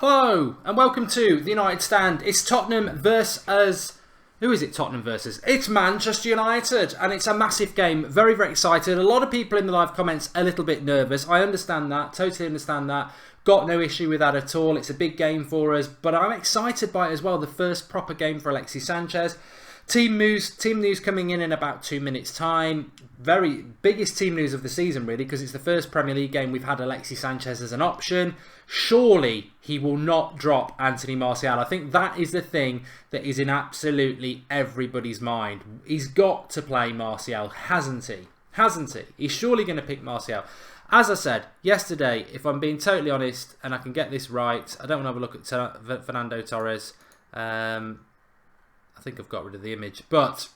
Hello and welcome to the United Stand. It's Tottenham versus... Who is it Tottenham versus? It's Manchester United, and it's a massive game. Very, very excited. A lot of people in the live comments a little bit nervous. I understand that. Totally understand that. Got no issue with that at all. It's a big game for us, but I'm excited by it as well. The first proper game for Alexis Sanchez. Team news coming in about 2 minutes' time. Very biggest team news of the season, really, because it's the first Premier League game we've had Alexis Sanchez as an option. Surely he will not drop Anthony Martial. I think that is the thing that is in absolutely everybody's mind. He's got to play Martial, hasn't he? Hasn't he? He's surely going to pick Martial. As I said yesterday, if I'm being totally honest, and I can get this right, I don't want to have a look at Fernando Torres. I think I've got rid of the image, but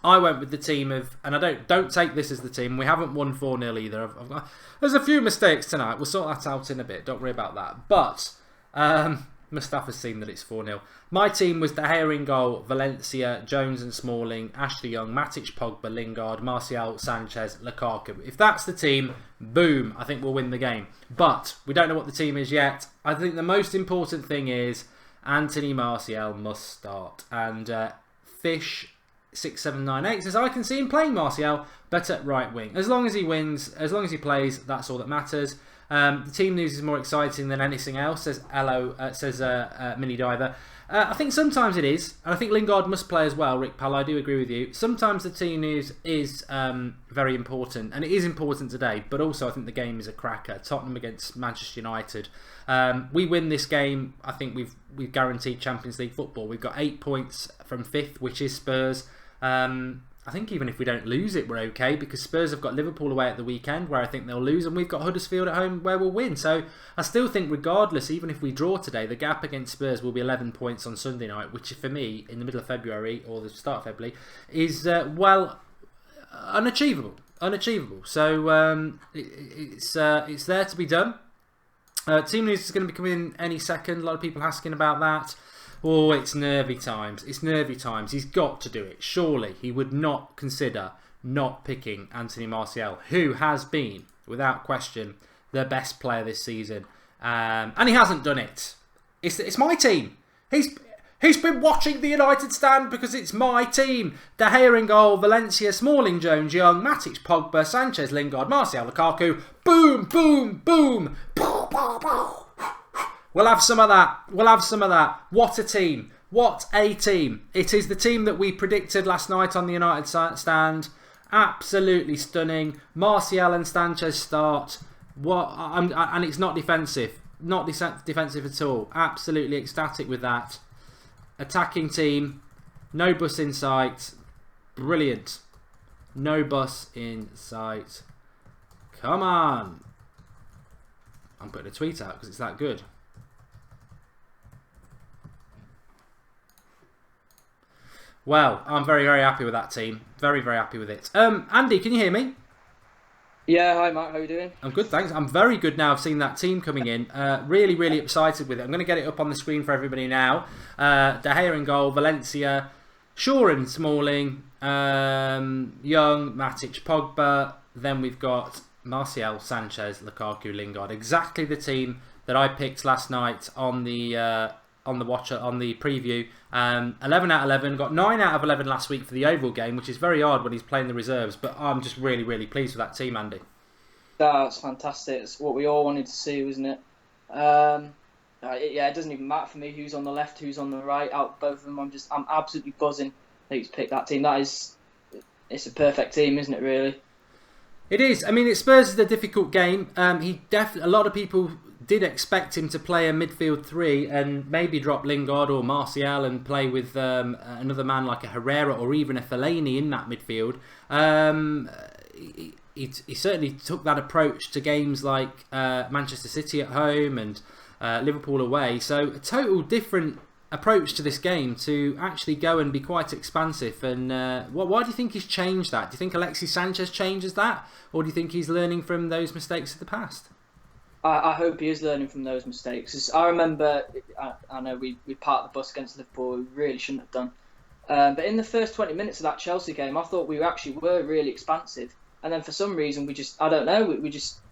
I went with the team of, and I don't take this as the team. We haven't won 4-0 either. There's a few mistakes tonight. We'll sort that out in a bit. Don't worry about that. But Mustafa's seen that it's 4-0. My team was De Gea in goal, Valencia, Jones and Smalling, Ashley Young, Matic, Pogba, Lingard, Martial, Sanchez, Lukaku. If that's the team, boom, I think we'll win the game. But we don't know what the team is yet. I think the most important thing is Anthony Martial must start. And Fish6798 says, I can see him playing Martial, but at right wing. As long as he wins, as long as he plays, that's all that matters. The team news is more exciting than anything else, says Mini Diver. I think sometimes it is, and I think Lingard must play as well, Rick Pal, I do agree with you. Sometimes the team news is very important, and it is important today, but also I think the game is a cracker. Tottenham against Manchester United. We win this game, I think we've guaranteed Champions League football. We've got 8 points from 5th, which is Spurs. I think even if we don't lose it, we're okay, because Spurs have got Liverpool away at the weekend, where I think they'll lose, and we've got Huddersfield at home, where we'll win. So I still think, regardless, even if we draw today, the gap against Spurs will be 11 points on Sunday night, which for me, in the middle of February, or the start of February, is, unachievable. So it's there to be done. Team news is going to be coming in any second. A lot of people asking about that. Oh, it's nervy times. It's nervy times. He's got to do it. Surely he would not consider not picking Anthony Martial, who has been, without question, the best player this season. And he hasn't done it. It's my team. He's been watching the United Stand because it's my team. De Gea in goal, Valencia, Smalling, Jones, Young, Matic, Pogba, Sanchez, Lingard, Martial, Lukaku. Boom, boom, boom. Pow, pow, pow. We'll have some of that. What a team. What a team. It is the team that we predicted last night on the United Stand. Absolutely stunning. Martial and Sanchez start. And it's not defensive. Not defensive at all. Absolutely ecstatic with that. Attacking team. No bus in sight. Brilliant. No bus in sight. Come on. I'm putting a tweet out because it's that good. Well, I'm very, very happy with that team. Very, very happy with it. Andy, can you hear me? Yeah, hi Mark, how are you doing? I'm good, thanks. I'm very good now. I've seen that team coming in. Really, really excited with it. I'm going to get it up on the screen for everybody now. De Gea in goal, Valencia, Shaw and Smalling, Young, Matic, Pogba. Then we've got Martial, Sanchez, Lukaku, Lingard. Exactly the team that I picked last night on the preview. 11 out of 11, got 9 out of 11 last week for the Oval game, which is very hard when he's playing the reserves, but I'm just really, really pleased with that team, Andy. That's fantastic. It's what we all wanted to see, wasn't it? Yeah, it doesn't even matter for me who's on the left, who's on the right, out both of them. I'm absolutely buzzing that he's picked that team. It's a perfect team, isn't it, really? It is. I mean, it Spurs is a difficult game. A lot of people did expect him to play a midfield three and maybe drop Lingard or Martial and play with another man like a Herrera or even a Fellaini in that midfield. He certainly took that approach to games like Manchester City at home and Liverpool away. So a total different approach to this game to actually go and be quite expansive. And why do you think he's changed that? Do you think Alexis Sanchez changes that? Or do you think he's learning from those mistakes of the past? I hope he is learning from those mistakes. I remember, I know we parked the bus against Liverpool, we really shouldn't have done. But in the first 20 minutes of that Chelsea game, I thought we actually were really expansive. And then for some reason, we just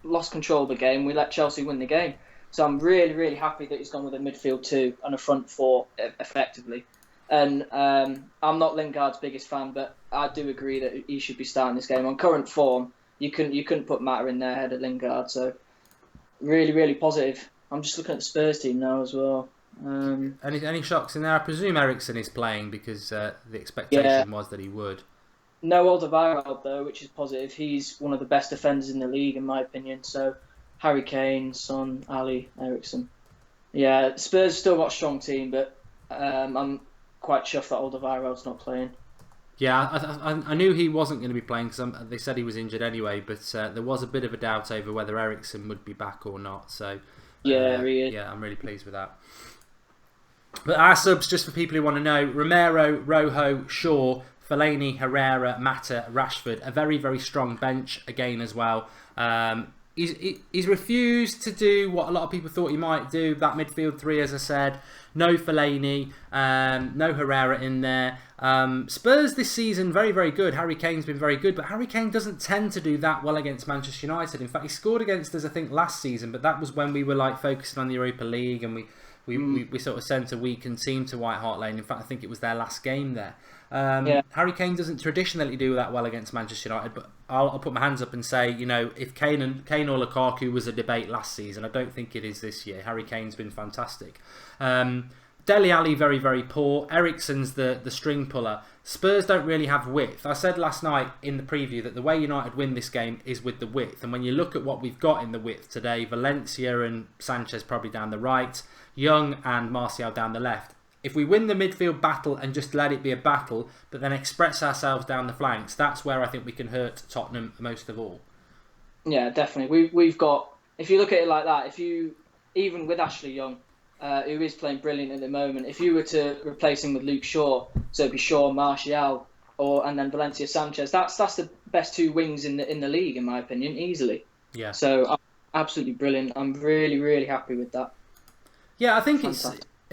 lost control of the game. We let Chelsea win the game. So I'm really, really happy that he's gone with a midfield two and a front four effectively. And I'm not Lingard's biggest fan, but I do agree that he should be starting this game on current form. You couldn't put Mata in there ahead of Lingard. So really, really positive. I'm just looking at the Spurs team now as well. Any shocks in there? I presume Eriksen is playing because the Yeah, expectation was that he would. no Alderweireld though, which is positive. He's one of the best defenders in the league, in my opinion. So Harry Kane, Son, Ali, Eriksen. Yeah, Spurs still got a strong team, but I'm quite chuffed that Alderweireld's not playing. Yeah, I knew he wasn't going to be playing because they said he was injured anyway, but there was a bit of a doubt over whether Eriksen would be back or not. So, Yeah, he is. yeah, I'm really pleased with that. But our subs, just for people who want to know, Romero, Rojo, Shaw, Fellaini, Herrera, Mata, Rashford, a very, very strong bench again as well. He's refused to do what a lot of people thought he might do, that midfield three, as I said. No Fellaini, no Herrera in there. Spurs this season, very, very good. Harry Kane's been very good, but Harry Kane doesn't tend to do that well against Manchester United. In fact, he scored against us, I think, last season, but that was when we were like focusing on the Europa League and we sort of sent a weakened team to White Hart Lane. In fact, I think it was their last game there. Harry Kane doesn't traditionally do that well against Manchester United, but I'll put my hands up and say, you know, if Kane or Lukaku was a debate last season, I don't think it is this year. Harry Kane's been fantastic. Dele Alli very, very poor. Eriksen's the string puller. Spurs don't really have width. I said last night in the preview that the way United win this game is with the width, and when you look at what we've got in the width today, Valencia and Sanchez probably down the right, Young and Martial down the left. If we win the midfield battle and just let it be a battle, but then express ourselves down the flanks, that's where I think we can hurt Tottenham most of all. Yeah, definitely. We've got, if you look at it like that, even with Ashley Young, who is playing brilliant at the moment, if you were to replace him with Luke Shaw, so it'd be Shaw, Martial, and then Valencia, Sanchez, that's the best two wings in the league, in my opinion, easily. Yeah. So absolutely brilliant. I'm really, really happy with that. Yeah, I think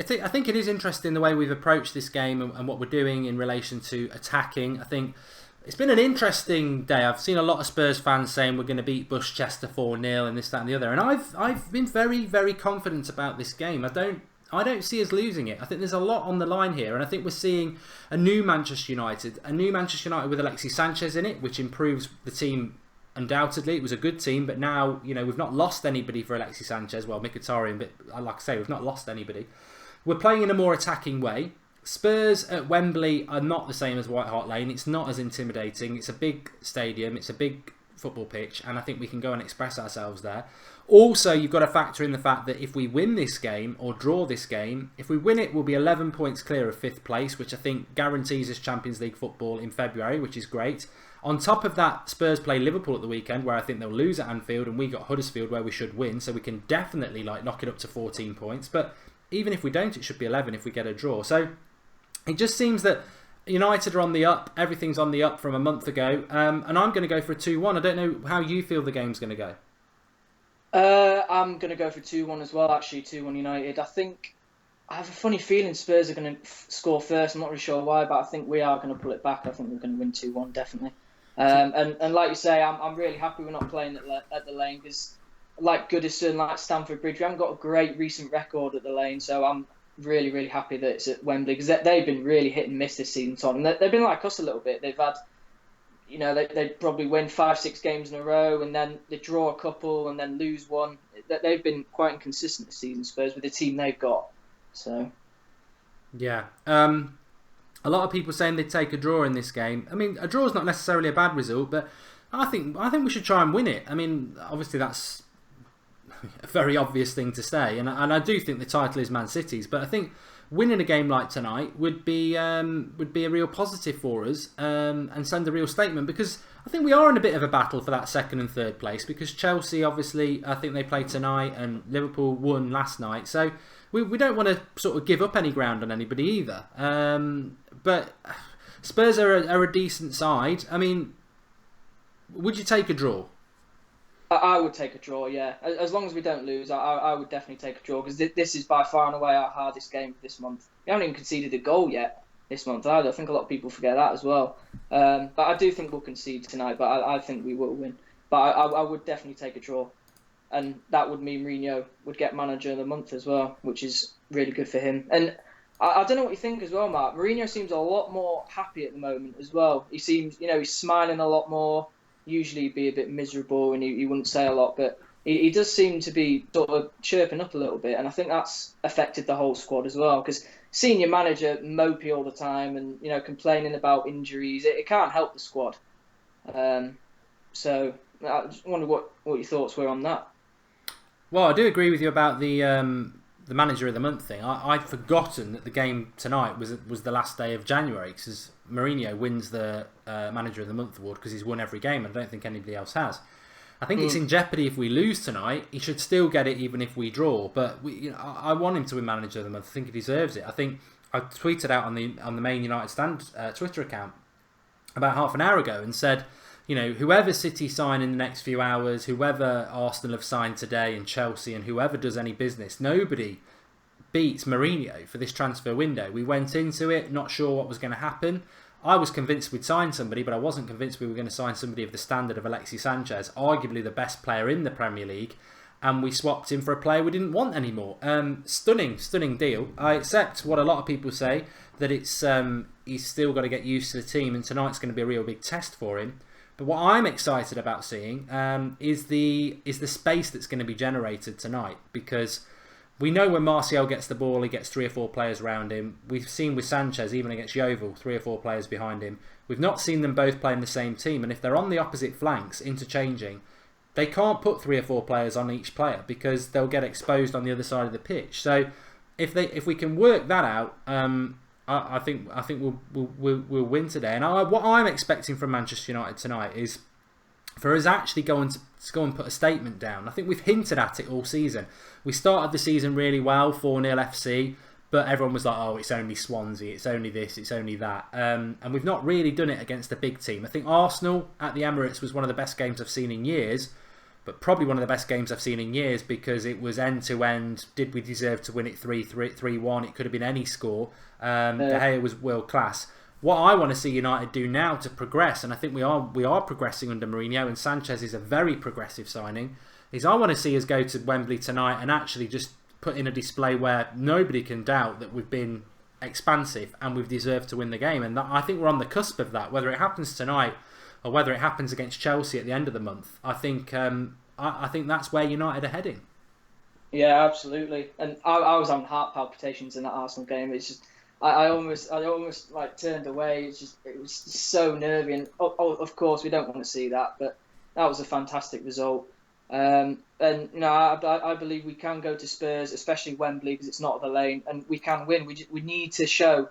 I think it is interesting the way we've approached this game and what we're doing in relation to attacking. I think it's been an interesting day. I've seen a lot of Spurs fans saying we're going to beat Bushchester 4-0 and this, that and the other. And I've been very, very confident about this game. I don't see us losing it. I think there's a lot on the line here. And I think we're seeing a new Manchester United with Alexis Sanchez in it, which improves the team undoubtedly. It was a good team, but now, you know, we've not lost anybody for Alexis Sanchez. Well, Mkhitaryan, but like I say, we've not lost anybody. We're playing in a more attacking way. Spurs at Wembley are not the same as White Hart Lane. It's not as intimidating. It's a big stadium. It's a big football pitch, and I think we can go and express ourselves there. Also, you've got to factor in the fact that if we win this game or draw this game, if we win it, we'll be 11 points clear of 5th place, which I think guarantees us Champions League football in February, which is great. On top of that, Spurs play Liverpool at the weekend, where I think they'll lose at Anfield, and we got Huddersfield, where we should win, so we can definitely knock it up to 14 points. But even if we don't, it should be 11 if we get a draw. So it just seems that United are on the up. Everything's on the up from a month ago. And I'm going to go for a 2-1. I don't know how you feel the game's going to go. I'm going to go for 2-1 as well, actually. 2-1 United. I have a funny feeling Spurs are going to score first. I'm not really sure why, but I think we are going to pull it back. I think we're going to win 2-1, definitely. And like you say, I'm really happy we're not playing at the Lane, because like Goodison, like Stamford Bridge, we haven't got a great recent record at the Lane, so I'm really, really happy that it's at Wembley, because they've been really hit and miss this season, Tottenham. They've been like us a little bit. They've had, you know, they probably win 5-6 games in a row, and then they draw a couple and then lose one. They've been quite inconsistent this season, Spurs, with the team they've got. So yeah, a lot of people saying they'd take a draw in this game. I mean, a draw is not necessarily a bad result, but I think we should try and win it. I mean, obviously that's a very obvious thing to say, and I do think the title is Man City's, but I think winning a game like tonight would be a real positive for us, and send a real statement, because I think we are in a bit of a battle for that 2nd and 3rd place, because Chelsea, obviously, I think they play tonight, and Liverpool won last night, so we don't want to sort of give up any ground on anybody either. But Spurs are a decent side. I mean, would you take a draw? I would take a draw, yeah. As long as we don't lose, I would definitely take a draw, because this is by far and away our hardest game this month. We haven't even conceded a goal yet this month either. I think a lot of people forget that as well. But I do think we'll concede tonight, but I think we will win. But I would definitely take a draw. and that would mean Mourinho would get manager of the month as well, which is really good for him. And I don't know what you think as well, Mark. Mourinho seems a lot more happy at the moment as well. He seems, he's smiling a lot more. Usually he'd be a bit miserable and he wouldn't say a lot, but he does seem to be sort of chirping up a little bit, and I think that's affected the whole squad as well, because seeing your manager mopey all the time and complaining about injuries, it can't help the squad. So I just wonder what your thoughts were on that. Well, I do agree with you about the manager of the month thing. I'd forgotten that the game tonight was the last day of January, because Mourinho wins the manager of the month award because he's won every game, and I don't think anybody else has. I think it's in jeopardy if we lose tonight. He should still get it even if we draw. But I want him to win manager of the month. I think he deserves it. I think I tweeted out on the main United Stand Twitter account about half an hour ago and said, whoever City sign in the next few hours, whoever Arsenal have signed today and Chelsea, and whoever does any business, nobody beats Mourinho for this transfer window. We went into it not sure what was going to happen. I was convinced we'd sign somebody, but I wasn't convinced we were going to sign somebody of the standard of Alexis Sanchez, arguably the best player in the Premier League, and we swapped him for a player we didn't want anymore. Stunning deal. I accept what a lot of people say, that it's he's still got to get used to the team, and tonight's going to be a real big test for him. But what I'm excited about seeing is the space that's going to be generated tonight, because we know when Martial gets the ball, he gets 3 or 4 players around him. We've seen with Sanchez, even against Yeovil, 3 or 4 players behind him. We've not seen them both play in the same team, and if they're on the opposite flanks, interchanging, they can't put 3 or 4 players on each player because they'll get exposed on the other side of the pitch. So if we can work that out, I think we'll win today. And what I'm expecting from Manchester United tonight is for us actually go and put a statement down. I think we've hinted at it all season. We started the season really well, 4-0 FC, but everyone was like, oh, it's only Swansea, it's only this, it's only that. And we've not really done it against a big team. I think Arsenal at the Emirates was one of the best games I've seen in years, but probably one of the best games I've seen in years because it was end-to-end. Did we deserve to win it 3-1? It could have been any score. De Gea was world-class. What I want to see United do now to progress, and I think we are progressing under Mourinho, and Sanchez is a very progressive signing, is I want to see us go to Wembley tonight and actually just put in a display where nobody can doubt that we've been expansive and we've deserved to win the game. And I think we're on the cusp of that, whether it happens tonight or whether it happens against Chelsea at the end of the month. I think that's where United are heading. Yeah, absolutely. And I was having heart palpitations in that Arsenal game. It's just I almost like turned away. It was so nervy, and of course we don't want to see that, but that was a fantastic result. And I believe we can go to Spurs, especially Wembley, because it's not the lane, and we can win. We need to show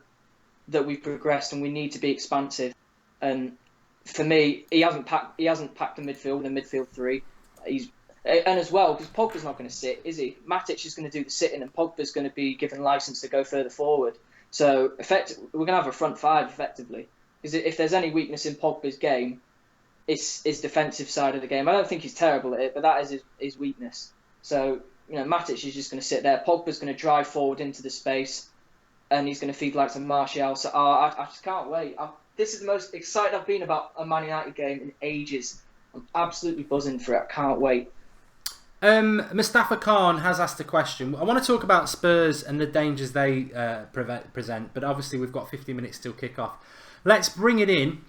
that we've progressed, and we need to be expansive. And for me, he hasn't packed the midfield in midfield 3. And as well, because Pogba's not going to sit, is he? Matic is going to do the sitting, and Pogba's going to be given license to go further forward. So we're going to have a front 5 effectively. Because if there's any weakness in Pogba's game, it's his defensive side of the game. I don't think he's terrible at it, but that is his weakness. So Matic is just going to sit there. Pogba's going to drive forward into the space, and he's going to feed like some Martial. So I just can't wait. This is the most excited I've been about a Man United game in ages. I'm absolutely buzzing for it. I can't wait. Mustafa Khan has asked a question. I want to talk about Spurs and the dangers they present, but obviously we've got 50 minutes till kick-off. Let's bring it in.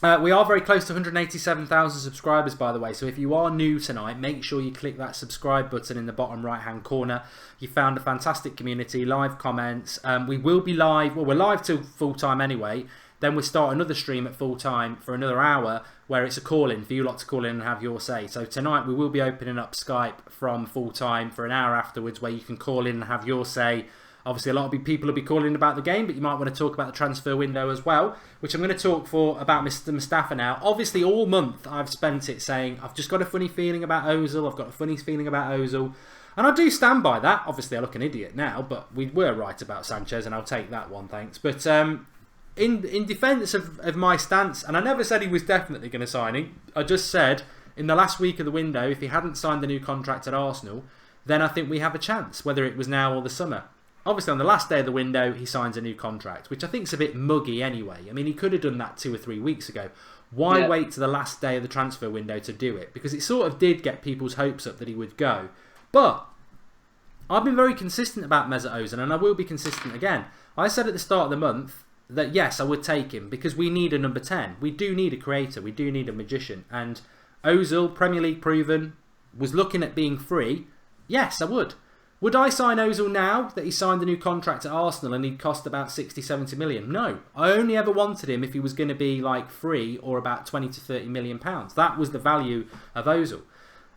We are very close to 187,000 subscribers, by the way, so if you are new tonight, make sure you click that subscribe button in the bottom right-hand corner. You found a fantastic community, live comments. We will be live, well, we're live till full-time anyway. Then we start another stream at full time for another hour where it's a call-in for you lot to call in and have your say. So tonight we will be opening up Skype from full time for an hour afterwards where you can call in and have your say. Obviously a lot of people will be calling about the game, but you might want to talk about the transfer window as well, which I'm going to talk about Mr. Mustafa now. Obviously all month I've spent it saying I've just got a funny feeling about Ozil, I've got a funny feeling about Ozil. And I do stand by that. Obviously I look an idiot now, but we were right about Sanchez and I'll take that one, thanks. But in defence of my stance, and I never said he was definitely going to sign him, I just said in the last week of the window, if he hadn't signed the new contract at Arsenal, then I think we have a chance, whether it was now or the summer. obviously on the last day of the window, he signs a new contract, which I think is a bit muggy anyway. I mean, he could have done that 2 or 3 weeks ago. Why wait to the last day of the transfer window to do it? Because it sort of did get people's hopes up that he would go. But I've been very consistent about Mesut Ozil, and I will be consistent again. I said at the start of the month that yes, I would take him because we need a number 10. We do need a creator. We do need a magician. And Ozil, Premier League proven, was looking at being free. Yes, I would. Would I sign Ozil now that he signed a new contract at Arsenal and he'd cost about 60, 70 million? No. I only ever wanted him if he was going to be like free or about 20 to 30 million pounds. That was the value of Ozil.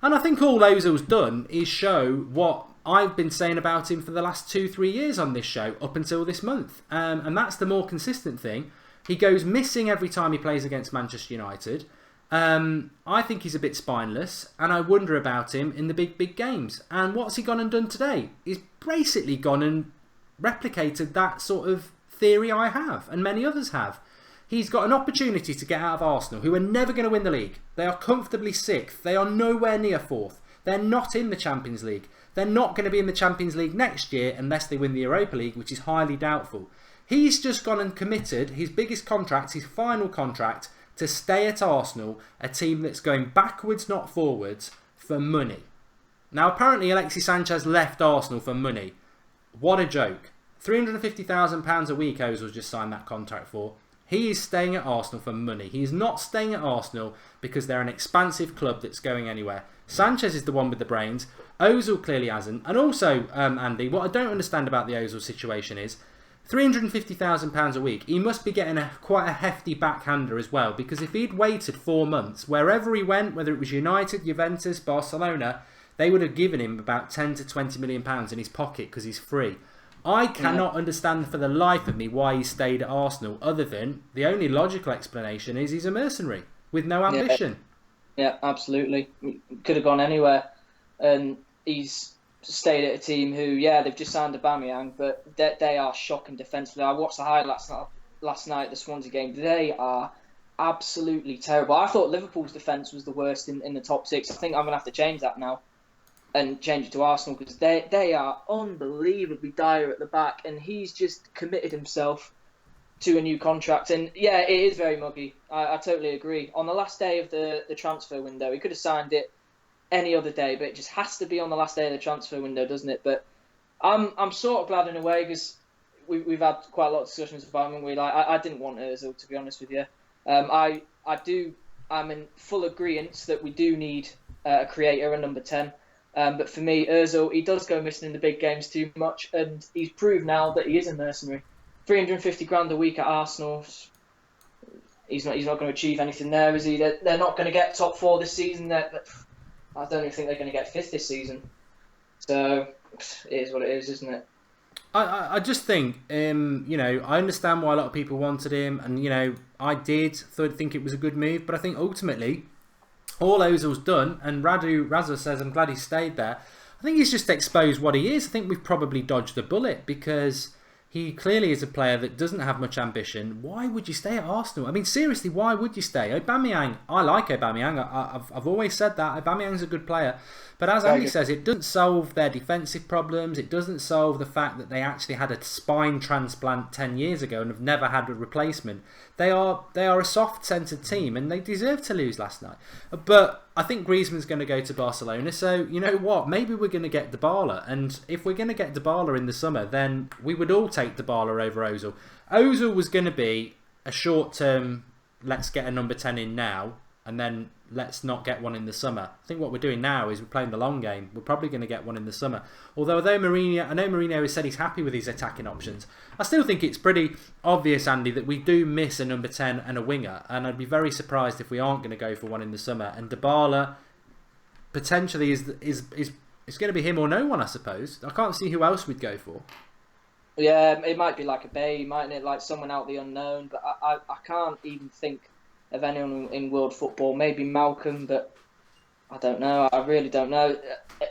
And I think all Ozil's done is show what I've been saying about him for the last 2-3 years on this show up until this month. And that's the more consistent thing. He goes missing every time he plays against Manchester United. I think he's a bit spineless, and I wonder about him in the big games. And what's he gone and done today? He's basically gone and replicated that sort of theory I have, and many others have. He's got an opportunity to get out of Arsenal, who are never going to win the league. They are comfortably 6th. They are nowhere near 4th. They're not in the Champions League. They're not going to be in the Champions League next year unless they win the Europa League, which is highly doubtful. He's just gone and committed his biggest contract, his final contract, to stay at Arsenal, a team that's going backwards, not forwards, for money. Now, apparently Alexis Sanchez left Arsenal for money. What a joke. £350,000 a week Ozil's just signed that contract for. He is staying at Arsenal for money. He is not staying at Arsenal because they're an expansive club that's going anywhere. Sanchez is the one with the brains. Ozil clearly hasn't. And also, Andy, what I don't understand about the Ozil situation is £350,000 a week. He must be getting quite a hefty backhander as well, because if he'd waited 4 months, wherever he went, whether it was United, Juventus, Barcelona, they would have given him about 10 to 20 million pounds in his pocket because he's free. I cannot understand for the life of me why he stayed at Arsenal, other than the only logical explanation is he's a mercenary with no ambition. Yeah, absolutely. Could have gone anywhere, and he's stayed at a team who, they've just signed Aubameyang, but they are shocking defensively. I watched the highlights last night, the Swansea game. They are absolutely terrible. I thought Liverpool's defence was the worst in the top 6. I think I'm going to have to change that now and change it to Arsenal, because they are unbelievably dire at the back, and he's just committed himself to a new contract. And yeah, it is very muggy. I totally agree. On the last day of the transfer window, he could have signed it any other day, but it just has to be on the last day of the transfer window, doesn't it? But I'm sort of glad in a way, because we've had quite a lot of discussions about him. I didn't want Ozil, to be honest with you. I'm in full agreement that we do need a creator, a number 10. But for me, Ozil, he does go missing in the big games too much, and he's proved now that he is a mercenary. 350 grand a week at Arsenal. He's not going to achieve anything there, is he? They're not going to get top 4 this season. I don't even think they're going to get 5th this season. So it is what it is, isn't it? I just think, I understand why a lot of people wanted him, and I did think it was a good move, but I think ultimately all Ozil's done, and Razza says I'm glad he stayed there. I think he's just exposed what he is. I think we've probably dodged a bullet, because he clearly is a player that doesn't have much ambition. Why would you stay at Arsenal? I mean, seriously, why would you stay? Aubameyang, I like Aubameyang. I've always said that. Aubameyang's a good player. But as Andy says, it doesn't solve their defensive problems. It doesn't solve the fact that they actually had a spine transplant 10 years ago and have never had a replacement. They are a soft-centred team, and they deserve to lose last night. But I think Griezmann's going to go to Barcelona, so you know what? Maybe we're going to get Dybala, and if we're going to get Dybala in the summer, then we would all take Dybala over Ozil. Ozil was going to be a short-term, let's get a number 10 in now, and then let's not get one in the summer. I think what we're doing now is we're playing the long game. We're probably going to get one in the summer. Although I know Mourinho has said he's happy with his attacking options, I still think it's pretty obvious, Andy, that we do miss a number 10 and a winger, and I'd be very surprised if we aren't going to go for one in the summer. And Dybala potentially is going to be him or no one, I suppose. I can't see who else we'd go for. Yeah, it might be like a Bay, mightn't it? Like someone out the unknown, but I can't even think of anyone in world football. Maybe Malcolm, but I don't know. I really don't know.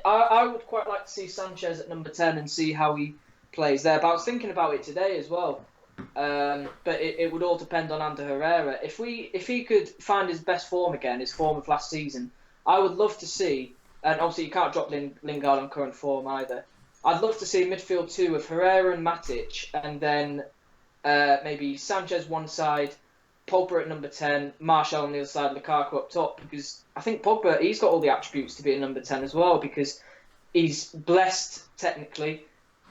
I would quite like to see Sanchez at number 10 and see how he plays there. But I was thinking about it today as well. But it would all depend on Ander Herrera. If he could find his best form again, his form of last season, I would love to see. And obviously you can't drop Lingard on current form either. I'd love to see a midfield two of Herrera and Matic, and then maybe Sanchez one side, Pogba at number 10, Martial on the other side, Lukaku up top, because I think Pogba, he's got all the attributes to be a number 10 as well, because he's blessed technically,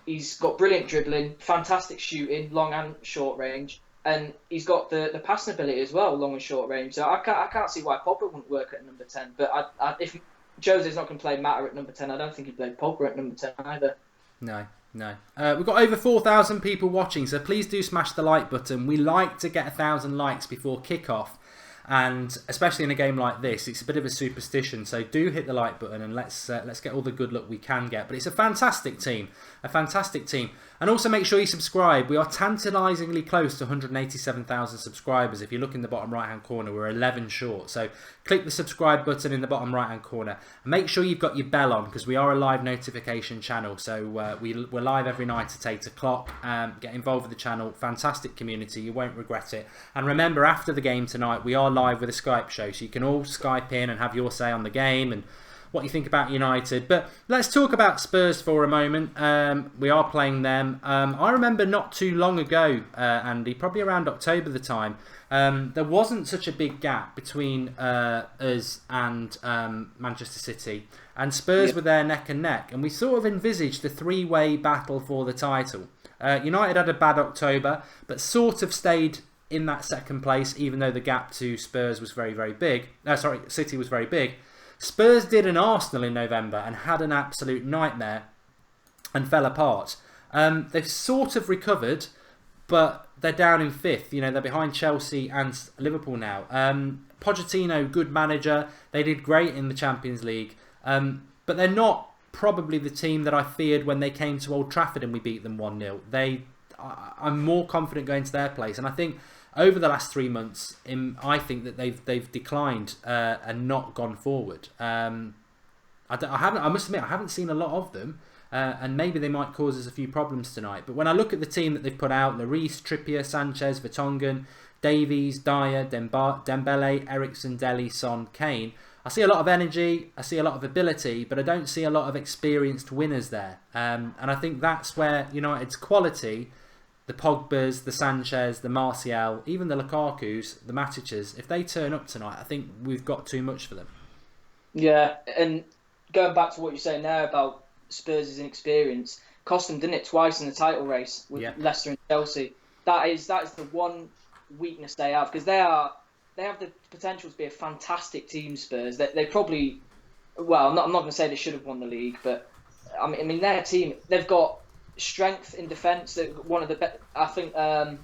he's got brilliant dribbling, fantastic shooting, long and short range, and he's got the passing ability as well, long and short range. So I can't see why Pogba wouldn't work at number 10, but if Jose's not going to play Mata at number 10, I don't think he'd play Pogba at number 10 either. No. We've got over 4,000 people watching, so please do smash the like button. We like to get 1,000 likes before kick-off, and especially in a game like this, it's a bit of a superstition. So do hit the like button and let's get all the good luck we can get. But it's a fantastic team, and also make sure you subscribe. We are tantalisingly close to 187,000 subscribers. If you look in the bottom right-hand corner, we're 11 short. So click the subscribe button in the bottom right-hand corner. And make sure you've got your bell on, because we are a live notification channel. So we're live every night at 8 o'clock. Get involved with the channel. Fantastic community. You won't regret it. And remember, after the game tonight, we are live with a Skype show. So you can all Skype in and have your say on the game and what you think about United. But let's talk about Spurs for a moment. We are playing them. I remember not too long ago, Andy, probably around October the time, there wasn't such a big gap between us and Manchester City, and Spurs were there neck and neck, and we sort of envisaged a three-way battle for the title. United had a bad October, but sort of stayed in that second place, even though the gap to Spurs was very, very big. City was very big. Spurs did an Arsenal in November and had an absolute nightmare and fell apart. They've sort of recovered, but they're down in fifth. You know, they're behind Chelsea and Liverpool now. Pochettino, good manager. They did great in the Champions League. But they're not probably the team that I feared when they came to Old Trafford and we beat them 1-0. I'm more confident going to their place. And I think over the last 3 months, I think that they've declined and not gone forward. I must admit, I haven't seen a lot of them, and maybe they might cause us a few problems tonight. But when I look at the team that they've put out, Lloris, Trippier, Sanchez, Vertonghen, Davies, Dyer, Dembele, Eriksen, Dele, Son, Kane, I see a lot of energy, I see a lot of ability, but I don't see a lot of experienced winners there. And I think that's where United's quality, the Pogbas, the Sanchez, the Martial, even the Lukakus, the Matic's, if they turn up tonight, I think we've got too much for them. Yeah, and going back to what you're saying there about Spurs' inexperience, cost them, didn't it, twice in the title race with Leicester and Chelsea. That is the one weakness they have, because they have the potential to be a fantastic team, Spurs. They probably, well, I'm not going to say they should have won the league, but I mean their team, they've got strength in defence. One of the best, I think,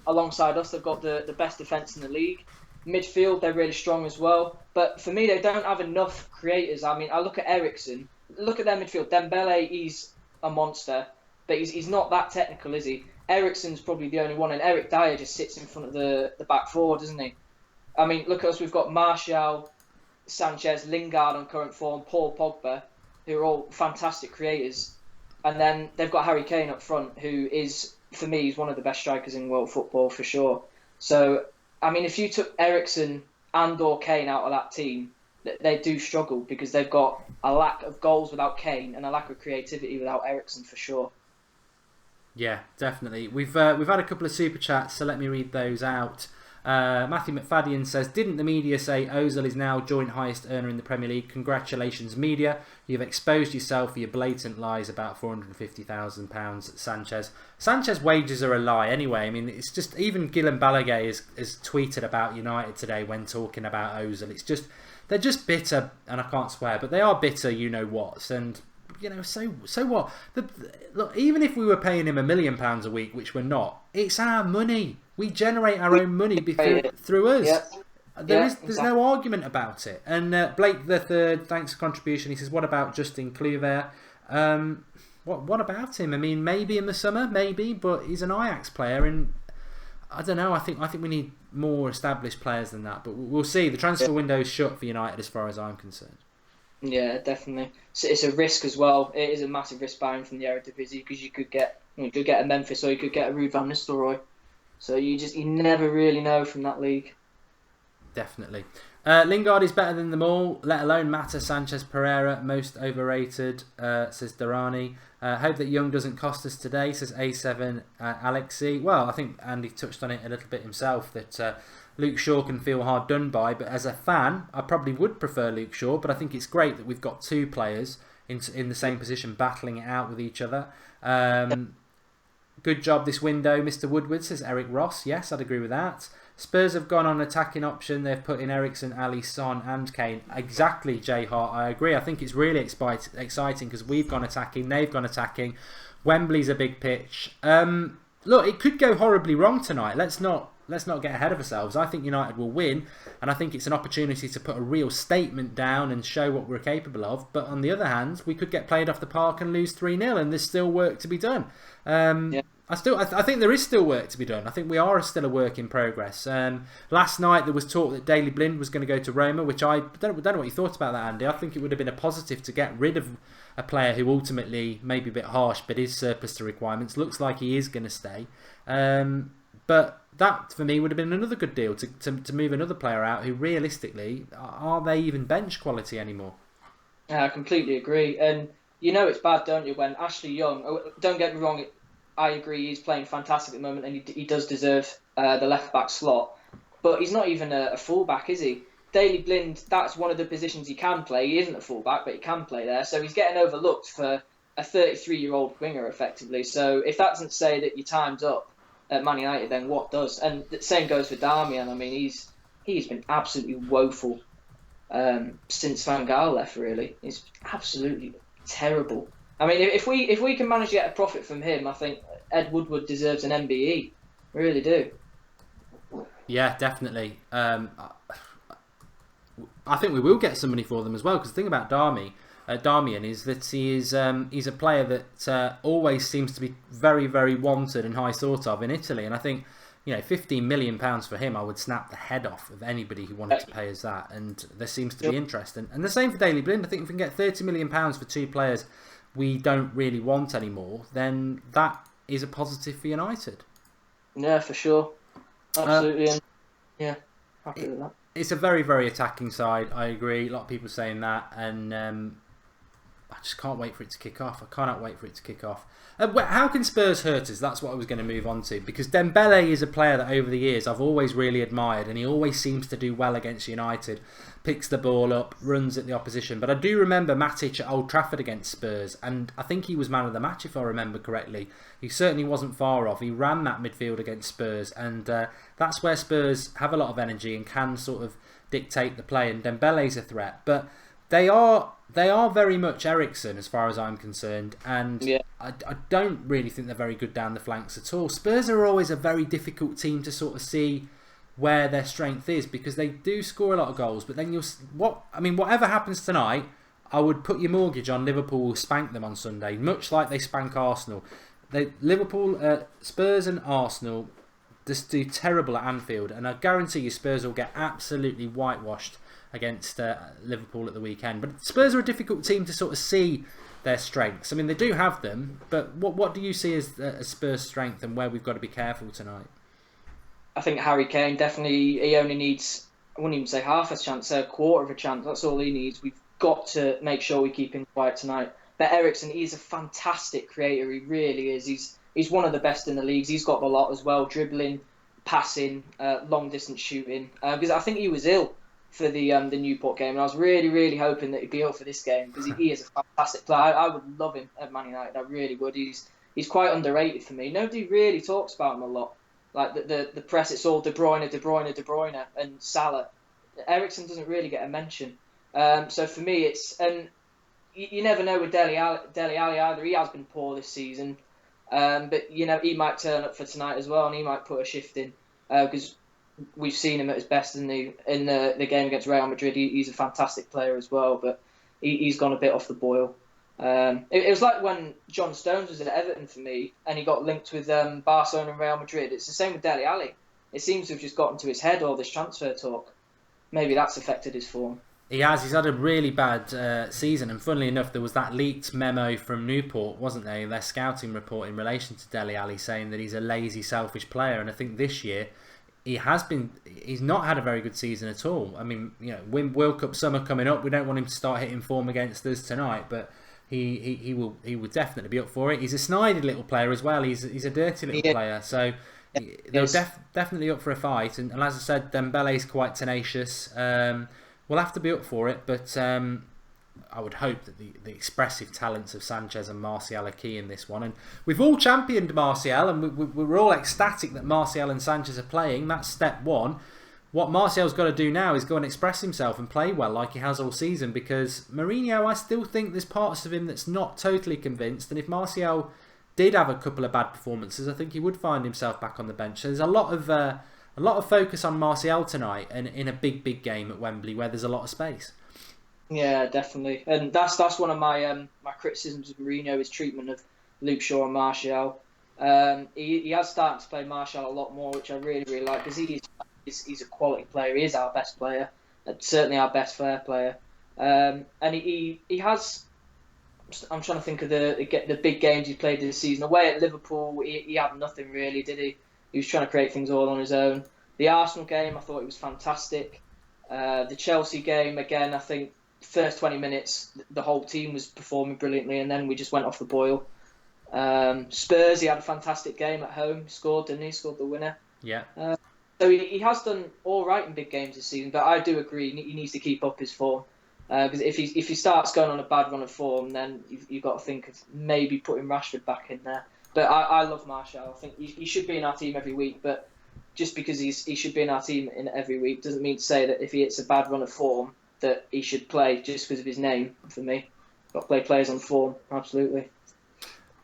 alongside us, they've got the best defence in the league. Midfield, they're really strong as well. But for me, they don't have enough creators. I mean, I look at Eriksen, look at their midfield. Dembele, he's a monster, but he's not that technical, is he? Eriksen's probably the only one, and Eric Dyer just sits in front of the back four, doesn't he? I mean, look at us. We've got Martial, Sanchez, Lingard on current form, Paul Pogba, who are all fantastic creators. And then they've got Harry Kane up front, who is, for me, he's one of the best strikers in world football for sure. So, I mean, if you took Eriksen and or Kane out of that team, they do struggle, because they've got a lack of goals without Kane and a lack of creativity without Eriksen for sure. Yeah, definitely. We've had a couple of super chats, so let me read those out. Matthew McFadden says, didn't the media say Ozil is now joint highest earner in the Premier League? Congratulations, media. You've exposed yourself for your blatant lies about £450,000, Sanchez. Sanchez wages are a lie anyway. I mean, it's just, even Guillem Balaguer has tweeted about United today when talking about Ozil. It's just, they're just bitter, and I can't swear, but they are bitter, you know what. And so what? Look, even if we were paying him £1 million a week, which we're not, it's our money. We generate our own money through us. Yeah. There's no argument about it. And Blake the Third, thanks for contribution. He says, what about Justin Kluivert? What about him? I mean, maybe in the summer, maybe, but he's an Ajax player, and I don't know. I think we need more established players than that. But we'll see. The transfer window is shut for United, as far as I'm concerned. Yeah, definitely. It's a risk as well. It is a massive risk buying from the Eredivisie, because you could get a Memphis, or you could get a Ruud van Nistelrooy. So you never really know from that league. Definitely. Lingard is better than them all, let alone Mata, Sanchez, Pereira, most overrated, says Durrani. Hope that Young doesn't cost us today, says A7 Alexi. Well, I think Andy touched on it a little bit himself, that Luke Shaw can feel hard done by, but as a fan, I probably would prefer Luke Shaw, but I think it's great that we've got two players in the same position battling it out with each other. Good job this window, Mr. Woodward, says Eric Ross. Yes, I'd agree with that. Spurs have gone on attacking option. They've put in Eriksen, Ali, Son and Kane. Exactly, Jay Hart. I agree. I think it's really exciting because we've gone attacking, they've gone attacking. Wembley's a big pitch. Look, it could go horribly wrong tonight. Let's not get ahead of ourselves. I think United will win, and I think it's an opportunity to put a real statement down and show what we're capable of. But on the other hand, we could get played off the park and lose 3-0, and there's still work to be done. Yeah. I think there is still work to be done. I think we are still a work in progress. Last night there was talk that Daley Blind was going to go to Roma, which I don't know what you thought about that, Andy. I think it would have been a positive to get rid of a player who ultimately, maybe a bit harsh, but is surplus to requirements. Looks like he is going to stay. But that, for me, would have been another good deal to move another player out who, realistically, are they even bench quality anymore? Yeah, I completely agree. And you know it's bad, don't you, when Ashley Young, don't get me wrong, I agree, he's playing fantastic at the moment and he does deserve the left-back slot. But he's not even a full-back, is he? Daley Blind, that's one of the positions he can play. He isn't a full-back, but he can play there. So he's getting overlooked for a 33-year-old winger, effectively. So if that doesn't say that your time's up at Man United, then what does? And the same goes for Darmian. I mean, he's been absolutely woeful since Van Gaal left, really. He's absolutely terrible. I mean, if we can manage to get a profit from him, I think Ed Woodward deserves an MBE. Really do. Yeah, definitely. I think we will get some money for them as well, because the thing about Darmian is that he's a player that always seems to be very, very wanted and high thought of in Italy. And I think, £15 million for him, I would snap the head off of anybody who wanted to pay us that. And there seems to be interest. And the same for Daley Blind. I think if we can get £30 million for two players we don't really want anymore, then that is a positive for United. Yeah, for sure. Absolutely. And happy with that. It's a very, very attacking side, I agree. A lot of people saying that, and I just can't wait for it to kick off. I cannot wait for it to kick off. How can Spurs hurt us? That's what I was going to move on to, because Dembele is a player that over the years I've always really admired, and he always seems to do well against United. Picks the ball up, runs at the opposition. But I do remember Matic at Old Trafford against Spurs, and I think he was man of the match if I remember correctly. He certainly wasn't far off. He ran that midfield against Spurs, and that's where Spurs have a lot of energy and can sort of dictate the play, and Dembele's a threat. But they are very much Eriksen as far as I'm concerned, and I don't really think they're very good down the flanks at all. Spurs are always a very difficult team to sort of see where their strength is, because they do score a lot of goals, but then whatever happens tonight, I would put your mortgage on Liverpool will spank them on Sunday, much like they spank Arsenal. Spurs and Arsenal just do terrible at Anfield, and I guarantee you Spurs will get absolutely whitewashed against Liverpool at the weekend. But Spurs are a difficult team to sort of see their strengths. I mean, they do have them, but what do you see as Spurs' strength and where we've got to be careful tonight? I think Harry Kane, definitely, he only needs, I wouldn't even say half a chance, a quarter of a chance. That's all he needs. We've got to make sure we keep him quiet tonight. But Eriksen, he's a fantastic creator. He really is. He's one of the best in the leagues. He's got the lot as well, dribbling, passing, long-distance shooting. Because I think he was ill for the Newport game, and I was really, really hoping that he'd be ill for this game, because he is a fantastic player. I would love him at Man United. I really would. He's quite underrated for me. Nobody really talks about him a lot. Like the press, it's all De Bruyne, and Salah. Eriksen doesn't really get a mention. So for me, it's, and you never know with Dele Alli either. He has been poor this season, but he might turn up for tonight as well, and he might put a shift in, because we've seen him at his best in the game against Real Madrid. He's a fantastic player as well, but he's gone a bit off the boil. It was like when John Stones was at Everton for me, and he got linked with Barcelona and Real Madrid. It's the same with Dele Alli. It seems to have just gotten to his head, all this transfer talk. Maybe that's affected his form. He has. He's had a really bad season, and funnily enough, there was that leaked memo from Newport, wasn't there? Their scouting report in relation to Dele Alli saying that he's a lazy, selfish player, and I think this year he's not had a very good season at all. I mean, World Cup summer coming up. We don't want him to start hitting form against us tonight, but he will definitely be up for it. He's a snidey little player as well. He's a dirty little player, so they're definitely up for a fight. And as I said, Dembele's quite tenacious. We'll have to be up for it, but I would hope that the expressive talents of Sanchez and Martial are key in this one. And we've all championed Martial, and we're all ecstatic that Martial and Sanchez are playing. That's step one. What Martial's got to do now is go and express himself and play well like he has all season, because Mourinho, I still think there's parts of him that's not totally convinced, and if Martial did have a couple of bad performances, I think he would find himself back on the bench. So there's a lot of focus on Martial tonight, and in a big game at Wembley where there's a lot of space. Yeah, definitely, and that's one of my my criticisms of Mourinho, his treatment of Luke Shaw and Martial. He has started to play Martial a lot more, which I really like, because he's a quality player. He is our best player, certainly our best fair player, and he has. I'm trying to think of the big games he played this season. Away at Liverpool, he had nothing really, did he? He was trying to create things all on his own. The Arsenal game, I thought it was fantastic. The Chelsea game, again, I think first 20 minutes, the whole team was performing brilliantly, and then we just went off the boil. Spurs, he had a fantastic game at home. Scored, didn't he? Scored the winner. Yeah. So he has done all right in big games this season, but I do agree he needs to keep up his form. Because if he starts going on a bad run of form, then you've got to think of maybe putting Rashford back in there. But I love Martial. I think he should be in our team every week, but just because he should be in our team in every week doesn't mean to say that if he hits a bad run of form that he should play just because of his name. For me, got to play players on form, absolutely.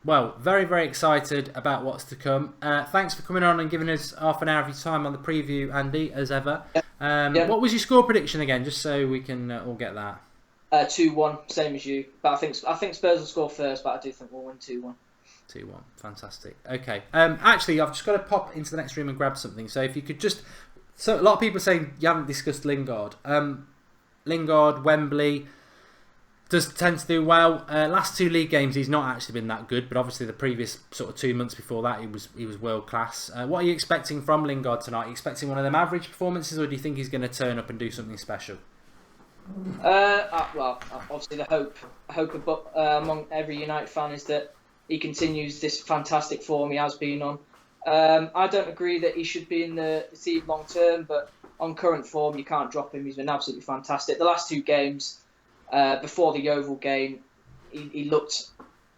Well, very, very excited about what's to come. Thanks for coming on and giving us half an hour of your time on the preview, Andy, as ever. Yeah. What was your score prediction again, just so we can all get that? 2-1, same as you. But I think Spurs will score first, but I do think we'll win 2-1. 2-1, fantastic. Okay, actually, I've just got to pop into the next room and grab something. So if you could just... So a lot of people are saying you haven't discussed Lingard. Lingard, Wembley... does tend to do well. Last two league games, he's not actually been that good, but obviously the previous sort of 2 months before that, he was world class. What are you expecting from Lingard tonight? Are you expecting one of them average performances, or do you think he's going to turn up and do something special? Well, obviously the hope among every United fan is that he continues this fantastic form he has been on. I don't agree that he should be in the team long term, but on current form, you can't drop him. He's been absolutely fantastic. The last two games. Before the Yeovil game, he looked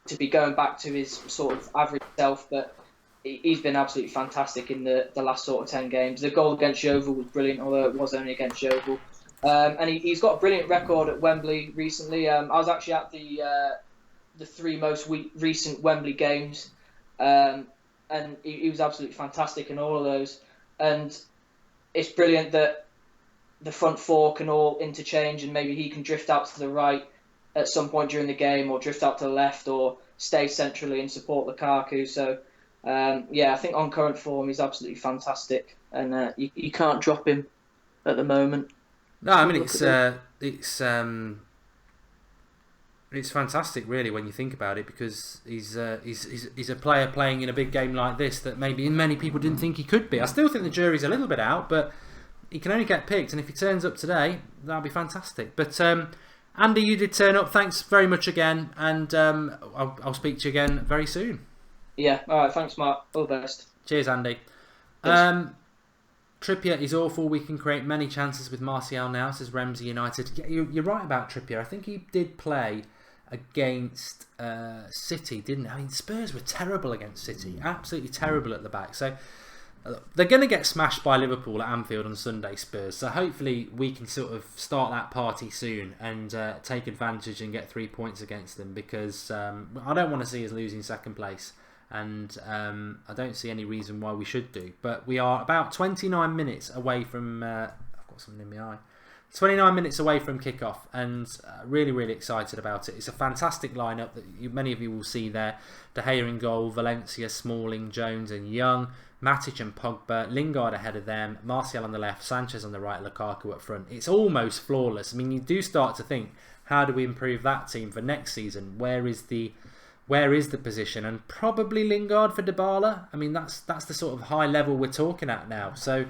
to be going back to his sort of average self, but he's been absolutely fantastic in the last sort of 10 games. The goal against Yeovil was brilliant, although it was only against Yeovil. And he's got a brilliant record at Wembley recently. I was actually at the three most recent Wembley games, and he was absolutely fantastic in all of those. And it's brilliant that the front four can all interchange, and maybe he can drift out to the right at some point during the game, or drift out to the left, or stay centrally and support Lukaku. So, I think on current form, he's absolutely fantastic, and you can't drop him at the moment. No, I mean it's fantastic, really, when you think about it, because he's a player playing in a big game like this that maybe many people didn't think he could be. I still think the jury's a little bit out, but he can only get picked, and if he turns up today, that'll be fantastic. But Andy, you did turn up. Thanks very much again, and I'll speak to you again very soon. Yeah, all right. Thanks, Mark. All the best. Cheers, Andy. Trippier is awful. We can create many chances with Martial now, says Ramsey United. You're right about Trippier. I think he did play against City, didn't he? I mean, Spurs were terrible against City. Absolutely terrible at the back. So they're going to get smashed by Liverpool at Anfield on Sunday, Spurs. So hopefully we can sort of start that party soon and take advantage and get 3 points against them, because I don't want to see us losing second place, and I don't see any reason why we should do. But we are about 29 minutes away from... I've got something in my eye. 29 minutes away from kickoff, and really, really excited about it. It's a fantastic lineup that many of you will see there. De Gea in goal, Valencia, Smalling, Jones and Young, Matic and Pogba, Lingard ahead of them, Martial on the left, Sanchez on the right, Lukaku up front. It's almost flawless. I mean, you do start to think, how do we improve that team for next season? Where is the where is the position? And probably Lingard for Dybala. I mean, that's the sort of high level we're talking at now. So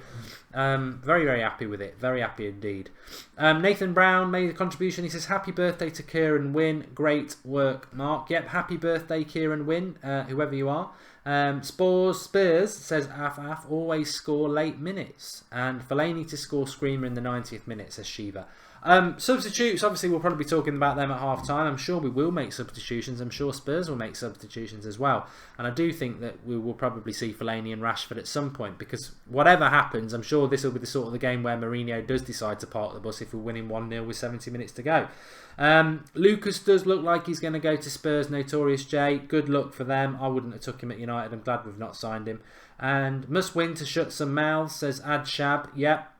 very, very happy with it. Very happy indeed. Nathan Brown made a contribution. He says, happy birthday to Kieran Wynn. Great work, Mark. Yep, happy birthday, Kieran Wynn, whoever you are. Spurs says, Af, always score late minutes. And Fellaini to score screamer in the 90th minute, says Shiva. Substitutes, obviously we'll probably be talking about them at half time. I'm sure we will make substitutions. I'm sure Spurs will make substitutions as well. And I do think that we will probably see Fellaini and Rashford at some point, because whatever happens, I'm sure this will be the sort of the game where Mourinho does decide to park the bus if we're winning 1-0 with 70 minutes to go. Lucas does look like he's going to go to Spurs, Notorious J. Good luck for them. I wouldn't have took him at United. I'm glad we've not signed him. And must win to shut some mouths, says Ad Shab. Yep.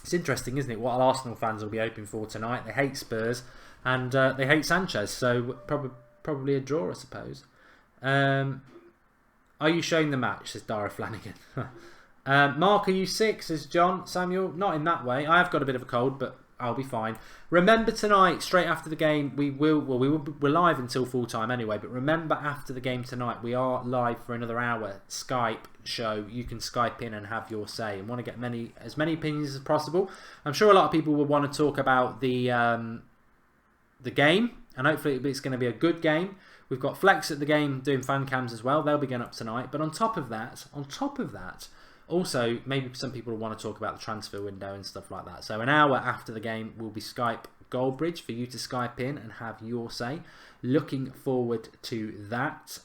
It's interesting, isn't it, what Arsenal fans will be hoping for tonight. They hate Spurs and they hate Sanchez, so probably a draw, I suppose. Are you showing the match, says Dara Flanagan. Mark, are you sick, says John Samuel. Not in that way. I have got a bit of a cold, but I'll be fine. Remember tonight, straight after the game, we're live until full time anyway, but remember after the game tonight, we are live for another hour. Skype show. You can Skype in and have your say, and want to get as many opinions as possible. I'm sure a lot of people will want to talk about the game, and hopefully it's going to be a good game. We've got Flex at the game doing fan cams as well. They'll be going up tonight. But on top of that, also, maybe some people will want to talk about the transfer window and stuff like that. So an hour after the game will be Skype Goldbridge for you to Skype in and have your say. Looking forward to that.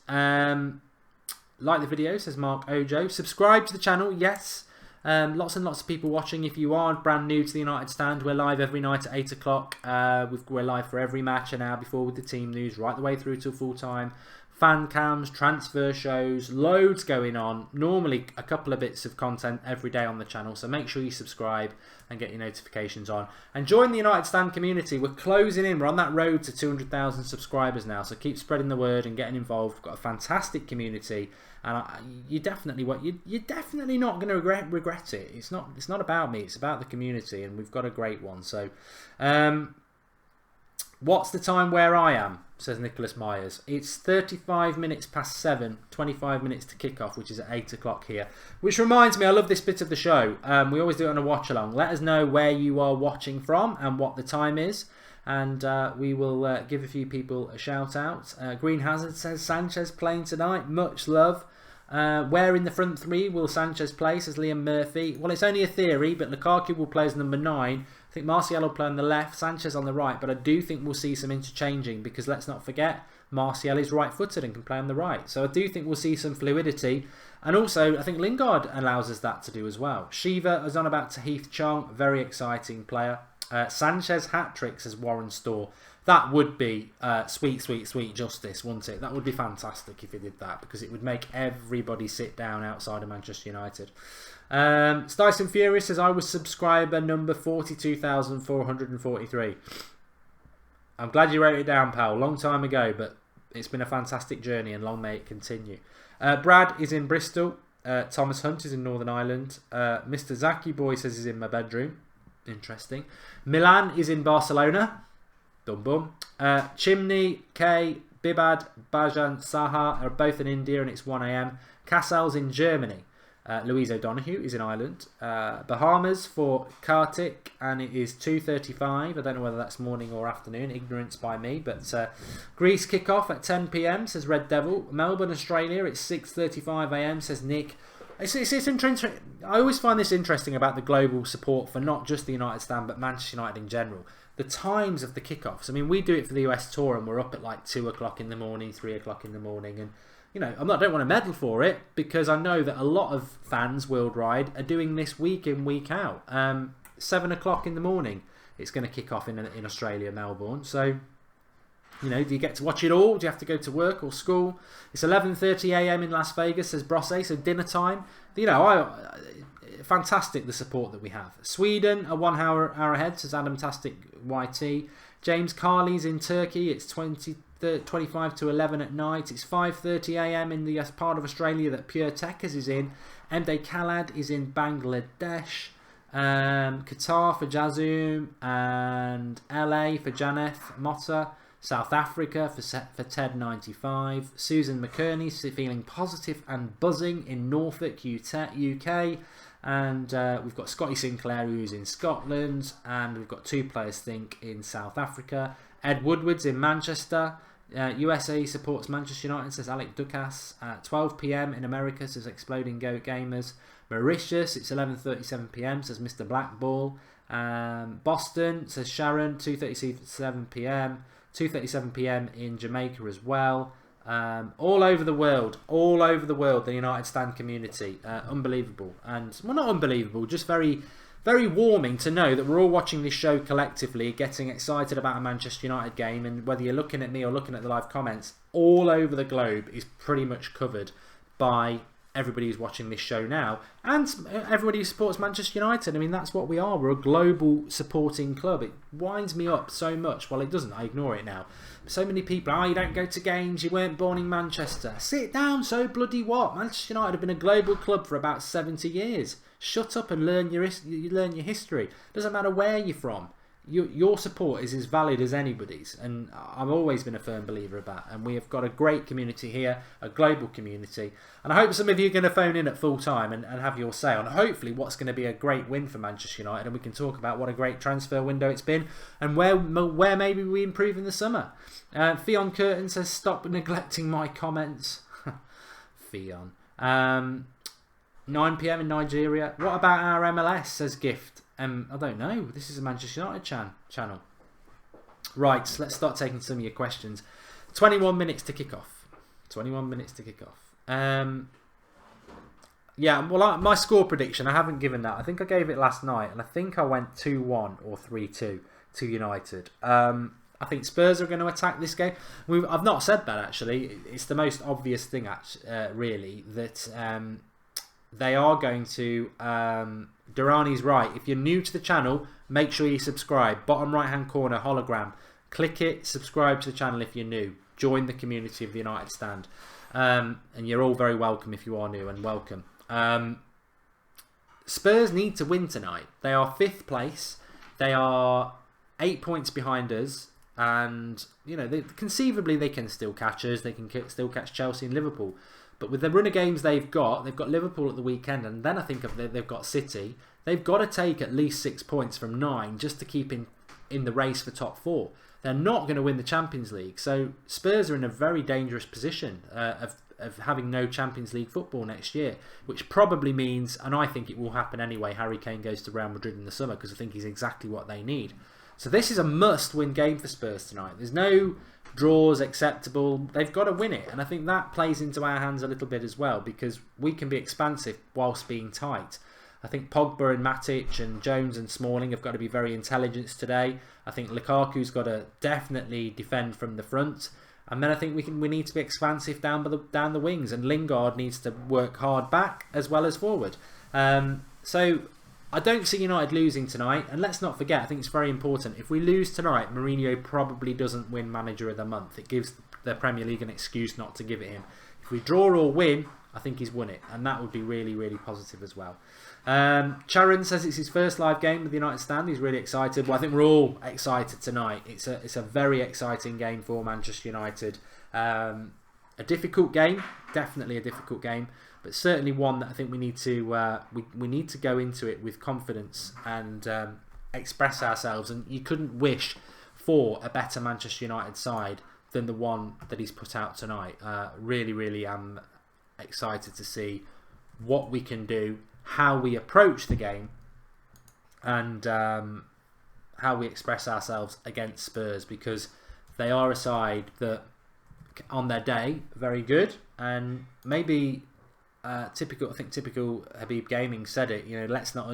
Like the video, says Mark Ojo. Subscribe to the channel, yes. Lots and lots of people watching. If you are brand new to the United Stand, we're live every night at 8 o'clock. We're live for every match an hour before with the team news, right the way through till full time. Fan cams, transfer shows, loads going on. Normally a couple of bits of content every day on the channel, so make sure you subscribe and get your notifications on. And join the United Stand community. We're closing in. We're on that road to 200,000 subscribers now, so keep spreading the word and getting involved. We've got a fantastic community, and you're definitely not going to regret it. It's not about me. It's about the community, and we've got a great one. So, what's the time where I am? Says Nicholas Myers. It's 35 minutes past 7, 25 minutes to kick off, which is at 8 o'clock here. Which reminds me, I love this bit of the show. We always do it on a watch along. Let us know where you are watching from and what the time is, and we will give a few people a shout out. Green Hazard says Sanchez playing tonight. Much love. Where in the front three will Sanchez play, says Liam Murphy. Well, it's only a theory, but Lukaku will play as number 9. I think Martial will play on the left, Sanchez on the right, but I do think we'll see some interchanging, because let's not forget, Martial is right-footed and can play on the right. So I do think we'll see some fluidity, and also I think Lingard allows us that to do as well. Shiva is on about Tahith Chong, very exciting player. Sanchez hat-trick, says Warren Storr. That would be sweet, sweet, sweet justice, wouldn't it? That would be fantastic if he did that, because it would make everybody sit down outside of Manchester United. Dyson Furious says, I was subscriber number 42,443. I'm glad you wrote it down, pal. Long time ago, but it's been a fantastic journey, and long may it continue. Brad is in Bristol. Thomas Hunt is in Northern Ireland. Mr. Zaki Boy says he's in my bedroom. Interesting. Milan is in Barcelona. Dum bum. Chimney, K, Bibad, Bajan, Saha are both in India, and it's 1 AM. Cassel's in Germany. Louise O'Donoghue is in Ireland. Bahamas for Kartik, and it is 2:35. I don't know whether that's morning or afternoon. Ignorance by me. But Greece kick-off at 10 PM, says Red Devil. Melbourne, Australia, it's 6:35 AM, says Nick. It's interesting. I always find this interesting about the global support for not just the United Stand, but Manchester United in general. The times of the kickoffs. I mean, we do it for the US tour, and we're up at like 2 o'clock in the morning, 3 o'clock in the morning, and you know, I don't want to medal for it, because I know that a lot of fans worldwide are doing this week in, week out. 7 o'clock in the morning, it's going to kick off in Australia, Melbourne. So, you know, do you get to watch it all? Do you have to go to work or school? It's 11:30 AM in Las Vegas, says Brosse, so dinner time. You know, fantastic the support that we have. Sweden are 1 hour ahead, says Adam Tastic YT. James Carley's in Turkey. It's 25 to 11 at night. It's 5:30 AM in the part of Australia that Pure Techers is in. Md Khalad is in Bangladesh. Qatar for Jazzoom, and LA for Janeth Motta. South Africa for Ted 95. Susan McKerney feeling positive and buzzing in Norfolk, UK. And we've got Scotty Sinclair, who's in Scotland, and we've got 2 players think in South Africa. Ed Woodward's in Manchester. USA supports Manchester United, says Alec Dukas. 12 p.m. in America, says Exploding Goat Gamers. Mauritius, it's 11:37 p.m, says Mr. Blackball. Boston, says Sharon, 2:37 p.m. 2:37 p.m. in Jamaica as well. All over the world, the United Stand community. Unbelievable. And, well, not unbelievable, just very, very warming to know that we're all watching this show collectively, getting excited about a Manchester United game, and whether you're looking at me or looking at the live comments, all over the globe is pretty much covered by everybody who's watching this show now, and everybody who supports Manchester United. I mean, that's what we are. We're a global supporting club. It winds me up so much. Well, it doesn't. I ignore it now. So many people, you don't go to games, you weren't born in Manchester. Sit down, so bloody what? Manchester United have been a global club for about 70 years. Shut up and learn your history. Doesn't matter where you're from. Your support is as valid as anybody's, and I've always been a firm believer of that. And we have got a great community here, a global community, and I hope some of you are going to phone in at full time and have your say on hopefully what's going to be a great win for Manchester United, and we can talk about what a great transfer window it's been and where maybe we improve in the summer. Theon Curtin says, stop neglecting my comments. Theon. 9 p.m. in Nigeria. What about our MLS, says Gift? I don't know. This is a Manchester United channel. Right, so let's start taking some of your questions. 21 minutes to kick off. 21 minutes to kick off. Yeah, well, my score prediction, I haven't given that. I think I gave it last night, and I think I went 2-1 or 3-2 to United. I think Spurs are going to attack this game. I've not said that, actually. It's the most obvious thing, really, that they are going to... Durrani's right. If you're new to the channel, make sure you subscribe. Bottom right hand corner, hologram. Click it, subscribe to the channel if you're new. Join the community of the United Stand. And you're all very welcome if you are new, and welcome. Spurs need to win tonight. They are 5th place. They are 8 points behind us. And, you know, conceivably they can still catch us. They can still catch Chelsea and Liverpool. But with the run of games they've got Liverpool at the weekend, and then I think they've got City. They've got to take at least 6 points from 9 just to keep in the race for top 4. They're not going to win the Champions League. So Spurs are in a very dangerous position of having no Champions League football next year, which probably means, and I think it will happen anyway, Harry Kane goes to Real Madrid in the summer, because I think he's exactly what they need. So this is a must-win game for Spurs tonight. There's no draws acceptable. They've got to win it, and I think that plays into our hands a little bit as well, because we can be expansive whilst being tight. I think Pogba and Matic and Jones and Smalling have got to be very intelligent today. I think Lukaku's got to definitely defend from the front, and then I think we need to be expansive down the wings, and Lingard needs to work hard back as well as forward. So I don't see United losing tonight, and let's not forget, I think it's very important, if we lose tonight, Mourinho probably doesn't win Manager of the Month. It gives the Premier League an excuse not to give it him. If we draw or win, I think he's won it, and that would be really, really positive as well. Charon says it's his first live game with the United Stand. He's really excited. Well, I think we're all excited tonight. It's a very exciting game for Manchester United. A difficult game, definitely a difficult game, but certainly one that I think we need to we need to go into it with confidence and express ourselves. And you couldn't wish for a better Manchester United side than the one that he's put out tonight. Really, really am excited to see what we can do, how we approach the game, and how we express ourselves against Spurs, because they are a side that on their day very good, and maybe typical Habib Gaming said it, you know, let's not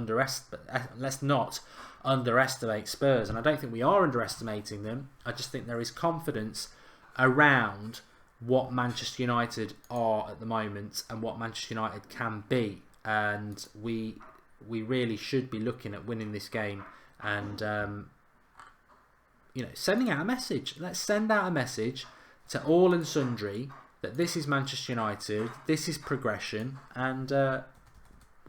underestimate Spurs, and I don't think we are underestimating them. I just think there is confidence around what Manchester United are at the moment and what Manchester United can be, and we really should be looking at winning this game and you know, sending out a message. Let's send out a message to all and sundry that this is Manchester United, this is progression, and we're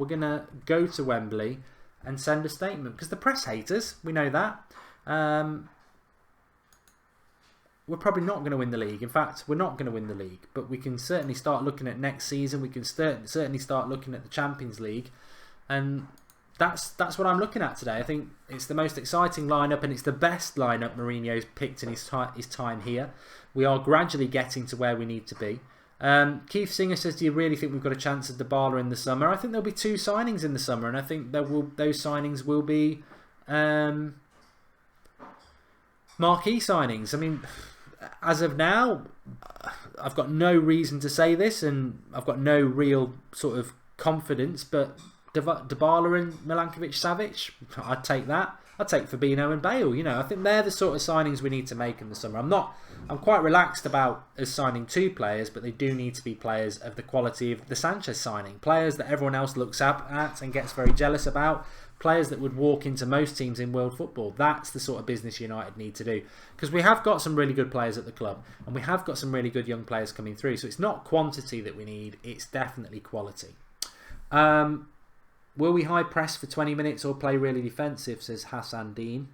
going to go to Wembley and send a statement, because the press hate us, we know that. we're probably not going to win the league. In fact, we're not going to win the league, but we can certainly start looking at next season. We can certainly start looking at the Champions League, and that's what I'm looking at today. I think it's the most exciting lineup, and it's the best lineup Mourinho's picked in his time here. We are gradually getting to where we need to be. Keith Singer says, do you really think we've got a chance at Dybala in the summer? I think there'll be 2 signings in the summer, and I think those signings will be marquee signings. I mean, as of now, I've got no reason to say this, and I've got no real sort of confidence, but Dybala and Milankovic-Savic, I'd take that. I'd take Fabinho and Bale. You know, I think they're the sort of signings we need to make in the summer. I'm quite relaxed about us signing 2 players, but they do need to be players of the quality of the Sanchez signing. Players that everyone else looks at and gets very jealous about. Players that would walk into most teams in world football. That's the sort of business United need to do. Because we have got some really good players at the club, and we have got some really good young players coming through. So it's not quantity that we need, it's definitely quality. Will we high press for 20 minutes or play really defensive, says Hassan Dean.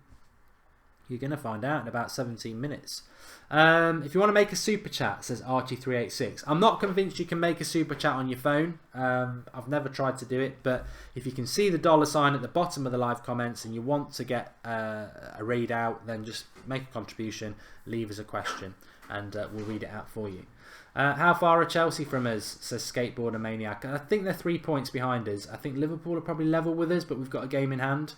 You're going to find out in about 17 minutes. If you want to make a super chat, says Archie386. I'm not convinced you can make a super chat on your phone. I've never tried to do it, but if you can see the $ at the bottom of the live comments and you want to get a readout, then just make a contribution, leave us a question, and we'll read it out for you. How far are Chelsea from us, says Skateboarder Maniac. I think they're 3 points behind us. I think Liverpool are probably level with us, but we've got a game in hand.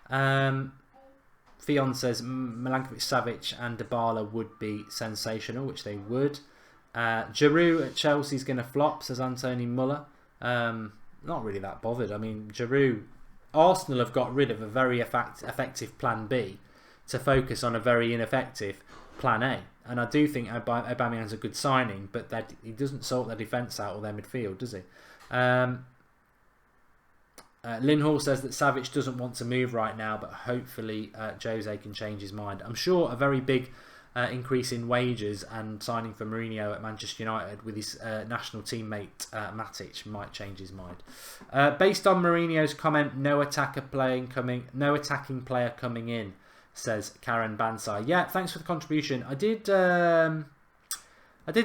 Fion says Milankovic-Savic and Dybala would be sensational, which they would. Giroud at Chelsea's going to flop, says Anthony Muller. Not really that bothered. I mean, Giroud, Arsenal have got rid of a very effective plan B to focus on a very ineffective plan A. And I do think Aubameyang's a good signing, but he doesn't sort their defence out or their midfield, does he? Lynn Hall says that Savic doesn't want to move right now, but hopefully Jose can change his mind. I'm sure a very big increase in wages and signing for Mourinho at Manchester United with his national teammate Matic might change his mind. Based on Mourinho's comment, no attacking player coming in, says Karen Bansai. Yeah, thanks for the contribution. I did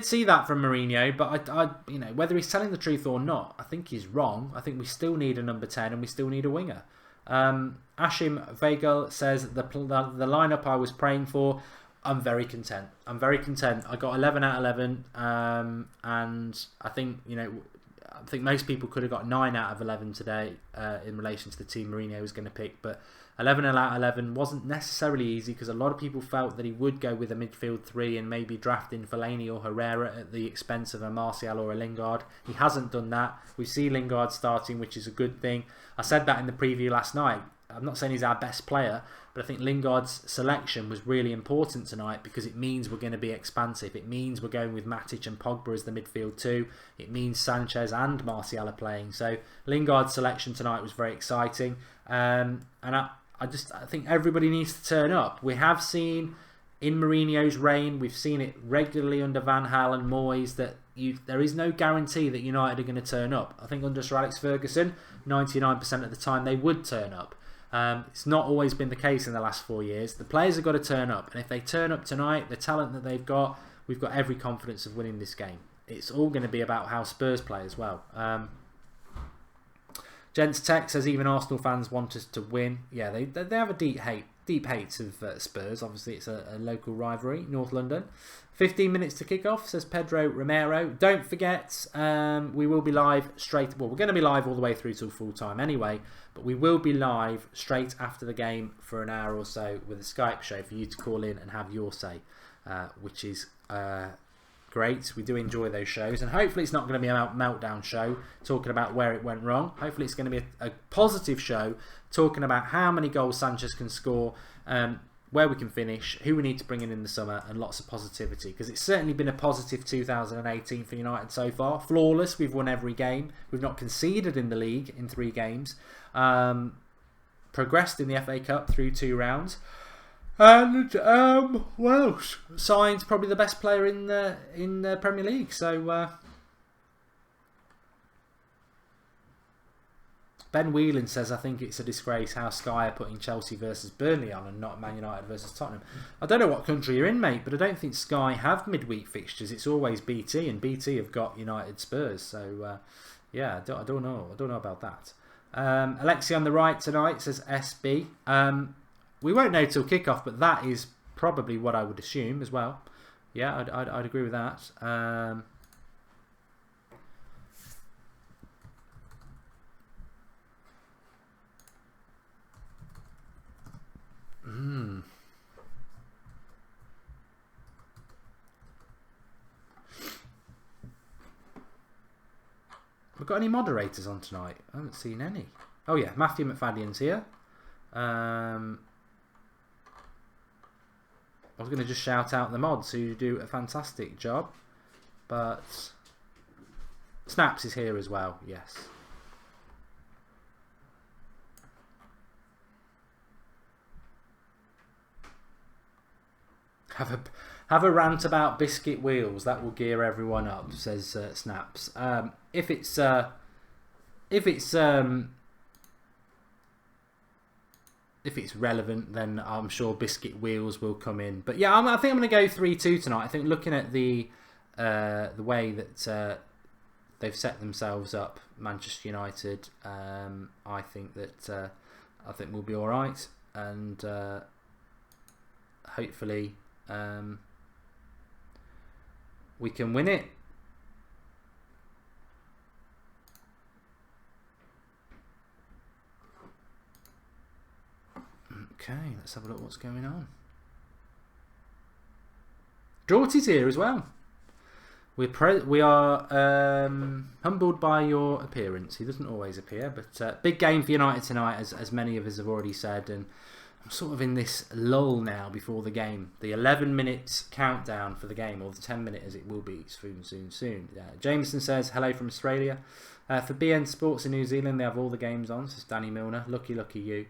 see that from Mourinho, but I you know, whether he's telling the truth or not, I think he's wrong. I think we still need a number 10 and we still need a winger. Ashim Vagel says the lineup I was praying for. I'm very content. I got 11 out of 11, and I think, you know, I think most people could have got 9 out of 11 today in relation to the team Mourinho was going to pick, but 11 out of 11 wasn't necessarily easy because a lot of people felt that he would go with a midfield 3 and maybe draft in Fellaini or Herrera at the expense of a Martial or a Lingard. He hasn't done that. We see Lingard starting, which is a good thing. I said that in the preview last night. I'm not saying he's our best player, but I think Lingard's selection was really important tonight because it means we're going to be expansive. It means we're going with Matic and Pogba as the midfield 2. It means Sanchez and Martial are playing. So Lingard's selection tonight was very exciting. And I think everybody needs to turn up. We have seen in Mourinho's reign, we've seen it regularly under Van Gaal and Moyes, that there is no guarantee that United are going to turn up. I think under Sir Alex Ferguson, 99% of the time they would turn up. It's not always been the case in the last 4 years. The players have got to turn up, and if they turn up tonight, the talent that they've got, we've got every confidence of winning this game. It's all going to be about how Spurs play as well. Gents Tech says even Arsenal fans want us to win. Yeah, they have a deep hate of Spurs. Obviously, it's a local rivalry, North London. 15 minutes to kick off, says Pedro Romero. Don't forget, we will be live straight. Well, we're going to be live all the way through till full time anyway, but we will be live straight after the game for an hour or so with a Skype show for you to call in and have your say, which is great. We do enjoy those shows, and hopefully it's not going to be a meltdown show talking about where it went wrong. Hopefully it's going to be a positive show talking about how many goals Sanchez can score, where we can finish, who we need to bring in the summer, and lots of positivity, because it's certainly been a positive 2018 for United so far. Flawless. We've won every game. We've not conceded in the league in 3 games. Progressed in the FA Cup through 2 rounds. And what else? Signed probably the best player in the Premier League. So Ben Whelan says, I think it's a disgrace how Sky are putting Chelsea versus Burnley on and not Man United versus Tottenham. I don't know what country you're in, mate, but I don't think Sky have midweek fixtures. It's always BT, and BT have got United Spurs. So, yeah, I don't know. I don't know about that. Alexi on the right tonight says SB. We won't know till kickoff, but that is probably what I would assume as well. Yeah, I'd agree with that. We've got any moderators on tonight? I haven't seen any. Oh yeah, Matthew McFadden's here. I was going to just shout out the mods who do a fantastic job, but Snaps is here as well. Yes. Have a rant about biscuit wheels. That will gear everyone up, says Snaps. If it's relevant, then I'm sure biscuit wheels will come in. But yeah, I think I'm going to go 3-2 tonight. I think looking at the way that they've set themselves up, Manchester United, I think we'll be all right, and hopefully we can win it. Okay, let's have a look what's going on. Draughty's here as well. We are humbled by your appearance. He doesn't always appear, but big game for United tonight, as many of us have already said, and I'm sort of in this lull now before the game. The 11 minutes countdown for the game, or the 10 minute as it will be soon. Jameson says, hello from Australia. For BN Sports in New Zealand, they have all the games on, says Danny Milner. Lucky you.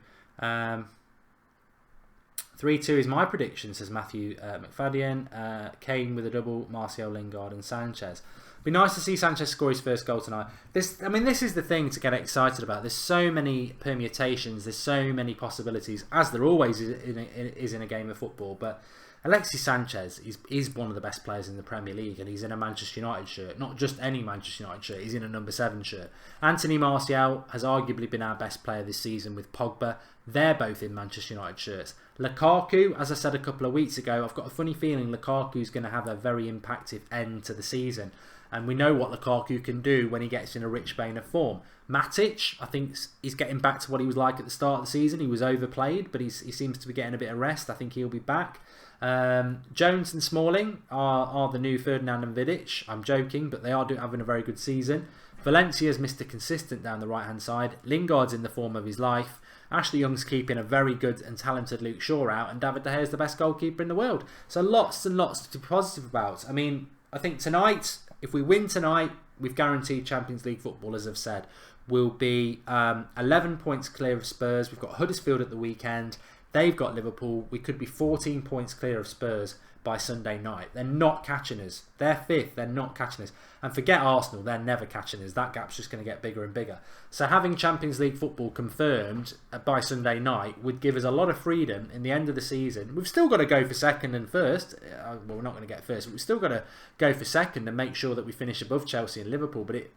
3-2 is my prediction, says Matthew McFadden. Kane with a double, Martial, Lingard and Sanchez. Be nice to see Sanchez score his first goal tonight. This is the thing to get excited about. There's so many permutations, there's so many possibilities, as there always is in a game of football. But Alexis Sanchez is one of the best players in the Premier League, and he's in a Manchester United shirt. Not just any Manchester United shirt, he's in a number 7 shirt. Anthony Martial has arguably been our best player this season with Pogba. They're both in Manchester United shirts. Lukaku, as I said a couple of weeks ago, I've got a funny feeling Lukaku's going to have a very impactful end to the season. And we know what Lukaku can do when he gets in a rich vein of form. Matic, I think, he's getting back to what he was like at the start of the season. He was overplayed, but he seems to be getting a bit of rest. I think he'll be back. Jones and Smalling are the new Ferdinand and Vidic. I'm joking, but they are having a very good season. Valencia's Mr. Consistent down the right-hand side. Lingard's in the form of his life. Ashley Young's keeping a very good and talented Luke Shaw out, and David De Gea is the best goalkeeper in the world. So lots and lots to be positive about. I mean, I think tonight, if we win tonight, we've guaranteed Champions League football, as I've said. We'll be 11 points clear of Spurs. We've got Huddersfield at the weekend. They've got Liverpool. We could be 14 points clear of Spurs by Sunday night. They're not catching us. They're 5th. They're not catching us. And forget Arsenal. They're never catching us. That gap's just going to get bigger and bigger. So having Champions League football confirmed by Sunday night would give us a lot of freedom in the end of the season. We've still got to go for second and first. Well, we're not going to get first, but we've still got to go for second and make sure that we finish above Chelsea and Liverpool. But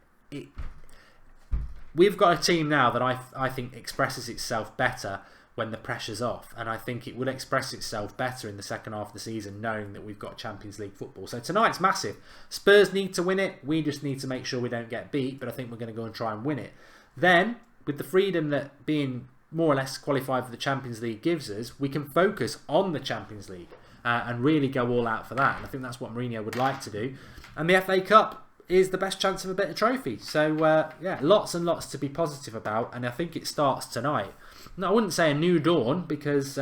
we've got a team now that I think expresses itself better when the pressure's off, and I think it will express itself better in the second half of the season knowing that we've got Champions League football. So tonight's massive. Spurs need to win it. We just need to make sure we don't get beat, but I think we're going to go and try and win it. Then, with the freedom that being more or less qualified for the Champions League gives us, we can focus on the Champions League and really go all out for that. And I think that's what Mourinho would like to do. And the FA Cup is the best chance of a better trophy. So, yeah, lots and lots to be positive about, and I think it starts tonight. No, I wouldn't say a new dawn, because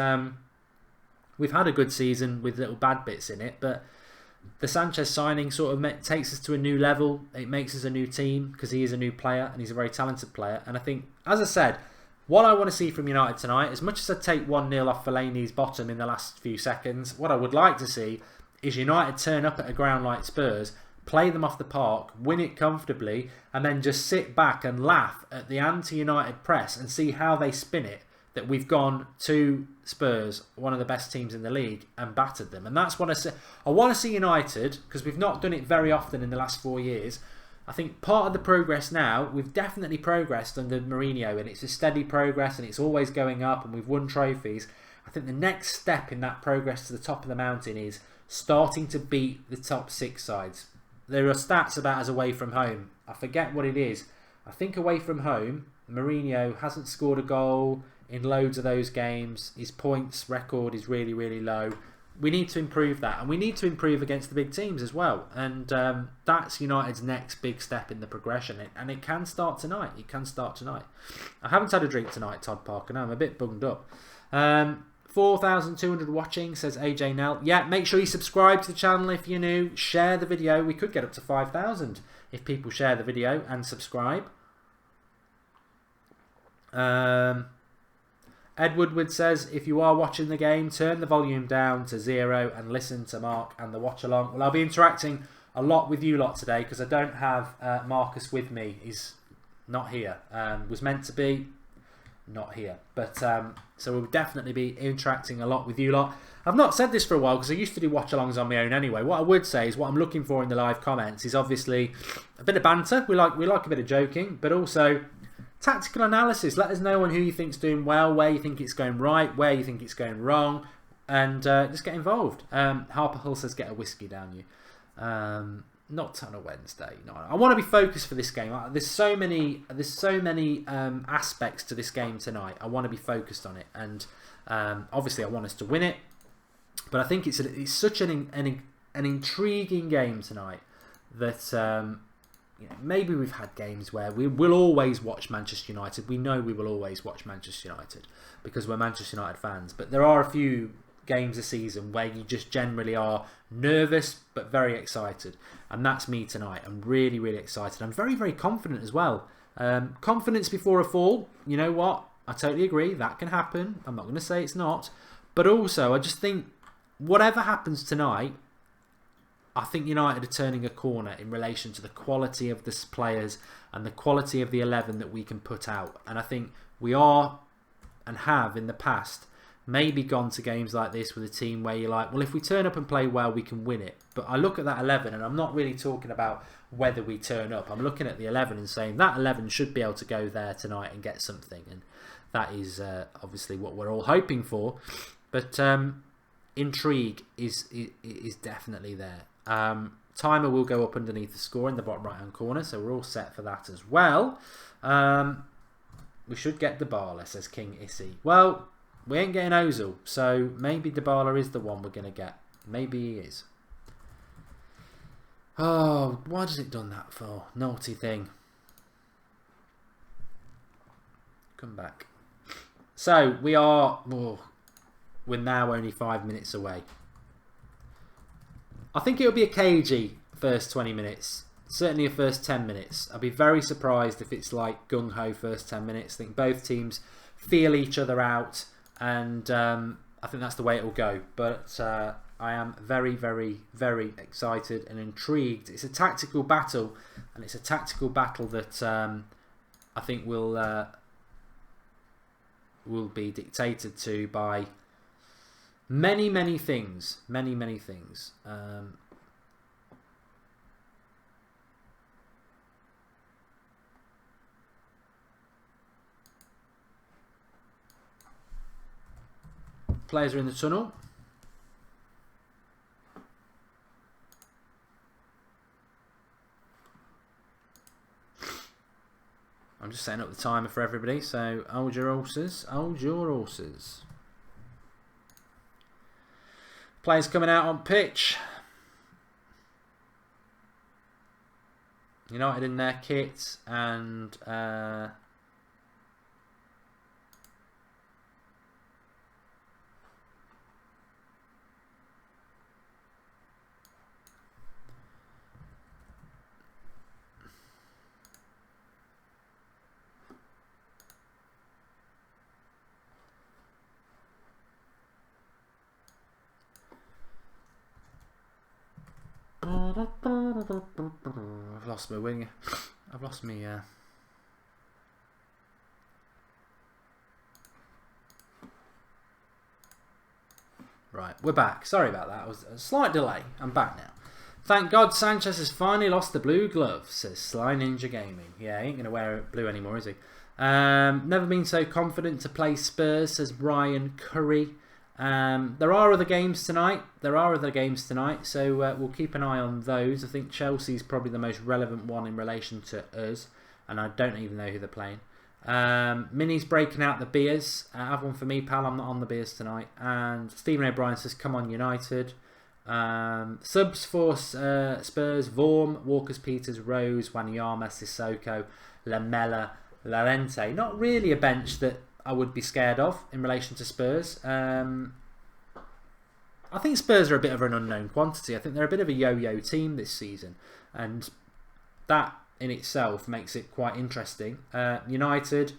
we've had a good season with little bad bits in it, but the Sanchez signing sort of takes us to a new level. It makes us a new team because he is a new player and he's a very talented player. And I think, as I said, what I want to see from United tonight, as much as I take 1-0 off Fellaini's bottom in the last few seconds, what I would like to see is United turn up at a ground like Spurs, play them off the park, win it comfortably, and then just sit back and laugh at the anti-United press and see how they spin it, that we've gone to Spurs, one of the best teams in the league, and battered them. And that's what I say. I want to see United, because we've not done it very often in the last 4 years. I think part of the progress now, we've definitely progressed under Mourinho, and it's a steady progress, and it's always going up, and we've won trophies. I think the next step in that progress to the top of the mountain is starting to beat the top 6 sides. There are stats about us away from home. I forget what it is. I think away from home, Mourinho hasn't scored a goal in loads of those games. His points record is really, really low. We need to improve that, and we need to improve against the big teams as well. And that's United's next big step in the progression, and it can start tonight. It can start tonight. I haven't had a drink tonight, Todd Parker. No, I'm a bit bunged up. 4,200 watching, says AJ Nell. Yeah, make sure you subscribe to the channel if you're new. Share the video. We could get up to 5,000 if people share the video and subscribe. Ed Woodward says, if you are watching the game, turn the volume down to 0 and listen to Mark and the watch along. Well, I'll be interacting a lot with you lot today because I don't have Marcus with me. He's not here. Was meant to be, not here. But so we'll definitely be interacting a lot with you lot. I've not said this for a while because I used to do watch-alongs on my own anyway. What I would say is what I'm looking for in the live comments is obviously a bit of banter. We like a bit of joking, but also tactical analysis. Let us know on who you think's doing well, where you think it's going right, where you think it's going wrong, and just get involved. Harper Hull says get a whiskey down you. Not on a Wednesday. No, I want to be focused for this game. There's so many aspects to this game tonight. I want to be focused on it, and obviously I want us to win it. But I think it's such an intriguing game tonight that maybe we've had games where we will always watch Manchester United. We know we will always watch Manchester United because we're Manchester United fans. But there are a few games a season where you just generally are nervous but very excited, and that's me tonight. I'm really, really excited. I'm very, very confident as well. Confidence before a fall. You know what? I totally agree. That can happen. I'm not going to say it's not. But also, I just think whatever happens tonight, I think United are turning a corner in relation to the quality of the players and the quality of the 11 that we can put out. And I think we are and have in the past maybe gone to games like this with a team where you're like, well, if we turn up and play well, we can win it. But I look at that 11 and I'm not really talking about whether we turn up. I'm looking at the 11 and saying that 11 should be able to go there tonight and get something. And that is obviously what we're all hoping for. But intrigue is definitely there. Timer will go up underneath the score in the bottom right hand corner, so we're all set for that as well. We should get Dybala, says King Issy. Well, we ain't getting Ozil, so maybe Dybala is the one we're going to get. Maybe he is. Oh, why has it done that for? Naughty thing. Come back. So we are... Oh, we're now only 5 minutes away. I think it'll be a cagey first 20 minutes. Certainly a first 10 minutes. I'd be very surprised if it's like gung-ho first 10 minutes. I think both teams feel each other out, and I think that's the way it will go. But I am very, very, very excited and intrigued. It's a tactical battle, and it's a tactical battle that I think will be dictated to by many, many things. Many, many things. Players are in the tunnel. I'm just setting up the timer for everybody, so hold your horses, hold your horses. Players coming out on pitch. United in their kit, and lost my winger. I've lost me. Right, we're back. Sorry about that. It was a slight delay. I'm back now. Thank God Sanchez has finally lost the blue glove, says Sly Ninja Gaming. Yeah, he ain't going to wear blue anymore, is he? Never been so confident to play Spurs, says Brian Curry. There are other games tonight. So we'll keep an eye on those. I think Chelsea's probably the most relevant one in relation to us, and I don't even know who they're playing. Minnie's breaking out the beers. Have one for me, pal. I'm not on the beers tonight. And Stephen O'Brien says, "Come on, United." Subs for Spurs: Vorm, Walkers, Peters, Rose, Wanyama, Sissoko, Lamella, Llorente. Not really a bench that I would be scared of in relation to Spurs. I think Spurs are a bit of an unknown quantity. I think they're a bit of a yo-yo team this season, and that in itself makes it quite interesting. United: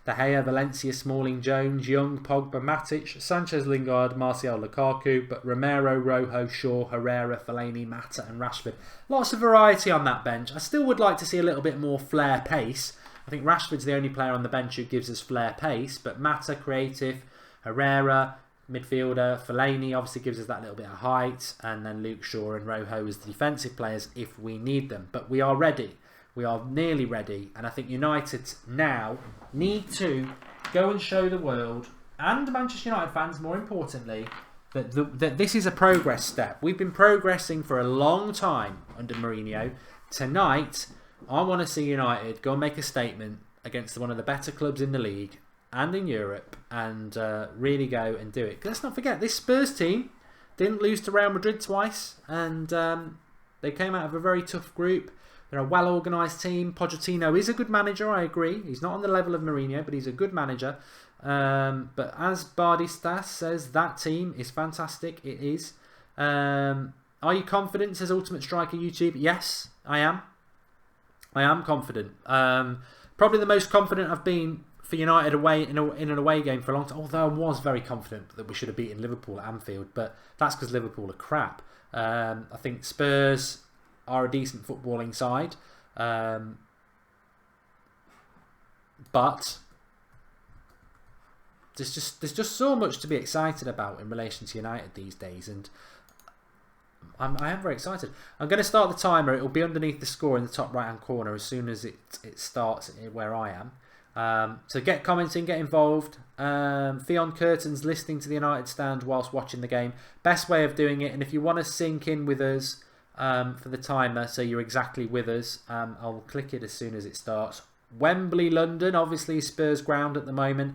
De Gea, Valencia, Smalling, Jones, Young, Pogba, Matic, Sanchez, Lingard, Martial, Lukaku, but Romero, Rojo, Shaw, Herrera, Fellaini, Mata and Rashford. Lots of variety on that bench. I still would like to see a little bit more flair pace. I think Rashford's the only player on the bench who gives us flair pace, but Mata, creative, Herrera, midfielder, Fellaini obviously gives us that little bit of height, and then Luke Shaw and Rojo as the defensive players if we need them. But we are ready. We are nearly ready, and I think United now need to go and show the world, and Manchester United fans more importantly, that this is a progress step. We've been progressing for a long time under Mourinho. Tonight, I want to see United go and make a statement against one of the better clubs in the league and in Europe, and really go and do it. 'Cause let's not forget, this Spurs team didn't lose to Real Madrid twice, and they came out of a very tough group. They're a well-organised team. Pochettino is a good manager, I agree. He's not on the level of Mourinho, but he's a good manager. But as Bardi Stas says, that team is fantastic. It is. Are you confident, says Ultimate Striker YouTube? Yes, I am. I am confident. Probably the most confident I've been for United away in an away game for a long time. Although I was very confident that we should have beaten Liverpool at Anfield. But that's because Liverpool are crap. I think Spurs are a decent footballing side, but there's just so much to be excited about in relation to United these days, and I am very excited. I'm going to start the timer. It will be underneath the score in the top right hand corner as soon as it starts where I am. So get commenting, get involved. Theon Curtin's listening to the United stand whilst watching the game. Best way of doing it, and if you want to sync in with us for the timer, so you're exactly with us, I'll click it as soon as it starts. Wembley, London, obviously Spurs ground at the moment.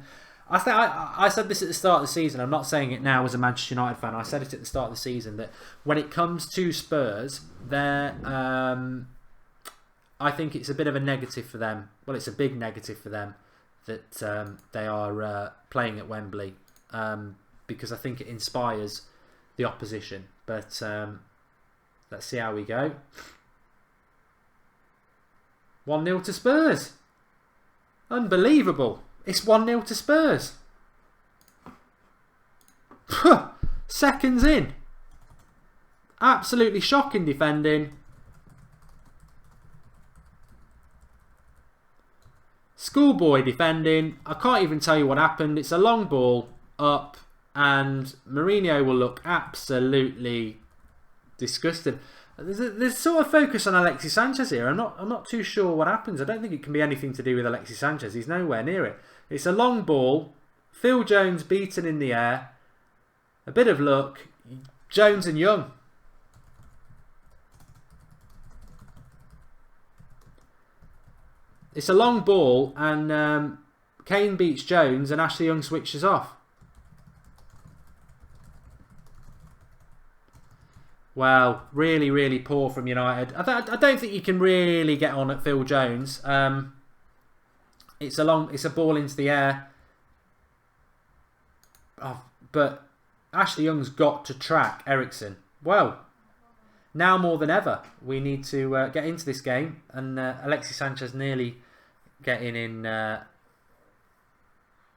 I said this at the start of the season. I'm not saying it now as a Manchester United fan. I said it at the start of the season that when it comes to Spurs, I think it's a bit of a negative for them. Well, it's a big negative for them that they are playing at Wembley, because I think it inspires the opposition. But let's see how we go. 1-0 to Spurs. Unbelievable. It's 1-0 to Spurs. Seconds in. Absolutely shocking defending. Schoolboy defending. I can't even tell you what happened. It's a long ball up, and Mourinho will look absolutely disgusted. There's sort of focus on Alexis Sanchez here. I'm not too sure what happens. I don't think it can be anything to do with Alexis Sanchez. He's nowhere near it. It's a long ball. Phil Jones beaten in the air. A bit of luck. Jones and Young. It's a long ball, and Kane beats Jones, and Ashley Young switches off. Wow, really, really poor from United. I don't think you can really get on at Phil Jones. It's a ball into the air. Oh, but Ashley Young's got to track Eriksen. Well, now more than ever, we need to get into this game. And Alexis Sanchez nearly getting in.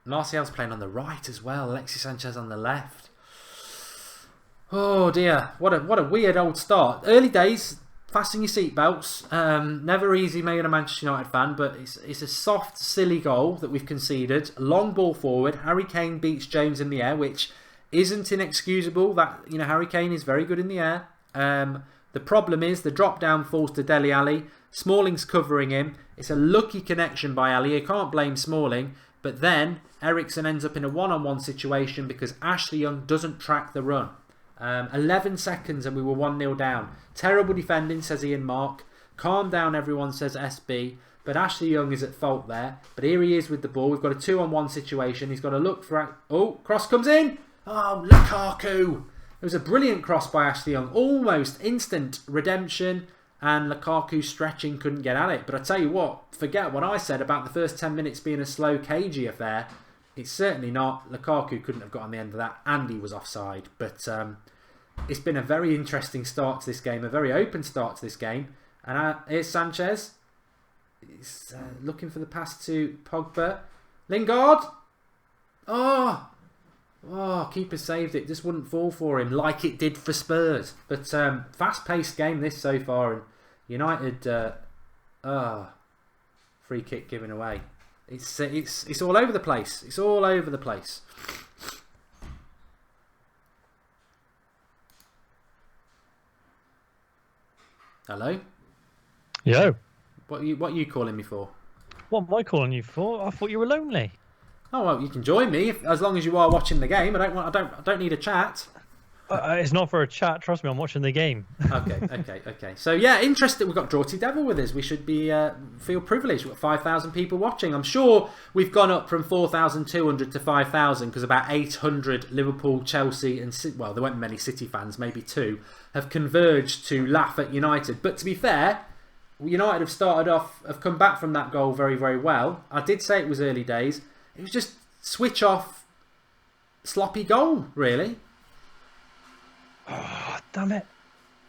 Martial's playing on the right as well. Alexis Sanchez on the left. Oh dear, what a weird old start. Early days, fasten your seatbelts. Never easy being a Manchester United fan, but it's a soft, silly goal that we've conceded. Long ball forward. Harry Kane beats Jones in the air, which isn't inexcusable. That Harry Kane is very good in the air. The problem is the drop down falls to Dele Alli. Smalling's covering him. It's a lucky connection by Ali. You can't blame Smalling. But then Eriksen ends up in a one-on-one situation because Ashley Young doesn't track the run. 11 seconds and we were 1-0 down. Terrible defending, says Ian Mark. Calm down, everyone, says SB. But Ashley Young is at fault there. But here he is with the ball. We've got a 2-on-1 situation. He's got to look for... Oh, cross comes in. Oh, Lukaku. It was a brilliant cross by Ashley Young. Almost instant redemption. And Lukaku stretching, couldn't get at it. But I tell you what, forget what I said about the first 10 minutes being a slow, cagey affair. It's certainly not. Lukaku couldn't have got on the end of that. And he was offside. But it's been a very interesting start to this game. A very open start to this game. And here's Sanchez. He's looking for the pass to Pogba. Lingard. Oh, keeper saved it. Just wouldn't fall for him like it did for Spurs. But fast-paced game this so far. And United, free kick given away. It's all over the place. It's all over the place. Hello? Yo. What are you calling me for? What am I calling you for? I thought you were lonely. Oh well, you can join me as long as you are watching the game. I don't need a chat. It's not for a chat. Trust me, I'm watching the game. Okay. So yeah, interesting. We've got Draughty Devil with us. We should be feel privileged. We've got 5,000 people watching. I'm sure we've gone up from 4,200 to 5,000 because about 800 Liverpool, Chelsea, and well, there weren't many City fans, maybe 2, have converged to laugh at United. But to be fair, United have come back from that goal very, very well. I did say it was early days. It was just switch off, sloppy goal, really. Oh, damn it.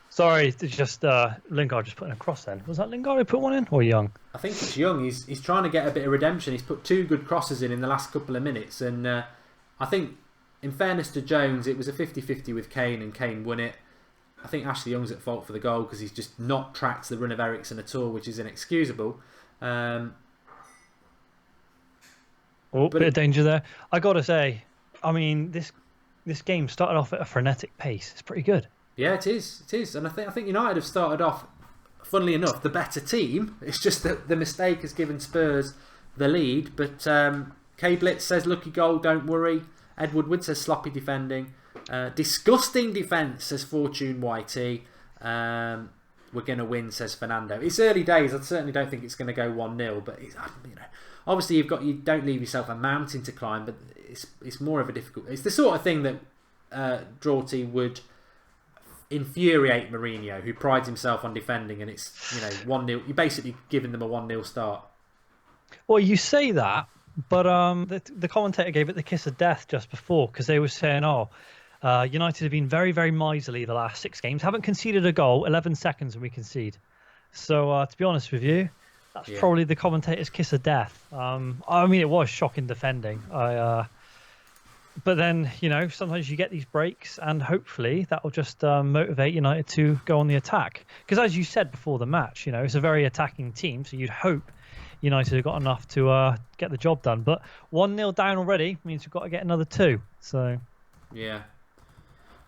Sorry, it's just Lingard just putting a cross then. Was that Lingard who put one in, or Young? I think it's Young. He's trying to get a bit of redemption. He's put 2 good crosses in the last couple of minutes. And I think, in fairness to Jones, it was a 50-50 with Kane, and Kane won it. I think Ashley Young's at fault for the goal because he's just not tracked the run of Eriksen at all, which is inexcusable. Bit of danger there. I got to say, I mean, this game started off at a frenetic pace. It's pretty good. Yeah, it is. And I think United have started off, funnily enough, the better team. It's just that the mistake has given Spurs the lead. But K Blitz says lucky goal, don't worry. Edward Wood says sloppy defending. Disgusting defence, says Fortune YT. We're going to win, says Fernando. It's early days. I certainly don't think it's going to go 1-0. But obviously you don't leave yourself a mountain to climb. But it's more of a difficult. It's the sort of thing that Draughty would infuriate Mourinho, who prides himself on defending, and it's 1-0. You're basically giving them a 1-0 start. Well, you say that, but the commentator gave it the kiss of death just before because they were saying, United have been very, very miserly the last 6 games. Haven't conceded a goal, 11 seconds when we concede. So, to be honest with you, that's probably the commentator's kiss of death. I mean, it was shocking defending. But then, sometimes you get these breaks and hopefully that will just motivate United to go on the attack. Because as you said before the match, it's a very attacking team. So you'd hope United have got enough to get the job done. But 1-0 down already means we've got to get another 2. So, yeah.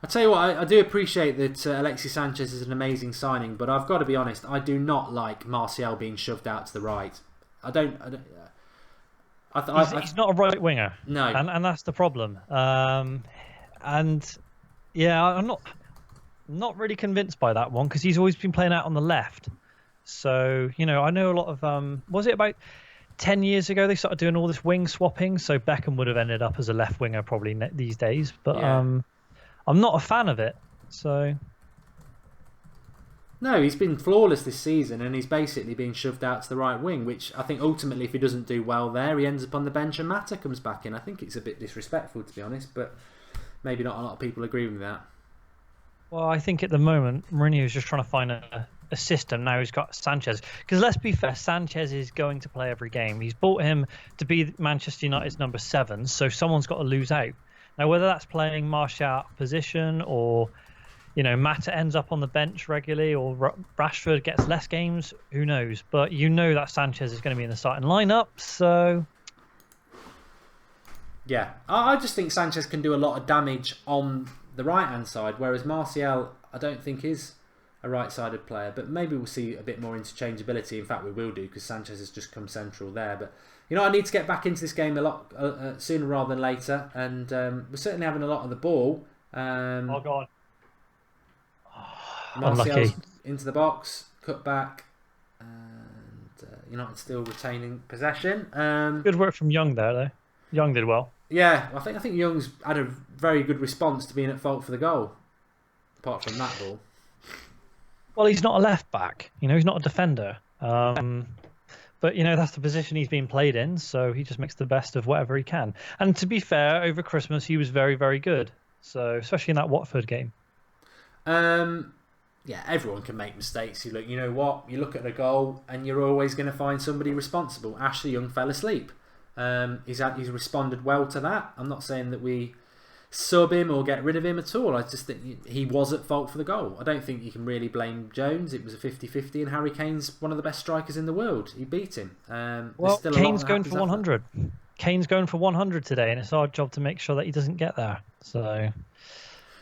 I tell you what, I do appreciate that Alexis Sanchez is an amazing signing, but I've got to be honest, I do not like Martial being shoved out to the right. He's not a right winger. No. And that's the problem. I'm not really convinced by that one because he's always been playing out on the left. So, I know a lot of... was it about 10 years ago they started doing all this wing swapping? So Beckham would have ended up as a left winger probably these days. But I'm not a fan of it. So... No, he's been flawless this season and he's basically been shoved out to the right wing, which I think ultimately if he doesn't do well there, he ends up on the bench and Mata comes back in. I think it's a bit disrespectful, to be honest, but maybe not a lot of people agree with that. Well, I think at the moment, Mourinho is just trying to find a system. Now he's got Sanchez. Because let's be fair, Sanchez is going to play every game. He's bought him to be Manchester United's number 7, so someone's got to lose out. Now, whether that's playing Martial position or... Mata ends up on the bench regularly, or Rashford gets less games. Who knows? But that Sanchez is going to be in the starting lineup. So, yeah, I just think Sanchez can do a lot of damage on the right-hand side, whereas Martial, I don't think is a right-sided player. But maybe we'll see a bit more interchangeability. In fact, we will do, because Sanchez has just come central there. But I need to get back into this game a lot sooner rather than later, and we're certainly having a lot of the ball. oh god. Martial's into the box, cut back, and United still retaining possession. Good work from Young there, though. Young did well. Yeah, I think Young's had a very good response to being at fault for the goal, apart from that ball. Well, he's not a left back. He's not a defender. But that's the position he's been played in, so he just makes the best of whatever he can. And to be fair, over Christmas he was very, very good. So especially in that Watford game. Yeah, everyone can make mistakes. You know what? You look at a goal and you're always going to find somebody responsible. Ashley Young fell asleep. He's responded well to that. I'm not saying that we sub him or get rid of him at all. I just think he was at fault for the goal. I don't think you can really blame Jones. It was a 50-50, and Harry Kane's one of the best strikers in the world. He beat him. Well, Kane's going for 100. Kane's going for 100 today, and it's our job to make sure that he doesn't get there. So,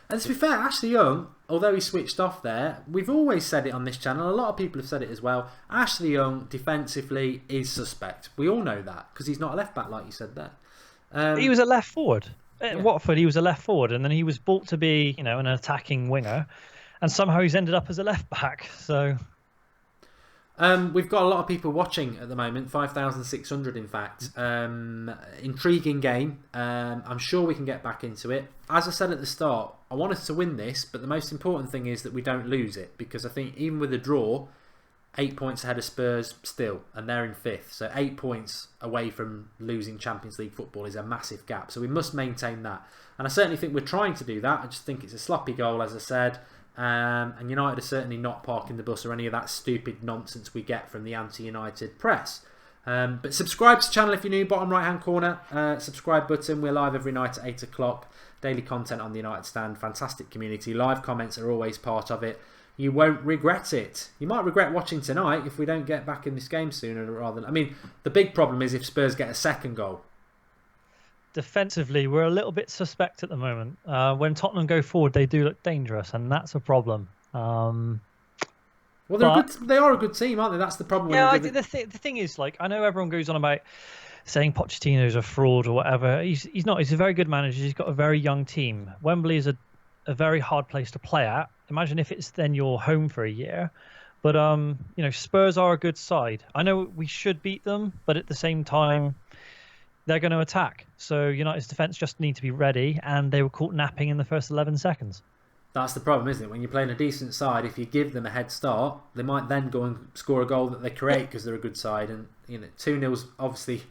and to be fair, Ashley Young, although he switched off there, we've always said it on this channel. A lot of people have said it as well. Ashley Young defensively is suspect. We all know that, because he's not a left back like you said there. He was a left forward. At Watford, he was a left forward, and then he was brought to be, an attacking winger, and somehow he's ended up as a left back. So, we've got a lot of people watching at the moment, 5,600 in fact. Intriguing game. I'm sure we can get back into it. As I said at the start, I want us to win this, but the most important thing is that we don't lose it, because I think even with a draw, 8 points ahead of Spurs still, and they're in 5th. So 8 points away from losing Champions League football is a massive gap. So we must maintain that. And I certainly think we're trying to do that. I just think it's a sloppy goal, as I said. And United are certainly not parking the bus or any of that stupid nonsense we get from the anti-United press. But subscribe to the channel if you're new, bottom right hand corner. Subscribe button. We're live every night at 8 o'clock. Daily content on the United Stand. Fantastic community. Live comments are always part of it. You won't regret it. You might regret watching tonight if we don't get back in this game sooner rather than... I mean, the big problem is if Spurs get a second goal. Defensively, we're a little bit suspect at the moment. When Tottenham go forward, they do look dangerous, and that's a problem. Well, they are a good team, aren't they? That's the problem. Yeah, the thing is, I know everyone goes on about saying Pochettino's a fraud or whatever. He's not. He's a very good manager. He's got a very young team. Wembley is a very hard place to play at. Imagine if it's then your home for a year. But Spurs are a good side. I know we should beat them, but at the same time, they're going to attack. So United's defence just need to be ready, and they were caught napping in the first 11 seconds. That's the problem, isn't it? When you're playing a decent side, if you give them a head start, they might then go and score a goal that they create because they're a good side. And 2-0's obviously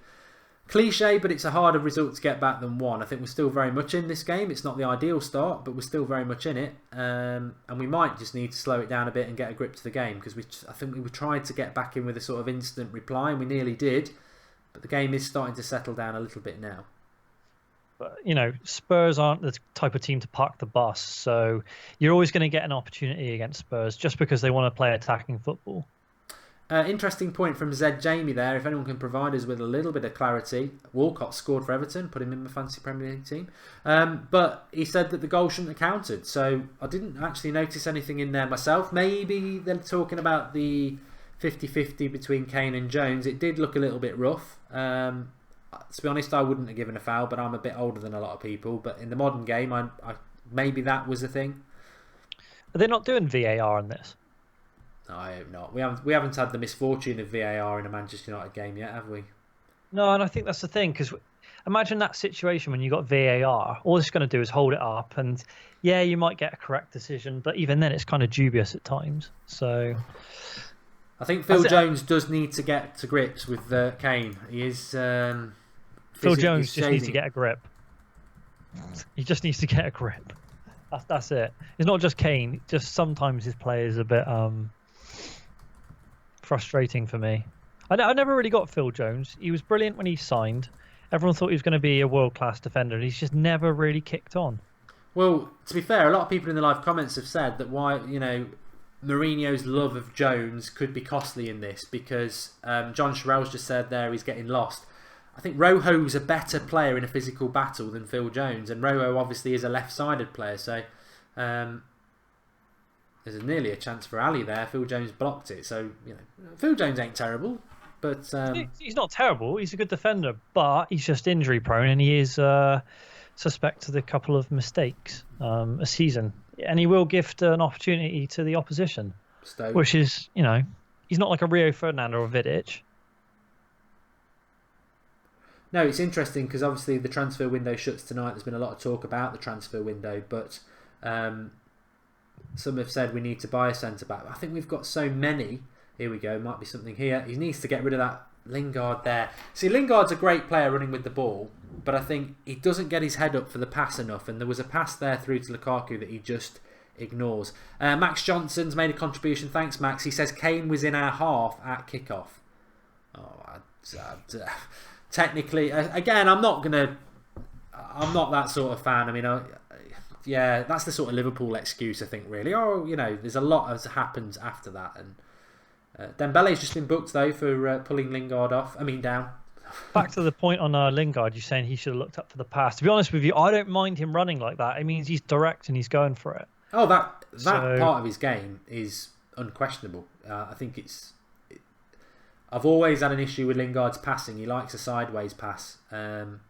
cliche, but it's a harder result to get back than 1. I think we're still very much in this game. It's not the ideal start, but we're still very much in it. And we might just need to slow it down a bit and get a grip to the game, because I think we tried to get back in with a sort of instant reply, and we nearly did. But the game is starting to settle down a little bit now. But, Spurs aren't the type of team to park the bus. So you're always going to get an opportunity against Spurs just because they want to play attacking football. Interesting point from Zed Jamie there. If anyone can provide us with a little bit of clarity. Walcott scored for Everton, put him in the fantasy Premier League team. But he said that the goal shouldn't have counted. So I didn't actually notice anything in there myself. Maybe they're talking about the 50-50 between Kane and Jones. It did look a little bit rough. To be honest, I wouldn't have given a foul, but I'm a bit older than a lot of people. But in the modern game, I maybe that was a thing. Are they not doing VAR on this? No, I hope not. We haven't had the misfortune of VAR in a Manchester United game yet, have we? No, and I think that's the thing, because imagine that situation when you got VAR. All it's going to do is hold it up, and yeah, you might get a correct decision, but even then, it's kind of dubious at times. So I think Phil Jones does need to get to grips with Kane. He is. Phil Jones just needs to get a grip. He just needs to get a grip. That's it. It's not just Kane. Just sometimes his play is a bit frustrating for me. I never really got Phil Jones. He was brilliant when he signed. Everyone thought he was going to be a world-class defender, and he's just never really kicked on. Well, to be fair, a lot of people in the live comments have said that Mourinho's love of Jones could be costly in this because John Sherrell's just said there he's getting lost. I think Rojo's a better player in a physical battle than Phil Jones, and Rojo obviously is a left-sided player, so there's nearly a chance for Ali there. Phil Jones blocked it, so Phil Jones ain't terrible, but he's not terrible. He's a good defender, but he's just injury prone, and he is suspected a couple of mistakes a season, and he will gift an opportunity to the opposition, which is he's not like a Rio Ferdinand or a Vidic. No, it's interesting because obviously the transfer window shuts tonight. There's been a lot of talk about the transfer window, but some have said we need to buy a centre-back. I think we've got so many. Here we go, might be something here. He needs to get rid of that Lingard there. See, Lingard's a great player running with the ball, but I think he doesn't get his head up for the pass enough, and there was a pass there through to Lukaku that he just ignores. Max Johnson's made a contribution. Thanks, Max. He says Kane was in our half at kickoff. Technically, again, I'm not that sort of fan. I mean, yeah, that's the sort of Liverpool excuse, I think, really. There's a lot that happens after that. And Dembele's just been booked, though, for pulling Lingard down. Back to the point on Lingard, you're saying he should have looked up for the pass. To be honest with you, I don't mind him running like that. It means he's direct and he's going for it. Oh, that part of his game is unquestionable. I think I've always had an issue with Lingard's passing. He likes a sideways pass, and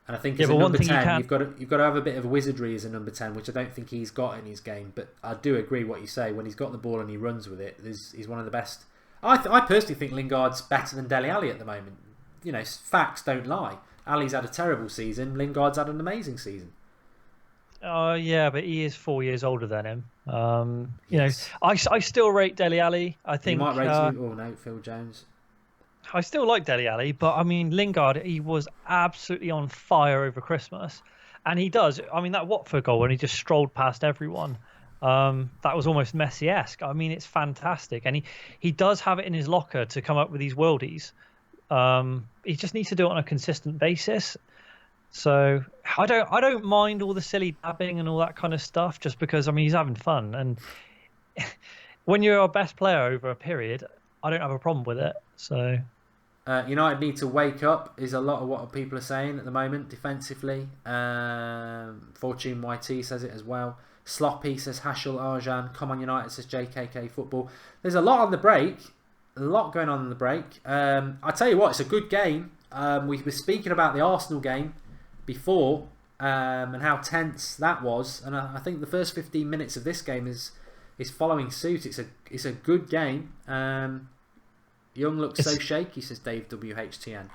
I think as a number 10, you've got to have a bit of wizardry as a number 10, which I don't think he's got in his game. But I do agree what you say. When he's got the ball and he runs with it, he's one of the best. I personally think Lingard's better than Dele Alli at the moment. Facts don't lie. Ali's had a terrible season. Lingard's had an amazing season. Yeah, but he is 4 years older than him. Yes. I still rate Dele Alli. I think you might rate Phil Jones. I still like Dele Alli, but I mean Lingard, he was absolutely on fire over Christmas, and he does. I mean that Watford goal when he just strolled past everyone, that was almost Messi-esque. I mean it's fantastic, and he does have it in his locker to come up with these worldies. He just needs to do it on a consistent basis. So I don't mind all the silly dabbing and all that kind of stuff, just because he's having fun, and when you're our best player over a period, I don't have a problem with it. So United need to wake up is a lot of what people are saying at the moment defensively. Fortune YT says it as well. Sloppy says Hashel Arjan. Come on United says JKK Football. There's a lot on the break. A lot going on in the break. I tell you what, it's a good game. We were speaking about the Arsenal game before and how tense that was, and I think the first 15 minutes of this game is following suit. It's a good game. Young looks so shaky, says Dave WHTN.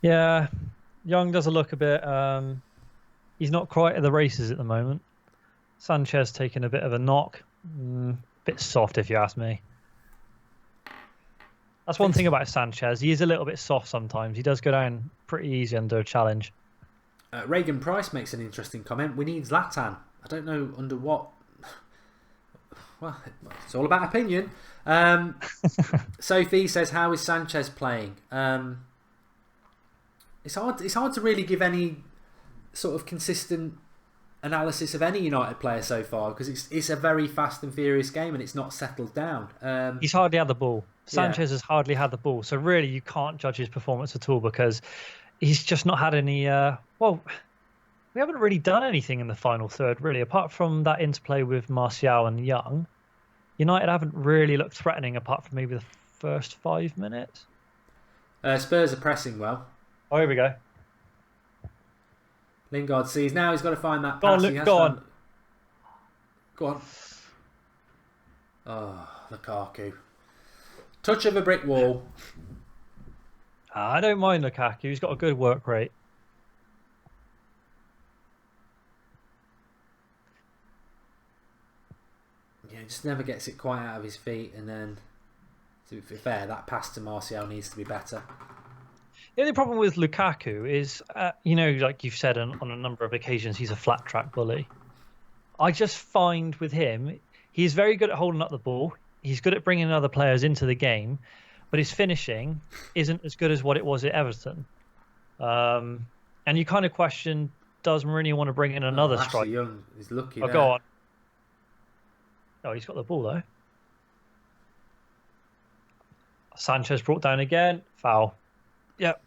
Yeah, Young does look a bit. He's not quite at the races at the moment. Sanchez taking a bit of a knock. Bit soft, if you ask me. That's one thing about Sanchez. He is a little bit soft sometimes. He does go down pretty easy under a challenge. Reagan Price makes an interesting comment. We need Zlatan. I don't know under what. Well, it's all about opinion. Sophie says, "How is Sanchez playing?" It's hard to really give any sort of consistent analysis of any United player so far because it's a very fast and furious game and it's not settled down. He's hardly had the ball. Sanchez has hardly had the ball, so really you can't judge his performance at all because he's just not had any. We haven't really done anything in the final third, really, apart from that interplay with Martial and Young. United haven't really looked threatening apart from maybe the first 5 minutes. Spurs are pressing well. Oh, here we go. Lingard sees now he's got to find that pass. Go on. Go on. Oh, Lukaku. Touch of a brick wall. I don't mind Lukaku. He's got a good work rate. Yeah, he just never gets it quite out of his feet. And then, to be fair, that pass to Martial needs to be better. The only problem with Lukaku is, like you've said on a number of occasions, he's a flat track bully. I just find with him, he's very good at holding up the ball. He's good at bringing other players into the game, but his finishing isn't as good as what it was at Everton. And you kind of question, does Mourinho want to bring in another Ashley striker? Young is lucky. Oh, go on. Oh, he's got the ball though. Sanchez brought down again. Foul. Yep.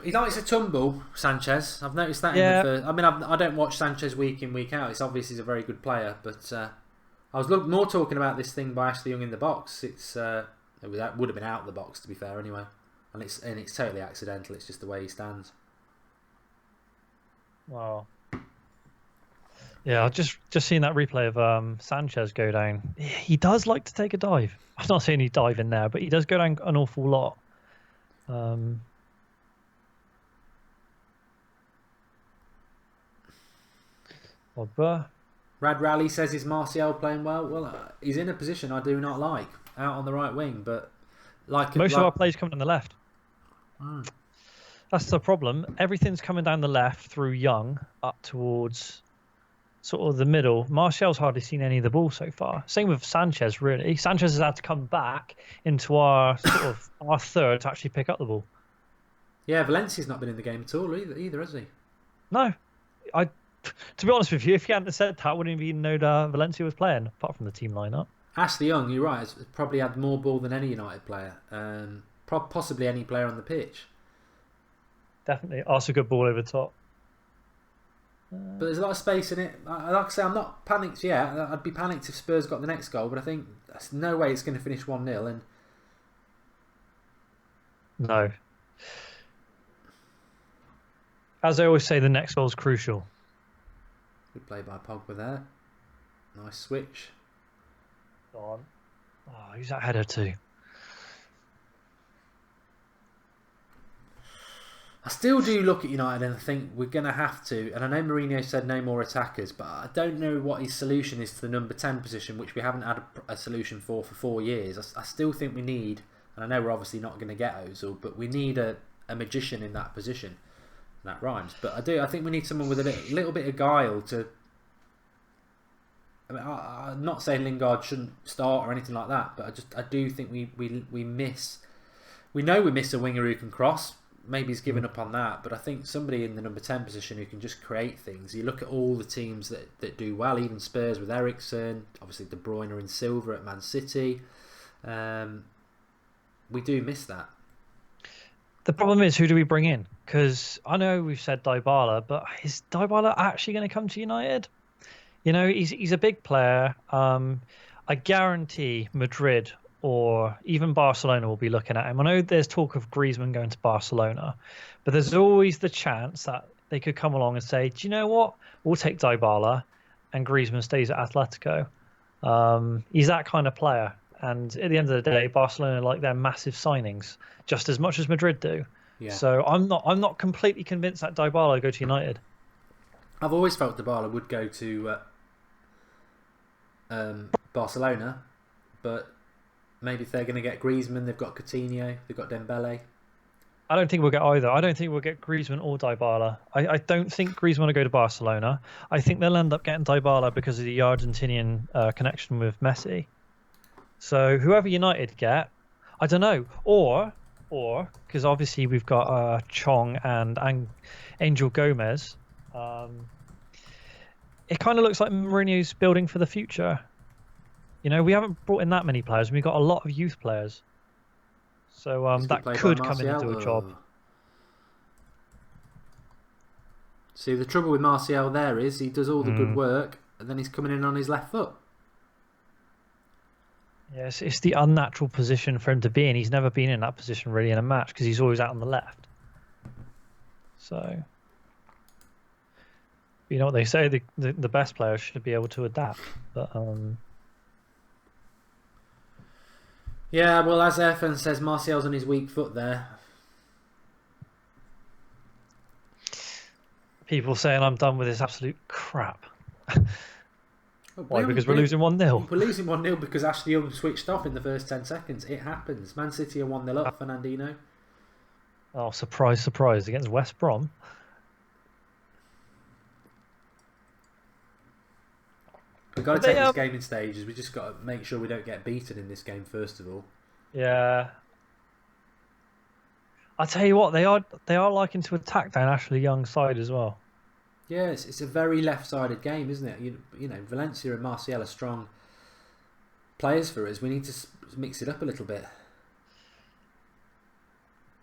He likes a tumble, Sanchez. I've noticed that. Yeah. In the first, I mean, I don't watch Sanchez week in, week out. It's obvious he's a very good player, but I was more talking about this thing by Ashley Young in the box. That would have been out of the box, to be fair, anyway. And it's totally accidental. It's just the way he stands. Wow. Yeah, I've just seen that replay of Sanchez go down. He does like to take a dive. I'm not saying he dive in there, but he does go down an awful lot. Pogba. Rad Rally says, is Martial playing well? Well, he's in a position I do not like, out on the right wing, but most of our plays coming on the left. That's the problem. Everything's coming down the left through Young up towards sort of the middle. Martial's hardly seen any of the ball so far. Same with Sanchez, really. Sanchez has had to come back into our sort of our third to actually pick up the ball. Yeah, Valencia's not been in the game at all either, has he? No, to be honest with you, if you hadn't said that, I wouldn't even know that Valencia was playing, apart from the team lineup. Ashley Young, you're right, has probably had more ball than any United player. Possibly any player on the pitch. Definitely. Also a good ball over the top. But there's a lot of space in it. Like I say, I'm not panicked yet. I'd be panicked if Spurs got the next goal, but I think there's no way it's going to finish 1-0. And no. As I always say, the next goal is crucial. Good play by Pogba there. Nice switch. Go on. Oh, who's that header to? I still do look at United and think we're going to have to, and I know Mourinho said no more attackers, but I don't know what his solution is to the number 10 position, which we haven't had a solution for 4 years. I still think we need, and I know we're obviously not going to get Ozil, but we need a magician in that position. That rhymes, but I think we need someone with a little bit of guile to. I mean, I'm not saying Lingard shouldn't start or anything like that, but I do think we miss. We know we miss a winger who can cross. Maybe he's given up on that, but I think somebody in the number 10 position who can just create things. You look at all the teams that do well, even Spurs with Eriksen, obviously De Bruyne and Silva at Man City. We do miss that. The problem is, who do we bring in? Because I know we've said Dybala, but is Dybala actually going to come to United? You know, he's a big player. I guarantee Madrid or even Barcelona will be looking at him. I know there's talk of Griezmann going to Barcelona, but there's always the chance that they could come along and say, do you know what? We'll take Dybala and Griezmann stays at Atletico. He's that kind of player. And at the end of the day, Barcelona like their massive signings just as much as Madrid do. Yeah. So I'm not completely convinced that Dybala will go to United. I've always felt Dybala would go to Barcelona, but maybe if they're going to get Griezmann, they've got Coutinho, they've got Dembele. I don't think we'll get either. I don't think we'll get Griezmann or Dybala. I don't think Griezmann will go to Barcelona. I think they'll end up getting Dybala because of the Argentinian connection with Messi. So whoever United get, I don't know. Or because obviously we've got Chong and Angel Gomez. It kind of looks like Mourinho's building for the future. You know, we haven't brought in that many players, and we've got a lot of youth players. So that could come in and do a job. See, the trouble with Martial there is he does all the good work, and then he's coming in on his left foot. Yes, it's the unnatural position for him to be in. He's never been in that position really in a match because he's always out on the left. So, you know what they say, the best players should be able to adapt. But yeah, well, as Erfan says, Martial's on his weak foot there. People saying I'm done with this absolute crap. Why? Because we're losing 1-0. We're losing 1-0 because Ashley Young switched off in the first 10 seconds. It happens. Man City are 1-0 up, Fernandinho. Oh, surprise, surprise, against West Brom. We've got to take this game in stages. We've just got to make sure we don't get beaten in this game, first of all. Yeah. I tell you what, they are liking to attack down Ashley Young's side as well. Yeah, it's a very left-sided game, isn't it? You know, Valencia and Martial are strong players for us. We need to mix it up a little bit.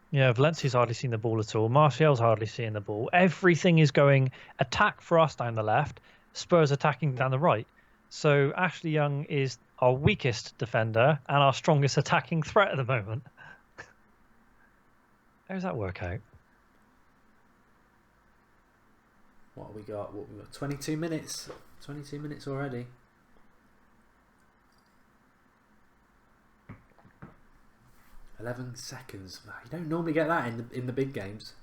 Yeah, Valencia's hardly seen the ball at all. Martial's hardly seeing the ball. Everything is going attack for us down the left, Spurs attacking down the right. So Ashley Young is our weakest defender and our strongest attacking threat at the moment. How does that work out? What have we got? 22 minutes. 22 minutes already. "11 seconds. You don't normally get that in the big games.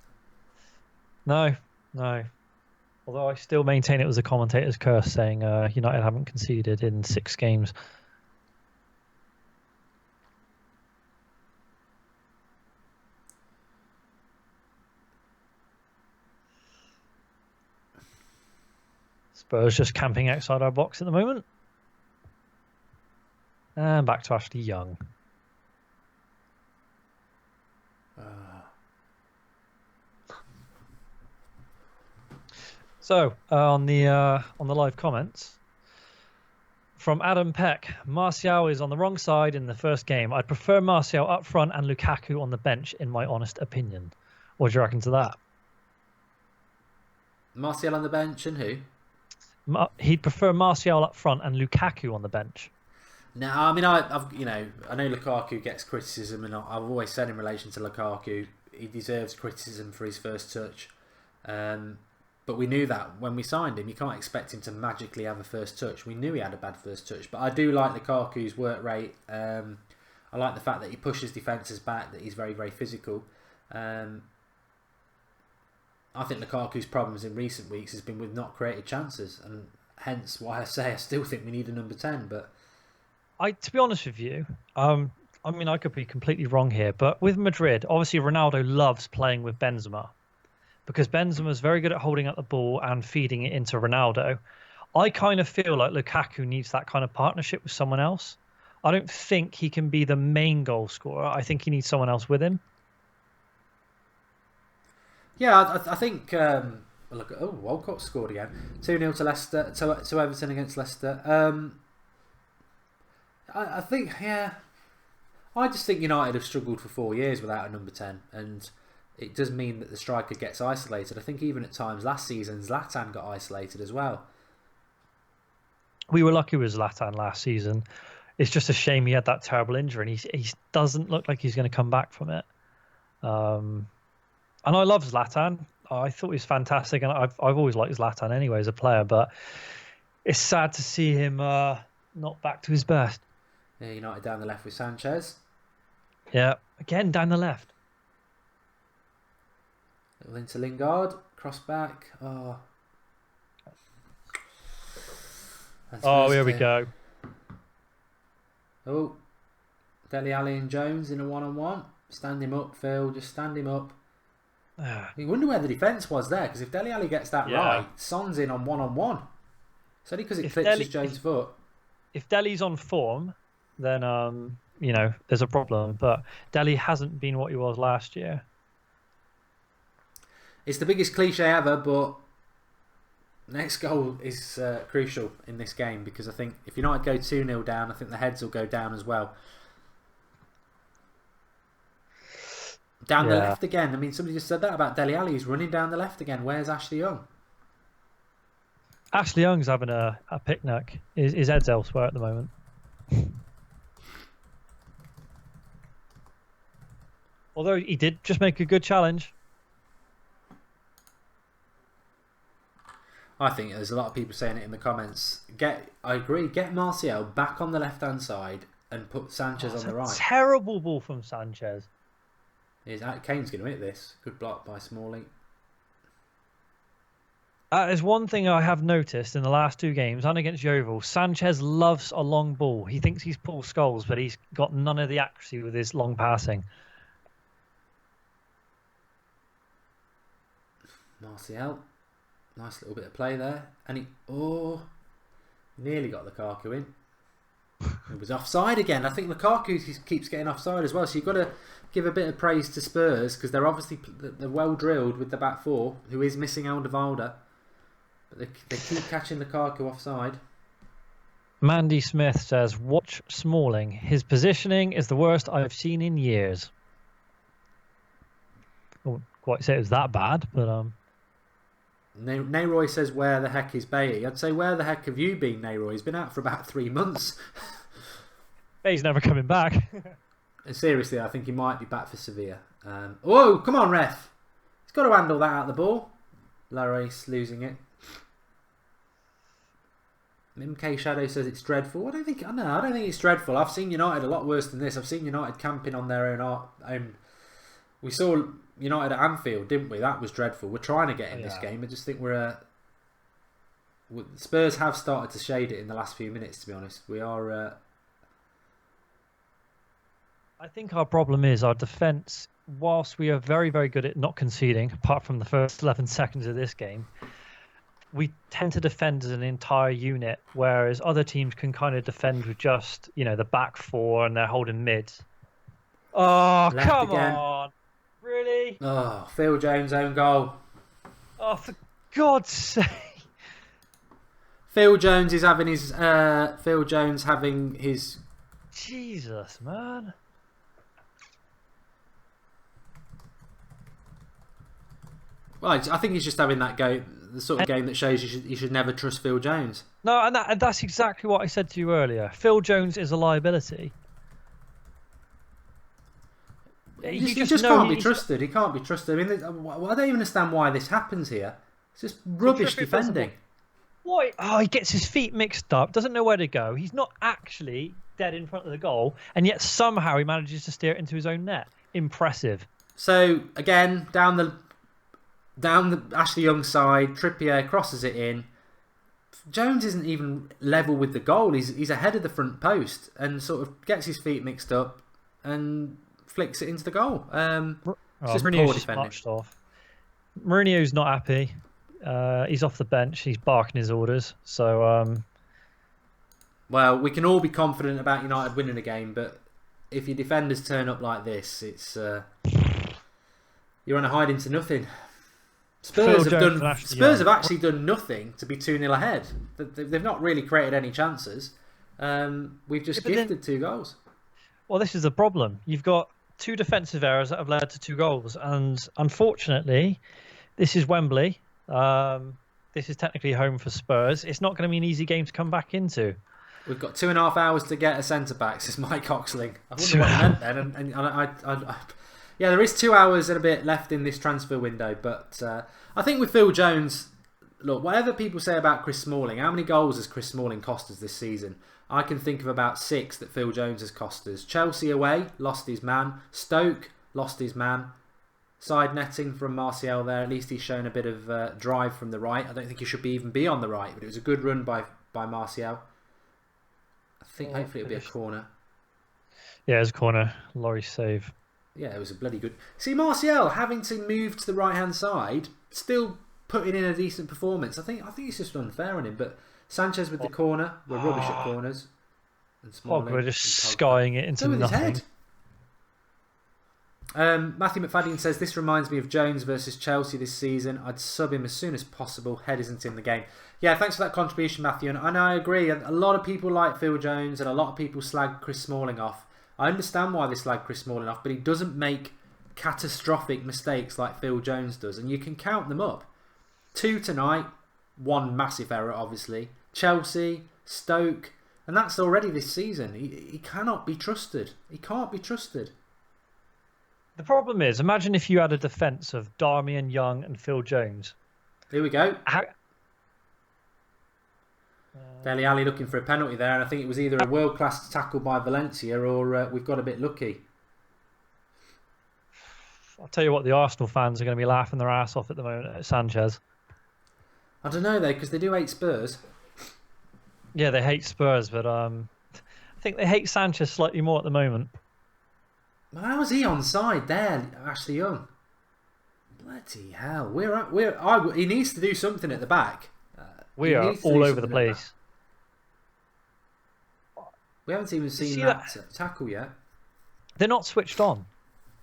No. Although I still maintain it was a commentator's curse saying United haven't conceded in 6 games. Spurs just camping outside our box at the moment. And back to Ashley Young. So on the live comments from Adam Peck, Martial is on the wrong side in the first game. I'd prefer Martial up front and Lukaku on the bench, in my honest opinion. What do you reckon to that? Martial on the bench and who? He'd prefer Martial up front and Lukaku on the bench. No, I mean I know Lukaku gets criticism, and I've always said in relation to Lukaku, he deserves criticism for his first touch. But we knew that when we signed him. You can't expect him to magically have a first touch. We knew he had a bad first touch. But I do like Lukaku's work rate. I like the fact that he pushes defences back, that he's very, very physical. I think Lukaku's problems in recent weeks has been with not created chances, and hence why I say I still think we need a number 10. But to be honest with you, I mean, I could be completely wrong here, but with Madrid, obviously Ronaldo loves playing with Benzema, because Benzema's very good at holding up the ball and feeding it into Ronaldo. I kind of feel like Lukaku needs that kind of partnership with someone else. I don't think he can be the main goal scorer. I think he needs someone else with him. Yeah, I think. Walcott scored again. 2-0 to Leicester. To Everton against Leicester. I think, yeah. I just think United have struggled for 4 years without a number 10, and it does mean that the striker gets isolated. I think even at times last season, Zlatan got isolated as well. We were lucky with Zlatan last season. It's just a shame he had that terrible injury, and he doesn't look like he's going to come back from it. And I love Zlatan. I thought he was fantastic, and I've always liked Zlatan anyway as a player. But it's sad to see him not back to his best. Yeah, United down the left with Sanchez. Yeah, again down the left. Little into Lingard, cross back. Here we go. Oh, Dele Alli and Jones in a one-on-one. Stand him up, Phil. Just stand him up. You wonder where the defence was there, because if Dele Alli gets that right, Son's in on one-on-one. It's only because it clips Jones' foot. If Dele's on form, then there's a problem. But Dele hasn't been what he was last year. It's the biggest cliche ever, but next goal is crucial in this game, because I think if United go 2-0 down, I think the heads will go down as well. Down the left again. I mean, somebody just said that about Dele Alli. He's running down the left again. Where's Ashley Young? Ashley Young's having a picnic. His head's elsewhere at the moment. Although he did just make a good challenge. I think there's a lot of people saying it in the comments. I agree. Get Martial back on the left-hand side and put Sanchez on the right. Terrible ball from Sanchez. Kane's going to hit this. Good block by Smalling. There's one thing I have noticed in the last 2 games, and against Yeovil, Sanchez loves a long ball. He thinks he's Paul Scholes, but he's got none of the accuracy with his long passing. Martial. Nice little bit of play there. And he nearly got Lukaku in. It was offside again. I think Lukaku keeps getting offside as well. So you've got to give a bit of praise to Spurs because they're well drilled with the back four, who is missing Alderweireld. But they keep catching Lukaku offside. Mandy Smith says, "Watch Smalling. His positioning is the worst I've seen in years." I wouldn't quite say it was that bad, but Nayroy says, "Where the heck is Bailey?" I'd say, "Where the heck have you been, Nayroy? He's been out for about 3 months." Bailey's never coming back. And seriously, I think he might be back for Sevilla. Whoa, come on, ref! He's got to handle that out of the ball. Lloris losing it. MK Shadow says it's dreadful. I don't think it's dreadful. I've seen United a lot worse than this. I've seen United camping on their own. We saw United at Anfield, didn't we? That was dreadful. We're trying to get in this game. I just think Spurs have started to shade it in the last few minutes. To be honest, we are. I think our problem is our defence. Whilst we are very, very good at not conceding, apart from the first 11 seconds of this game, we tend to defend as an entire unit, whereas other teams can kind of defend with just, the back four and they're holding mids. Oh, Left come again. on. Really? Oh, Phil Jones' own goal. Oh, for God's sake. Phil Jones having his... Jesus, man. Well, I think he's just having that go, the sort of game that shows you should never trust Phil Jones. No, and that's exactly what I said to you earlier. Phil Jones is a liability. He just can't be trusted. He can't be trusted. I mean, I don't even understand why this happens here. It's just rubbish defending. Why? Oh, he gets his feet mixed up, doesn't know where to go. He's not actually dead in front of the goal, and yet somehow he manages to steer it into his own net. Impressive. So, again, down the Ashley Young side, Trippier crosses it in. Jones isn't even level with the goal. He's ahead of the front post and sort of gets his feet mixed up and flicks it into the goal. It's just poor defending. Mourinho's not happy. He's off the bench. He's barking his orders. So, well, we can all be confident about United winning a game, but if your defenders turn up like this, it's you're on a hide into nothing. Spurs have actually done nothing to be 2-0 ahead. They've not really created any chances. We've just gifted 2 goals. Well, this is the problem. You've got 2 defensive errors that have led to 2 goals, and unfortunately, this is Wembley. This is technically home for Spurs. It's not going to be an easy game to come back into. We've got 2.5 hours to get a centre back, says Mike Oxling. I wonder what he meant then. And yeah, there is 2 hours and a bit left in this transfer window, but I think with Phil Jones, look, whatever people say about Chris Smalling, how many goals has Chris Smalling cost us this season? I can think of about 6 that Phil Jones has cost us. Chelsea away, lost his man. Stoke, lost his man. Side netting from Martial there. At least he's shown a bit of drive from the right. I don't think he should even be on the right, but it was a good run by Martial. I think hopefully it'll be a corner. Yeah, it's a corner. Lloris save. Yeah, it was a bloody good... See, Martial having to move to the right-hand side, still putting in a decent performance. I think it's just unfair on him, but Sanchez with the corner. We're rubbish at corners. And we're just skying it into nothing. His head. Matthew McFadden says, this reminds me of Jones versus Chelsea this season. I'd sub him as soon as possible. Head isn't in the game. Yeah, thanks for that contribution, Matthew. And I agree. A lot of people like Phil Jones and a lot of people slag Chris Smalling off. I understand why they slag Chris Smalling off, but he doesn't make catastrophic mistakes like Phil Jones does, and you can count them up. 2 tonight, 1 massive error, obviously. Chelsea, Stoke, and that's already this season. He cannot be trusted. He can't be trusted. The problem is, imagine if you had a defence of Darmian, Young, and Phil Jones. Here we go. Dele Alli looking for a penalty there, and I think it was either a world-class tackle by Valencia or we've got a bit lucky. I'll tell you what, the Arsenal fans are going to be laughing their ass off at the moment at Sanchez. I don't know, though, because they do hate Spurs. Yeah, they hate Spurs, but I think they hate Sanchez slightly more at the moment. Well, how was he onside there, Ashley Young? Bloody hell. He needs to do something at the back. We are all over the place. We haven't even seen that tackle yet. They're not switched on.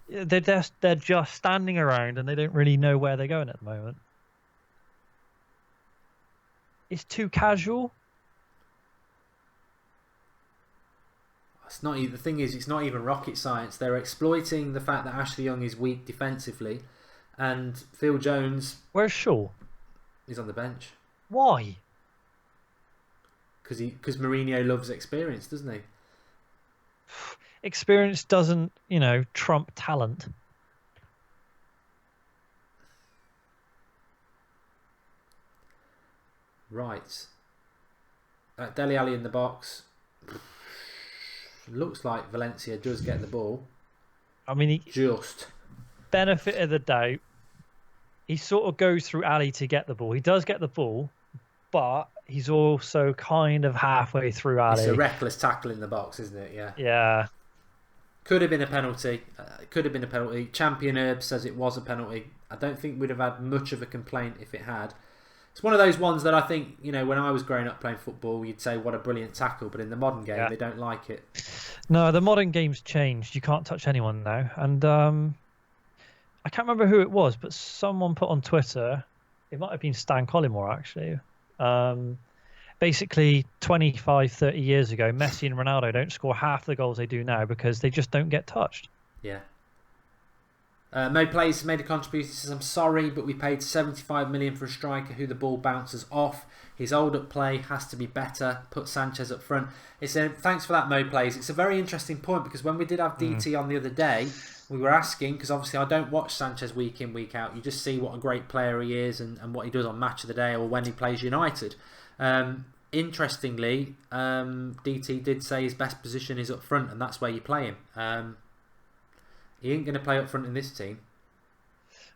They're just standing around and they don't really know where they're going at the moment. It's too casual. It's not. The thing is, it's not even rocket science. They're exploiting the fact that Ashley Young is weak defensively, and Phil Jones. Where's Shaw? He's on the bench. Why? Because Mourinho loves experience, doesn't he? Experience doesn't, trump talent. Right. Dele Alli in the box. Looks like Valencia does get the ball. I mean, just benefit of the doubt. He sort of goes through Ali to get the ball. He does get the ball, but he's also kind of halfway through Ali. It's a reckless tackle in the box, isn't it? Yeah. Yeah. Could have been a penalty. Champion Herb says it was a penalty. I don't think we'd have had much of a complaint if it had. It's one of those ones that I think, when I was growing up playing football, you'd say, what a brilliant tackle. But in the modern game, they don't like it. No, the modern game's changed. You can't touch anyone now. And I can't remember who it was, but someone put on Twitter, it might have been Stan Collymore, actually. Basically, 25, 30 years ago, Messi and Ronaldo don't score half the goals they do now because they just don't get touched. Yeah. Mo Plays made a contribution. He says, I'm sorry, but we paid 75 million for a striker who the ball bounces off. His hold-up play has to be better. Put Sanchez up front. Thanks for that, Mo Plays. It's a very interesting point because when we did have DT on the other day, we were asking, because obviously I don't watch Sanchez week in, week out. You just see what a great player he is and what he does on Match of the Day or when he plays United. Interestingly, DT did say his best position is up front and that's where you play him. He ain't going to play up front in this team.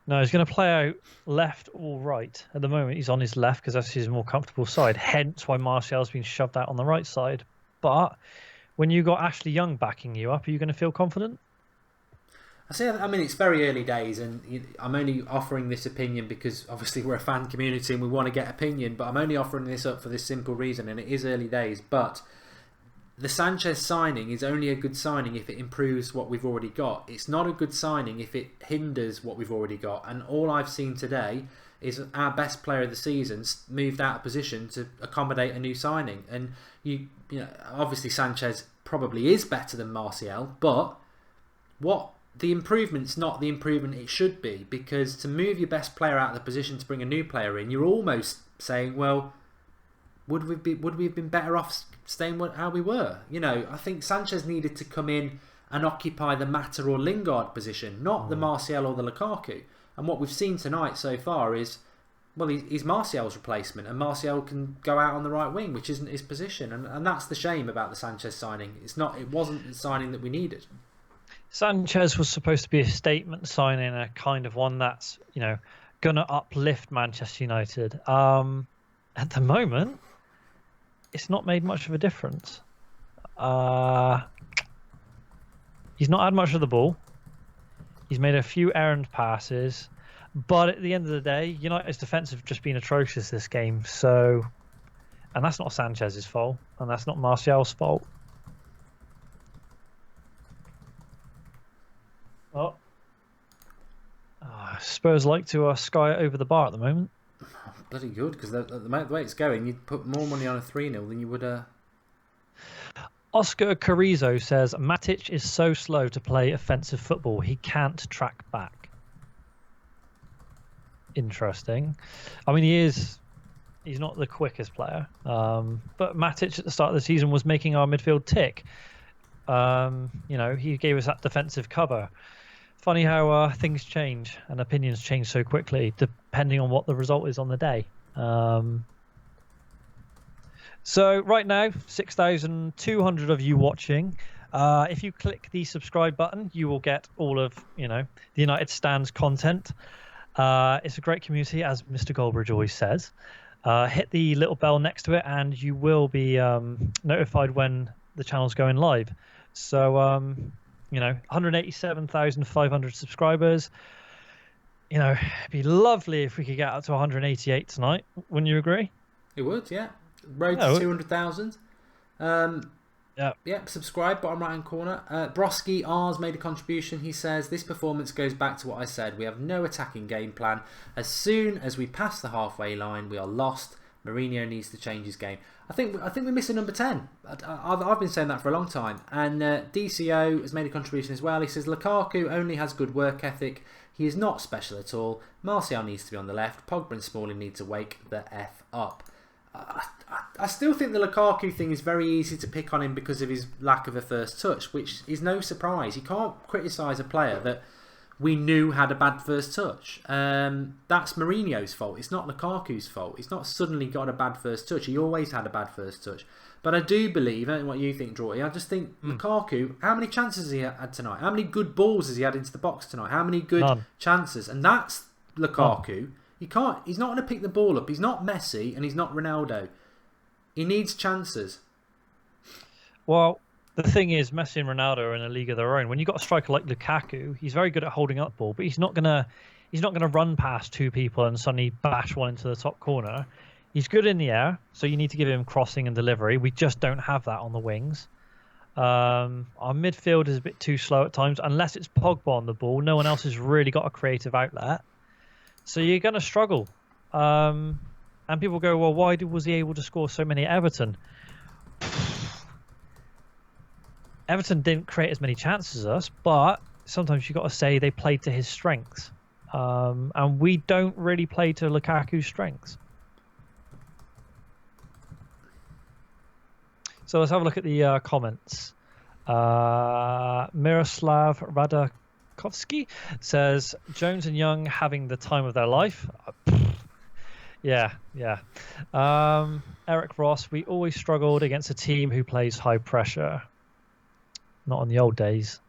No, he's going to play out left or right. At the moment, he's on his left because that's his more comfortable side. Hence why Martial's been shoved out on the right side. But when you got Ashley Young backing you up, are you going to feel confident? I mean, it's very early days, and I'm only offering this opinion because obviously we're a fan community and we want to get opinion. But I'm only offering this up for this simple reason, and it is early days. But the Sanchez signing is only a good signing if it improves what we've already got. It's not a good signing if it hinders what we've already got. And all I've seen today is our best player of the season moved out of position to accommodate a new signing. And obviously Sanchez probably is better than Martial, but the improvement's not the improvement it should be, because to move your best player out of the position to bring a new player in, you're almost saying, well, would we have been better off staying how we were? I think Sanchez needed to come in and occupy the Mata or Lingard position, not the Martial or the Lukaku. And what we've seen tonight so far is, well, he's Martial's replacement, and Martial can go out on the right wing, which isn't his position, and that's the shame about the Sanchez signing. It wasn't the signing that we needed. Sanchez was supposed to be a statement signing, a kind of one that's gonna uplift Manchester United. At the moment, it's not made much of a difference. He's not had much of the ball. He's made a few errant passes. But at the end of the day, United's defence have just been atrocious this game. And that's not Sanchez's fault. And that's not Martial's fault. Spurs like to sky it over the bar at the moment. Bloody good, because the way it's going, you'd put more money on a 3-0 than you would Oscar Carrizo says, Matic is so slow to play offensive football, he can't track back. Interesting. I mean, he's not the quickest player, but Matic at the start of the season was making our midfield tick. He gave us that defensive cover. Funny how things change and opinions change so quickly depending on what the result is on the day. So right now, 6,200 of you watching. If you click the subscribe button, you will get all of the United Stands content. It's a great community, as Mr. Goldbridge always says. Hit the little bell next to it, and you will be notified when the channel's going live. So 187,500 subscribers. It'd be lovely if we could get up to 188 tonight. Wouldn't you agree? It would, yeah. Road to 200,000. Yeah, Yep, subscribe, bottom right hand corner. Broski R's made a contribution. He says, this performance goes back to what I said. We have no attacking game plan. As soon as we pass the halfway line, we are lost. Mourinho needs to change his game. I think we're missing number 10. I've been saying that for a long time. And DCO has made a contribution as well. He says, Lukaku only has good work ethic. He is not special at all. Martial needs to be on the left. Pogba and Smalling need to wake the F up. I still think the Lukaku thing is very easy to pick on him because of his lack of a first touch, which is no surprise. You can't criticise a player that we knew had a bad first touch. That's Mourinho's fault. It's not Lukaku's fault. He's not suddenly got a bad first touch. He always had a bad first touch. But I do believe, and what you think, Drawty, I just think Lukaku, how many chances has he had tonight? How many good balls has he had into the box tonight? How many good chances? And that's Lukaku. He's not going to pick the ball up. He's not Messi and he's not Ronaldo. He needs chances. Well, the thing is, Messi and Ronaldo are in a league of their own. When you've got a striker like Lukaku, he's very good at holding up the ball, but he's not gonna run past two people and suddenly bash one into the top corner. He's good in the air, so you need to give him crossing and delivery. We just don't have that on the wings. Our midfield is a bit too slow at times. Unless it's Pogba on the ball, no one else has really got a creative outlet. So you're going to struggle. And people go, well, why was he able to score so many at Everton? Everton didn't create as many chances as us, but sometimes you've got to say they played to his strengths. And we don't really play to Lukaku's strengths. So let's have a look at the comments. Miroslav Radakovsky says, Jones and Young having the time of their life. Yeah. Eric Ross, we always struggled against a team who plays high pressure. Not in the old days.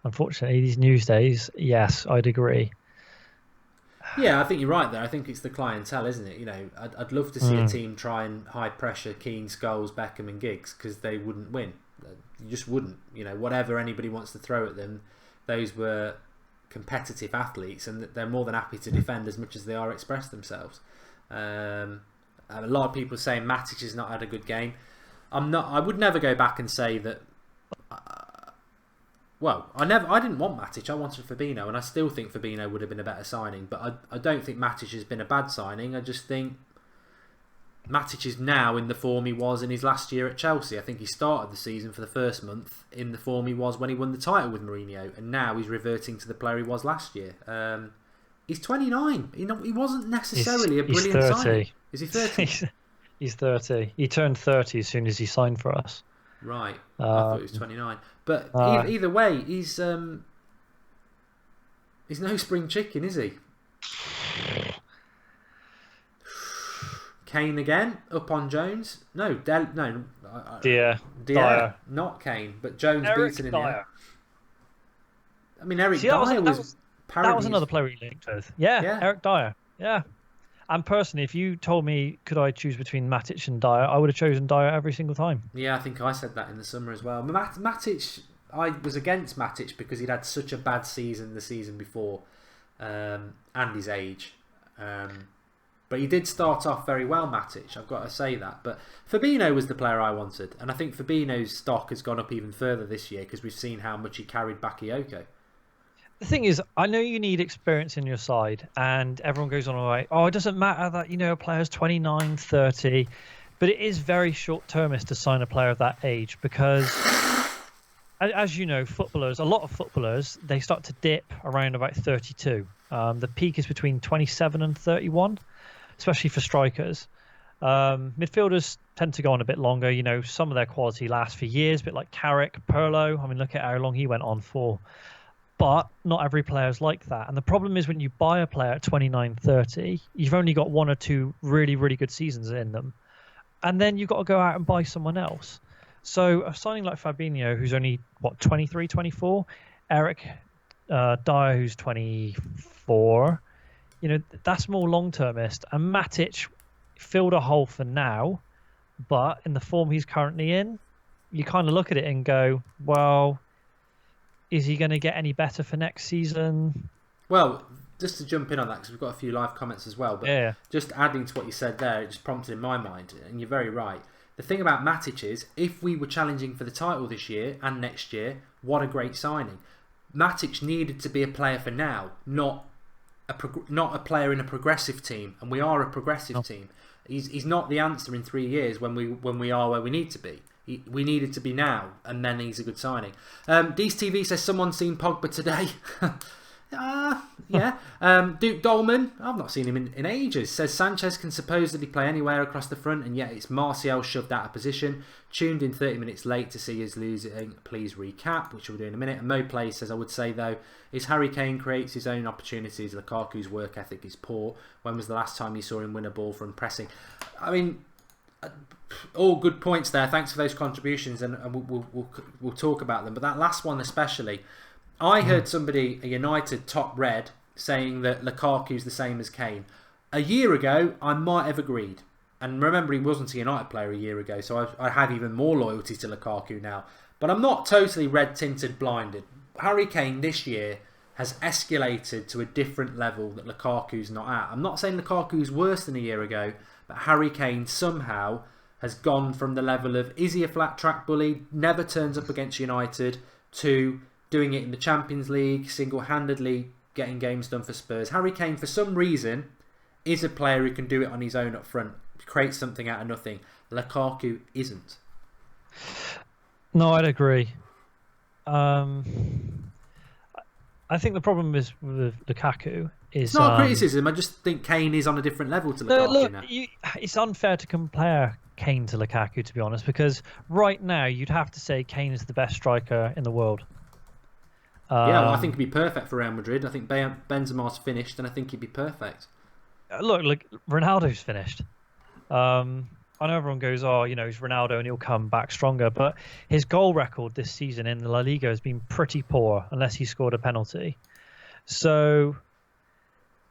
Unfortunately, these news days, yes, I'd agree. Yeah, I think you're right there. I think it's the clientele, isn't it? You know, I'd love to see a team try and high pressure Keane, Scholes, Beckham and Giggs because they wouldn't win. You just wouldn't. You know, whatever anybody wants to throw at them, those were competitive athletes and they're more than happy to defend as much as they are express themselves. A lot of people saying Matic has not had a good game. I would never go back and say that. I didn't want Matic. I wanted Fabinho, and I still think Fabinho would have been a better signing. But I don't think Matic has been a bad signing. I just think Matic is now in the form he was in his last year at Chelsea. I think he started the season for the first month in the form he was when he won the title with Mourinho, and now he's reverting to the player he was last year. He's 29. He wasn't necessarily a brilliant signing. Is he 30? He's 30. He turned 30 as soon as he signed for us. Right. I thought he was 29. But either way, he's no spring chicken, is he? Kane again, up on Jones. No, Dyer. Not Kane, but Jones beaten in Dyer. I mean, Eric Dyer was another player he linked with. Yeah, Eric Dyer. Yeah. And personally, if you told me could I choose between Matic and Dyer, I would have chosen Dyer every single time. Yeah, I think I said that in the summer as well. Matic, I was against Matic because he'd had such a bad season the season before, and his age. But he did start off very well, Matic. I've got to say that. But Fabinho was the player I wanted, and I think Fabinho's stock has gone up even further this year because we've seen how much he carried Bakayoko. The thing is, I know you need experience in your side, and everyone goes on all right. Oh, it doesn't matter that, a player's 29, 30, but it is very short-termist to sign a player of that age because, as you know, a lot of footballers, they start to dip around about 32. The peak is between 27 and 31, especially for strikers. Midfielders tend to go on a bit longer. Some of their quality lasts for years, a bit like Carrick, Pirlo. I mean, look at how long he went on for. But not every player is like that. And the problem is when you buy a player at 29, 30, you've only got one or two really, really good seasons in them. And then you've got to go out and buy someone else. So a signing like Fabinho, who's only, 23, 24? Eric Dyer, who's 24. That's more long-termist. And Matic filled a hole for now. But in the form he's currently in, you kind of look at it and go, well, is he going to get any better for next season? Well, just to jump in on that, because we've got a few live comments as well, but just adding to what you said there, it just prompted in my mind, and you're very right. the thing about Matic is, if we were challenging for the title this year and next year, what a great signing. Matic needed to be a player for now, not a player in a progressive team, and we are a progressive team. He's not the answer in 3 years when we are where we need to be. We needed to be now, and then he's a good signing. Dees TV says someone's seen Pogba today. Yeah. Duke Dolman, I've not seen him in ages, says Sanchez can supposedly play anywhere across the front, and yet it's Martial shoved out of position. Tuned in 30 minutes late to see us losing. Please recap, which we'll do in a minute. And Mo Play says, I would say though, is Harry Kane creates his own opportunities. Lukaku's work ethic is poor. When was the last time you saw him win a ball from pressing? I mean, all good points there. Thanks for those contributions, and we'll talk about them. But that last one especially, I heard somebody, a United top red, saying that Lukaku's the same as Kane. A year ago, I might have agreed. And remember, he wasn't a United player a year ago, so I have even more loyalty to Lukaku now. But I'm not totally red-tinted blinded. Harry Kane this year has escalated to a different level that Lukaku's not at. I'm not saying Lukaku's worse than a year ago, but Harry Kane somehow has gone from the level of, is he a flat-track bully, never turns up against United, to doing it in the Champions League, single-handedly getting games done for Spurs. Harry Kane, for some reason, is a player who can do it on his own up front, create something out of nothing. Lukaku isn't. No, I'd agree. I think the problem is with Lukaku is... It's not a criticism, I just think Kane is on a different level to Lukaku now. It's unfair to compare Kane to Lukaku, to be honest, because right now you'd have to say Kane is the best striker in the world. Yeah, well, I think he'd be perfect for Real Madrid. I think Benzema's finished, and I think he'd be perfect. Look, Ronaldo's finished. I know everyone goes, oh, he's Ronaldo and he'll come back stronger, but his goal record this season in the La Liga has been pretty poor, unless he scored a penalty. So,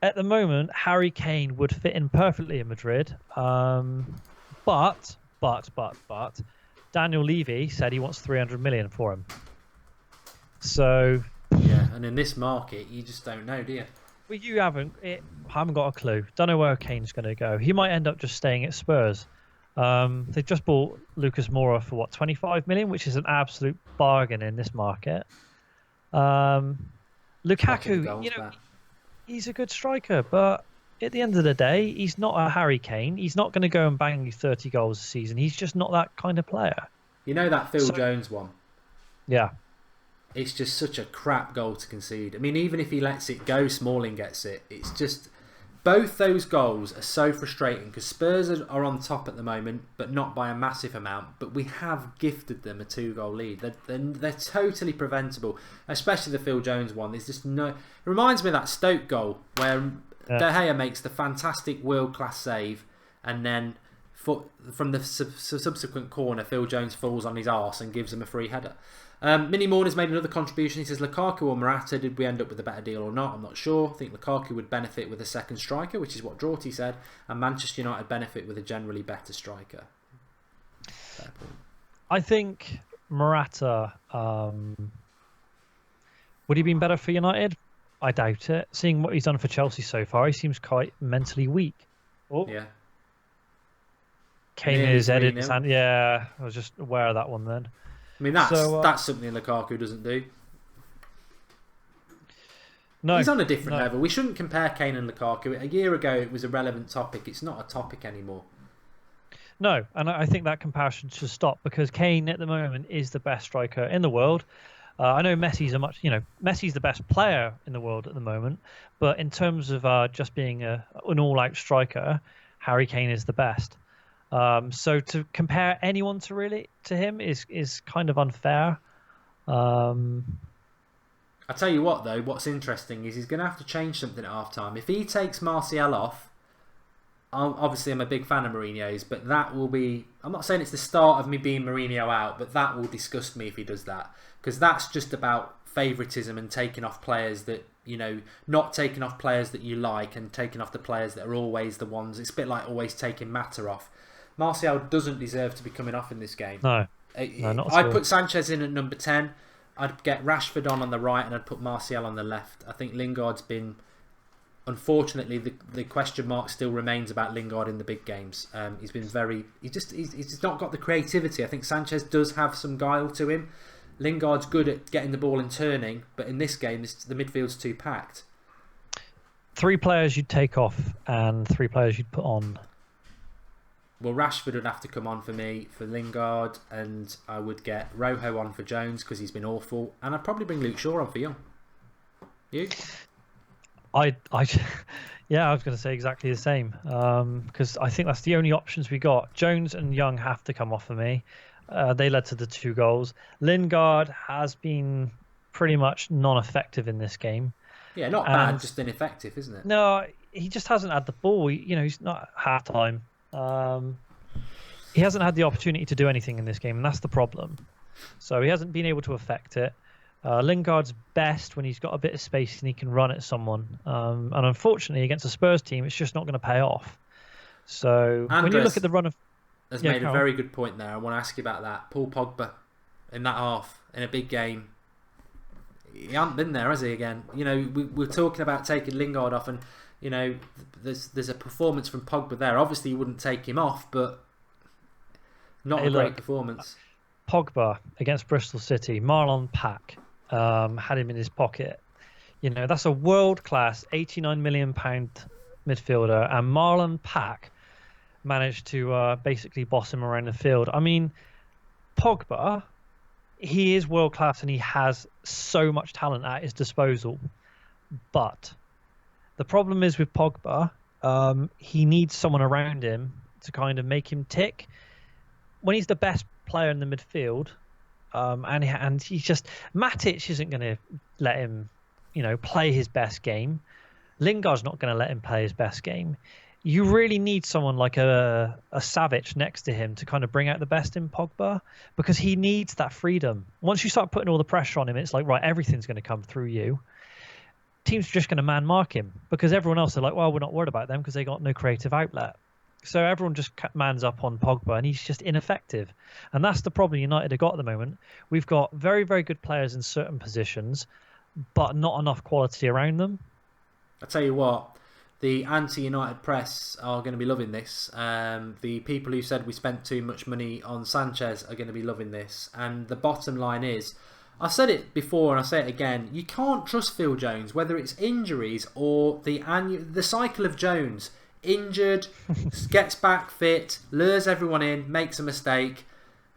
at the moment, Harry Kane would fit in perfectly in Madrid. But Daniel Levy said he wants 300 million for him. So yeah, and in this market, you just don't know, do you? Well, you haven't got a clue. Don't know where Kane's going to go. He might end up just staying at Spurs. They've just bought Lucas Moura for 25 million, which is an absolute bargain in this market. Lukaku, he's a good striker, but at the end of the day, he's not a Harry Kane. He's not going to go and bang you 30 goals a season. He's just not that kind of player. You know that Phil Jones one? Yeah. It's just such a crap goal to concede. I mean, even if he lets it go, Smalling gets it. It's just... Both those goals are so frustrating because Spurs are on top at the moment, but not by a massive amount. But we have gifted them a 2-goal lead. They're totally preventable, especially the Phil Jones one. There's just no... It reminds me of that Stoke goal where De Gea makes the fantastic world-class save, and then from the subsequent corner, Phil Jones falls on his arse and gives him a free header. Mini Mourner's made another contribution. He says, Lukaku or Morata, did we end up with a better deal or not? I'm not sure. I think Lukaku would benefit with a second striker, which is what Drawty said, and Manchester United benefit with a generally better striker. Fair point. I think Morata, would he been better for United? I doubt it. Seeing what he's done for Chelsea so far, he seems quite mentally weak. Oh. Yeah. Kane is headed. Yeah, I was just aware of that one then. I mean, that's something Lukaku doesn't do. No, he's on a different level. We shouldn't compare Kane and Lukaku. A year ago, it was a relevant topic. It's not a topic anymore. No, and I think that comparison should stop because Kane at the moment is the best striker in the world. I know Messi's Messi's the best player in the world at the moment, but in terms of just being an all-out striker, Harry Kane is the best. So to compare anyone to him is kind of unfair. I'll tell you what though, what's interesting is he's going to have to change something at half time. If he takes Martial off, obviously I'm a big fan of Mourinho's, but that will be, I'm not saying it's the start of me being Mourinho out, but that will disgust me if he does that, because that's just about favouritism and taking off players that, not taking off players that you like and taking off the players that are always the ones. It's a bit like always taking Mata off. Martial doesn't deserve to be coming off in this game. No, not at all. I'd put Sanchez in at number 10. I'd get Rashford on the right and I'd put Martial on the left. I think Lingard's been unfortunately, the question mark still remains about Lingard in the big games. He's been he's just not got the creativity. I think Sanchez does have some guile to him. Lingard's good at getting the ball and turning, but in this game, the midfield's too packed. 3 players you'd take off and 3 players you'd put on. Well, Rashford would have to come on for me for Lingard, and I would get Rojo on for Jones because he's been awful, and I'd probably bring Luke Shaw on for Young. You? Yeah, I was going to say exactly the same because I think that's the only options we got. Jones and Young have to come off for me. They led to the 2 goals. Lingard has been pretty much non-effective in this game. Yeah, not bad, just ineffective, isn't it? No, he just hasn't had the ball. He's not at half-time. He hasn't had the opportunity to do anything in this game, and that's the problem. So he hasn't been able to affect it. Lingard's best when he's got a bit of space and he can run at someone. And unfortunately, against a Spurs team, it's just not going to pay off. So when you look at the run of... has made a very good point there. I want to ask you about that. Paul Pogba in that half, in a big game. He hasn't been there, has he, again? We're talking about taking Lingard off, and, there's a performance from Pogba there. Obviously, you wouldn't take him off, but not a great performance. Pogba against Bristol City, Marlon Pack had him in his pocket. That's a world-class £89 million midfielder, and Marlon Pack managed to basically boss him around the field. I mean, Pogba, he is world class and he has so much talent at his disposal. But the problem is with Pogba, he needs someone around him to kind of make him tick. When he's the best player in the midfield, and he's just... Matic isn't going to let him, play his best game. Lingard's not going to let him play his best game. You really need someone like a Savic next to him to kind of bring out the best in Pogba, because he needs that freedom. Once you start putting all the pressure on him, it's like, right, everything's going to come through you. Teams are just going to man mark him because everyone else are like, well, we're not worried about them because they got no creative outlet. So everyone just mans up on Pogba and he's just ineffective. And that's the problem United have got at the moment. We've got very, very good players in certain positions, but not enough quality around them. I tell you what, the anti-United press are going to be loving this. The people who said we spent too much money on Sanchez are going to be loving this. And the bottom line is, I've said it before and I'll say it again, you can't trust Phil Jones, whether it's injuries or the cycle of Jones. Injured, gets back fit, lures everyone in, makes a mistake,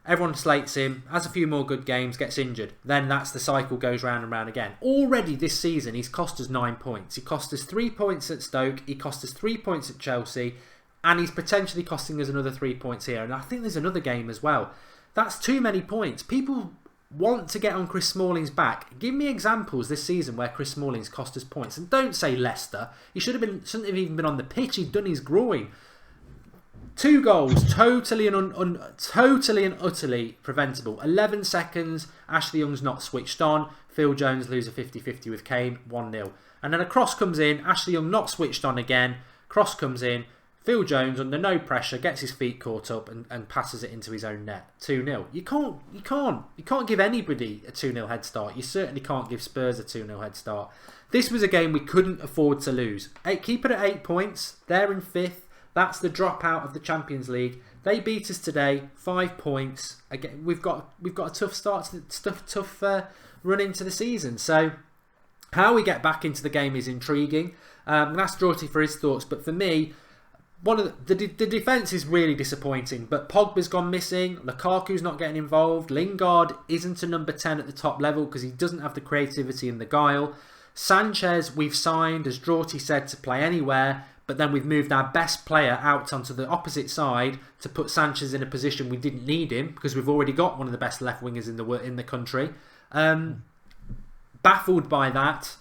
everyone slates him, has a few more good games, gets injured. Then that's the cycle, goes round and round again. Already this season, he's cost us 9 points. He cost us 3 points at Stoke, he cost us 3 points at Chelsea, and he's potentially costing us another 3 points here. And I think there's another game as well. That's too many points. People want to get on Chris Smalling's back. Give me examples this season where Chris Smalling's cost us points. And don't say Leicester. He shouldn't have even been on the pitch. He'd done his groin. 2 goals, totally and utterly preventable. 11 seconds, Ashley Young's not switched on. Phil Jones lose a 50-50 with Kane, 1-0. And then a cross comes in, Ashley Young not switched on again. Cross comes in, Phil Jones under no pressure gets his feet caught up and passes it into his own net. 2-0. You can't give anybody a 2-0 head start. You certainly can't give Spurs a 2-0 head start. This was a game we couldn't afford to lose. Keep it at 8 points. They're in 5th. That's the dropout of the Champions League. They beat us today, 5 points. Again, we've got a tough start to tough run into the season. So how we get back into the game is intriguing. I'm going to ask Draughty for his thoughts, but for me, one of the defence is really disappointing. But Pogba's gone missing. Lukaku's not getting involved. Lingard isn't a number 10 at the top level because he doesn't have the creativity and the guile. Sanchez we've signed, as Draughty said, to play anywhere. But then we've moved our best player out onto the opposite side to put Sanchez in a position we didn't need him because we've already got one of the best left wingers in the country. Baffled by that.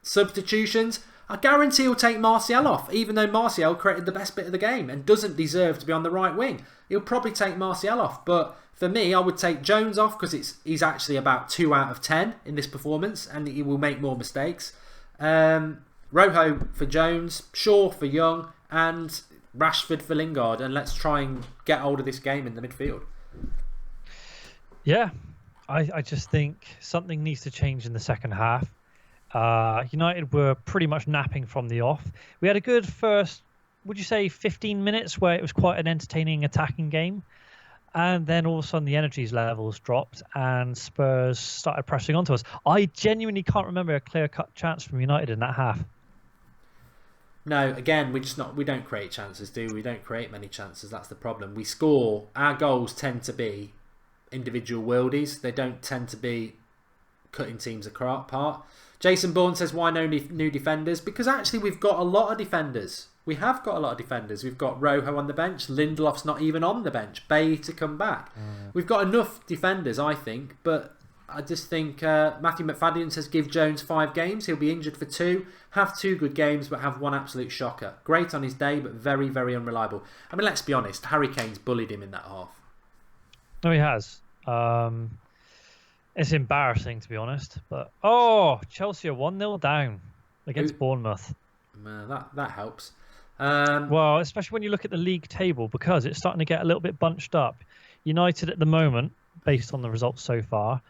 Substitutions. I guarantee he'll take Martial off, even though Martial created the best bit of the game and doesn't deserve to be on the right wing. He'll probably take Martial off, but for me, I would take Jones off because he's actually about 2 out of 10 in this performance and he will make more mistakes. Rojo for Jones, Shaw for Young, and Rashford for Lingard, and let's try and get hold of this game in the midfield. Yeah, I just think something needs to change in the second half. United were pretty much napping from the off. We had a good first, would you say, 15 minutes where it was quite an entertaining attacking game. And then all of a sudden the energy levels dropped and Spurs started pressing onto us. I genuinely can't remember a clear-cut chance from United in that half. No, again, we don't create chances, do we? We don't create many chances. That's the problem. We score. Our goals tend to be individual worldies. They don't tend to be cutting teams apart. Jason Bourne says, why no new defenders? Because actually we've got a lot of defenders. We have got a lot of defenders. We've got Rojo on the bench. Lindelof's not even on the bench. Bay to come back. We've got enough defenders, I think. But I just think Matthew McFadden says, give Jones 5 games. He'll be injured for 2. Have 2 good games, but have 1 absolute shocker. Great on his day, but very, very unreliable. I mean, let's be honest. Harry Kane's bullied him in that half. No, he has. It's embarrassing, to be honest. But Chelsea are 1-0 down against Bournemouth. That helps. Well, especially when you look at the league table, because it's starting to get a little bit bunched up. United at the moment, based on the results so far,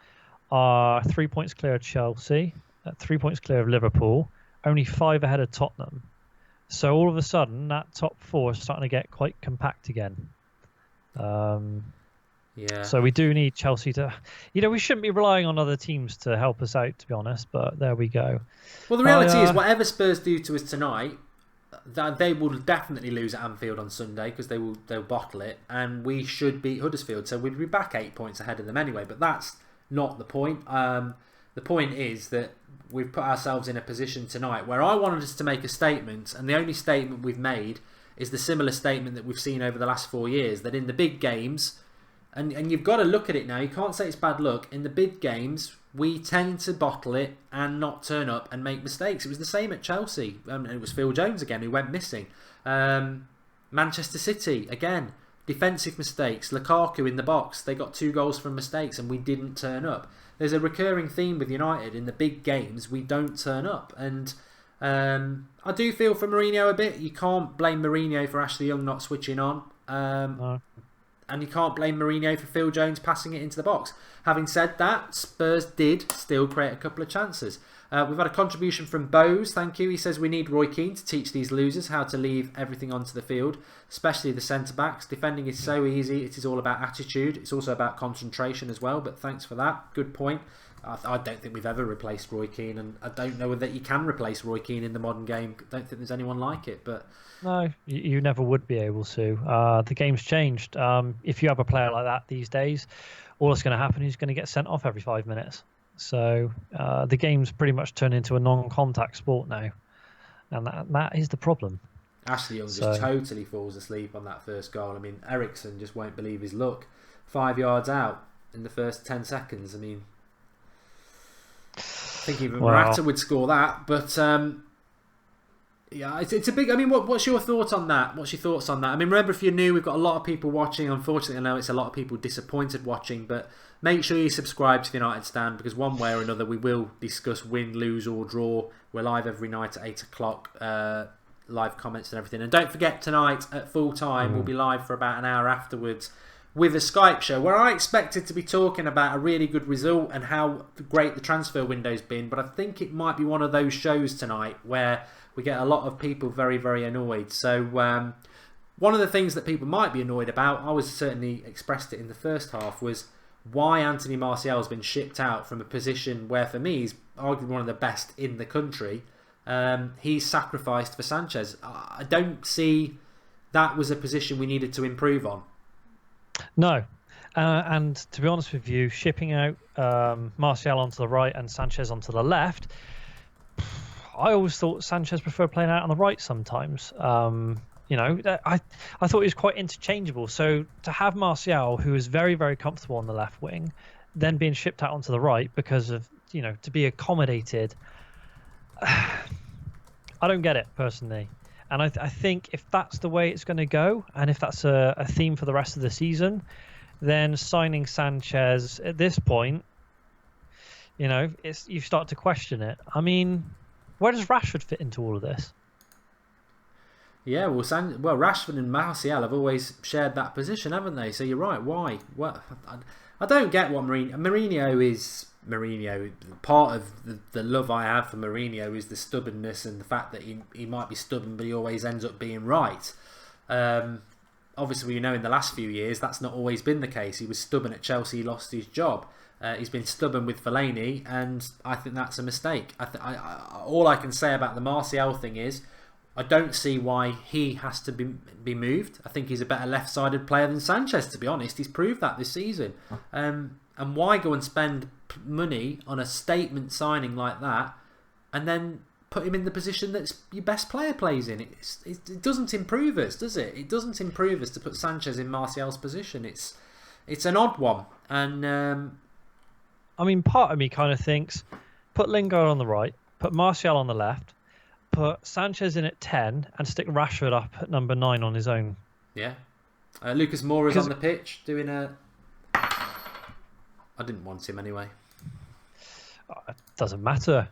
are 3 points clear of Chelsea, 3 points clear of Liverpool, only 5 ahead of Tottenham. So all of a sudden, that top 4 is starting to get quite compact again. Yeah. So we do need Chelsea to... we shouldn't be relying on other teams to help us out, to be honest, but there we go. Well, the reality is, whatever Spurs do to us tonight, they will definitely lose at Anfield on Sunday because they'll bottle it, and we should beat Huddersfield, so we'd be back 8 points ahead of them anyway. But that's not the point. The point is that we've put ourselves in a position tonight where I wanted us to make a statement, and the only statement we've made is the similar statement that we've seen over the last 4 years, that in the big games, and you've got to look at it now, you can't say it's bad luck, in the big games we tend to bottle it and not turn up and make mistakes. It was the same at Chelsea, and it was Phil Jones again who went missing. Manchester City, again, defensive mistakes. Lukaku in the box, they got 2 goals from mistakes and we didn't turn up. There's a recurring theme with United. In the big games we don't turn up, and I do feel for Mourinho a bit. You can't blame Mourinho for Ashley Young not switching on. No. And you can't blame Mourinho for Phil Jones passing it into the box. Having said that, Spurs did still create a couple of chances. We've had a contribution from Bose, thank you. He says, we need Roy Keane to teach these losers how to leave everything onto the field, especially the centre-backs. Defending is so easy. It is all about attitude. It's also about concentration as well, but thanks for that. Good point. I don't think we've ever replaced Roy Keane, and I don't know whether you can replace Roy Keane in the modern game. I don't think there's anyone like it, but... No, you never would be able to. The game's changed. If you have a player like that these days, all that's going to happen is he's going to get sent off every 5 minutes. So the game's pretty much turned into a non-contact sport now, and that is the problem. Ashley Young just totally falls asleep on that first goal. I mean, Ericsson just won't believe his luck. 5 yards out in the first 10 seconds. I mean, I think even Morata would score that, but... yeah, it's a big... I mean, what's your thought on that? What's your thoughts on that? I mean, remember, if you're new, we've got a lot of people watching. Unfortunately, I know it's a lot of people disappointed watching, but make sure you subscribe to the United Stand, because one way or another we will discuss win, lose or draw. We're live every night at 8 o'clock, live comments and everything. And don't forget, tonight at full time, we'll be live for about an hour afterwards with a Skype show where I expected to be talking about a really good result and how great the transfer window's been, but I think it might be one of those shows tonight where we get a lot of people very, very annoyed. So one of the things that people might be annoyed about, I was certainly expressed it in the first half, was why Anthony Martial has been shipped out from a position where, for me, he's arguably one of the best in the country. He's sacrificed for Sanchez. I don't see that was a position we needed to improve on. No. And to be honest with you, shipping out Martial onto the right and Sanchez onto the left, I always thought Sanchez preferred playing out on the right sometimes. I thought he was quite interchangeable. So to have Martial, who is very, very comfortable on the left wing, then being shipped out onto the right because of, to be accommodated, I don't get it personally. And I think if that's the way it's going to go, and if that's a theme for the rest of the season, then signing Sanchez at this point, you start to question it. I mean, where does Rashford fit into all of this? Yeah, well, Rashford and Martial have always shared that position, haven't they? So you're right. Why? Well, I don't get what Mourinho is. Mourinho. Part of the love I have for Mourinho is the stubbornness and the fact that he might be stubborn, but he always ends up being right. Obviously, in the last few years, that's not always been the case. He was stubborn at Chelsea, he lost his job. He's been stubborn with Fellaini, and I think that's a mistake. All I can say about the Martial thing is, I don't see why he has to be moved. I think he's a better left-sided player than Sanchez, to be honest. He's proved that this season. And why go and spend money on a statement signing like that and then put him in the position that your best player plays in? It doesn't improve us, does it? It doesn't improve us to put Sanchez in Martial's position. It's an odd one. And I mean, part of me kind of thinks, put Lingard on the right, put Martial on the left, put Sanchez in at 10 and stick Rashford up at number 9 on his own. Yeah. Lucas Moura's on the pitch doing a... I didn't want him anyway. It doesn't matter,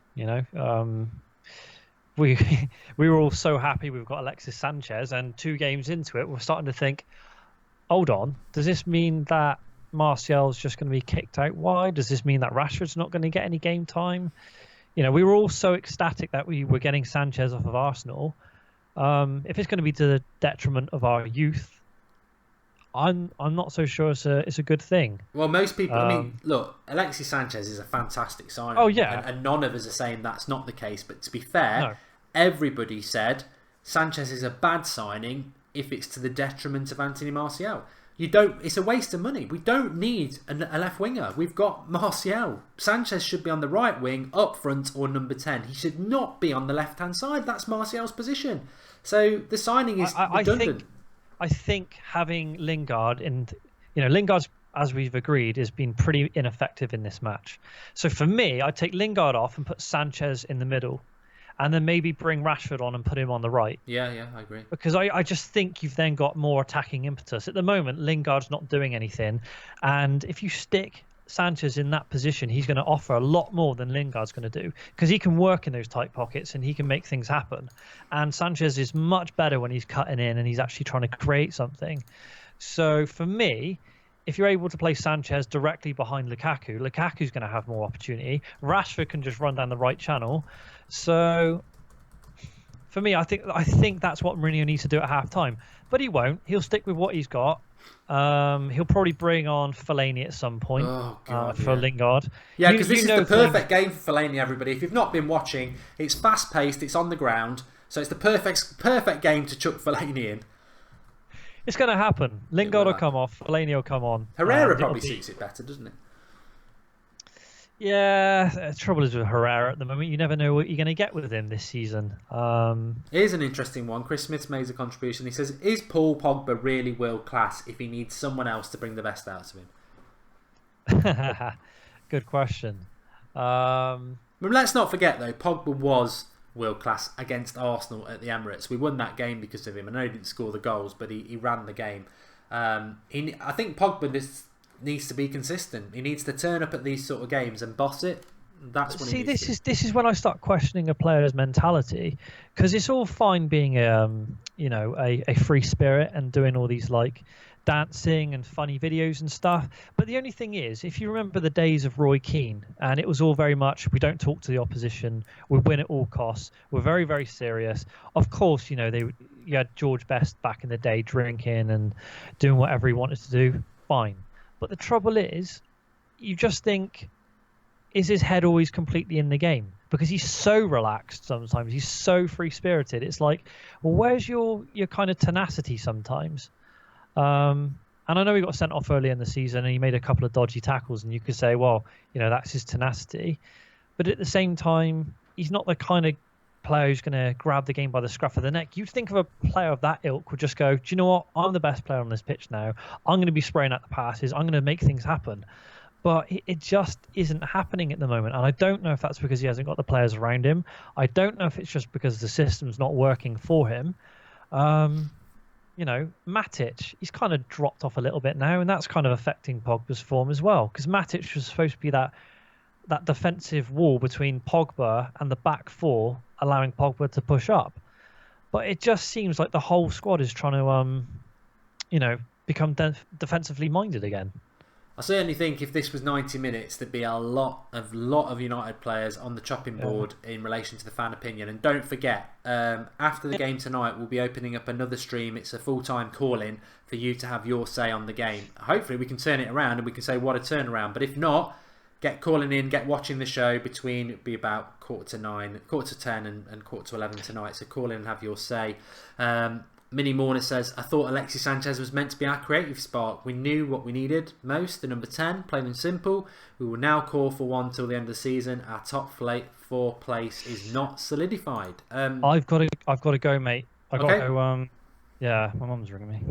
We were all so happy we've got Alexis Sanchez, and 2 games into it, we're starting to think, hold on, does this mean that Martial's just going to be kicked out wide? Does this mean that Rashford's not going to get any game time? We were all so ecstatic that we were getting Sanchez off of Arsenal. If it's going to be to the detriment of our youth, I'm not so sure it's a good thing. Well, most people, look, Alexis Sanchez is a fantastic signing. Oh, yeah. And none of us are saying that's not the case. But to be fair, everybody said Sanchez is a bad signing if it's to the detriment of Anthony Martial. It's a waste of money. We don't need a left winger. We've got Martial. Sanchez should be on the right wing, up front, or number 10. He should not be on the left-hand side. That's Martial's position. So the signing is redundant. I think having Lingard Lingard's, as we've agreed, has been pretty ineffective in this match. So for me, I'd take Lingard off and put Sanchez in the middle, and then maybe bring Rashford on and put him on the right. Yeah, I agree. Because I just think you've then got more attacking impetus. At the moment, Lingard's not doing anything, and if you stick Sanchez in that position, he's going to offer a lot more than Lingard's going to do, because he can work in those tight pockets and he can make things happen. And Sanchez is much better when he's cutting in and he's actually trying to create something. So for me, if you're able to play Sanchez directly behind Lukaku's going to have more opportunity. Rashford can just run down the right channel. So for me, I think that's what Mourinho needs to do at half-time. But he won't. He'll stick with what he's got. He'll probably bring on Fellaini at some point for Lingard. Yeah, because this is the perfect game for Fellaini, everybody. If you've not been watching, it's fast-paced, it's on the ground, so it's the perfect game to chuck Fellaini in. It's going to happen. Lingard will come off, Fellaini will come on. Herrera probably suits it better, doesn't it? Yeah, the trouble is with Herrera at the moment, you never know what you're going to get with him this season. Here's an interesting one. Chris Smith's made a contribution. He says, is Paul Pogba really world class if he needs someone else to bring the best out of him? Good question. But let's not forget, though, Pogba was world class against Arsenal at the Emirates. We won that game because of him. I know he didn't score the goals, but he ran the game. I think Pogba needs to be consistent. He needs to turn up at these sort of games and boss it. That's when this is when I start questioning a player's mentality, because it's all fine being a free spirit and doing all these like dancing and funny videos and stuff, but the only thing is, if you remember the days of Roy Keane, and it was all very much, we don't talk to the opposition, we win at all costs, we're very, very serious. Of course, you had George Best back in the day drinking and doing whatever he wanted to do, fine. But the trouble is, you just think, is his head always completely in the game? Because he's so relaxed sometimes. He's so free-spirited. It's like, well, where's your kind of tenacity sometimes? And I know he got sent off early in the season and he made a couple of dodgy tackles, and you could say, well, that's his tenacity. But at the same time, he's not the kind of player who's going to grab the game by the scruff of the neck. You'd think of a player of that ilk would just go, do you know what? I'm the best player on this pitch now. I'm going to be spraying out the passes. I'm going to make things happen. But it just isn't happening at the moment. And I don't know if that's because he hasn't got the players around him. I don't know if it's just because the system's not working for him. Matic, he's kind of dropped off a little bit now, and that's kind of affecting Pogba's form as well. Because Matic was supposed to be that defensive wall between Pogba and the back four, allowing Pogba to push up. But it just seems like the whole squad is trying to, become defensively minded again. I certainly think if this was 90 minutes, there'd be a lot of United players on the chopping board in relation to the fan opinion. And don't forget, after the game tonight, we'll be opening up another stream. It's a full-time call-in for you to have your say on the game. Hopefully we can turn it around and we can say what a turnaround. But if not, get calling in, get watching the show between, it'll be about 8:45, 10:15 and 11:15 tonight. So call in and have your say. Minnie Mourner says, I thought Alexis Sanchez was meant to be our creative spark. We knew what we needed most, the number 10, plain and simple. We will now call for one till the end of the season. Our top 4 place is not solidified. I've got to go, mate. I've got to go. Yeah, my mum's ringing me.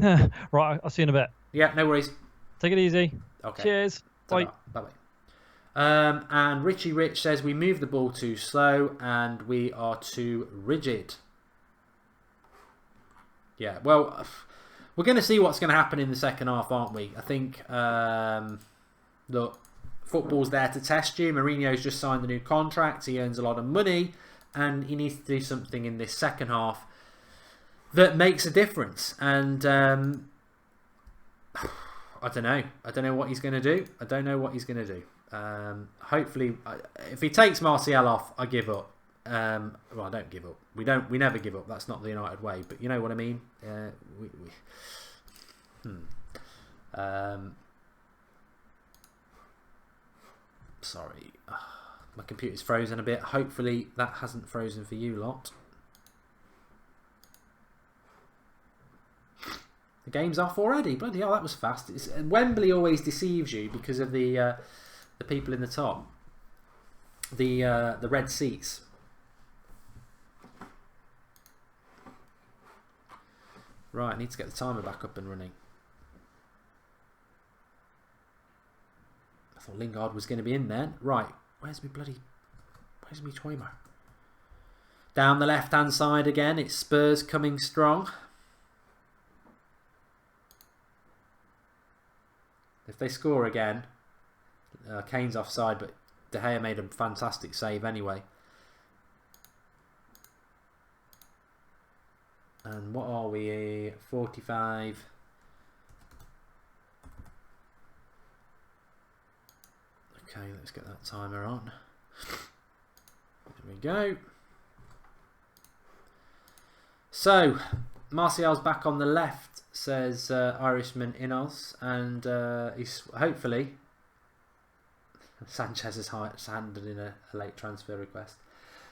Right, I'll see you in a bit. Yeah, no worries. Take it easy. Okay. Cheers. Bye. Bye-bye. And Richie Rich says, we move the ball too slow and we are too rigid. Yeah, well, we're going to see what's going to happen in the second half, aren't we? I think, look, football's there to test you. Mourinho's just signed a new contract. He earns a lot of money. And he needs to do something in this second half that makes a difference. And I don't know. I don't know what he's going to do. I don't know what he's going to do. Hopefully, if he takes Martial off, I give up. Well, I don't give up. We never give up. That's not the United way. But you know what I mean. Sorry, my computer's frozen a bit. Hopefully that hasn't frozen for you lot. The game's off already. Bloody hell, that was fast. Wembley always deceives you because of the people in the top. The red seats. Right, I need to get the timer back up and running. I thought Lingard was going to be in there. Right, where's my timer? Down the left-hand side again, it's Spurs coming strong. If they score again, Kane's offside, but De Gea made a fantastic save anyway. And what are we? 45. Okay, let's get that timer on. There we go. So, Martial's back on the left, says Irishman Inos, and he's hopefully Sanchez has handed in a late transfer request.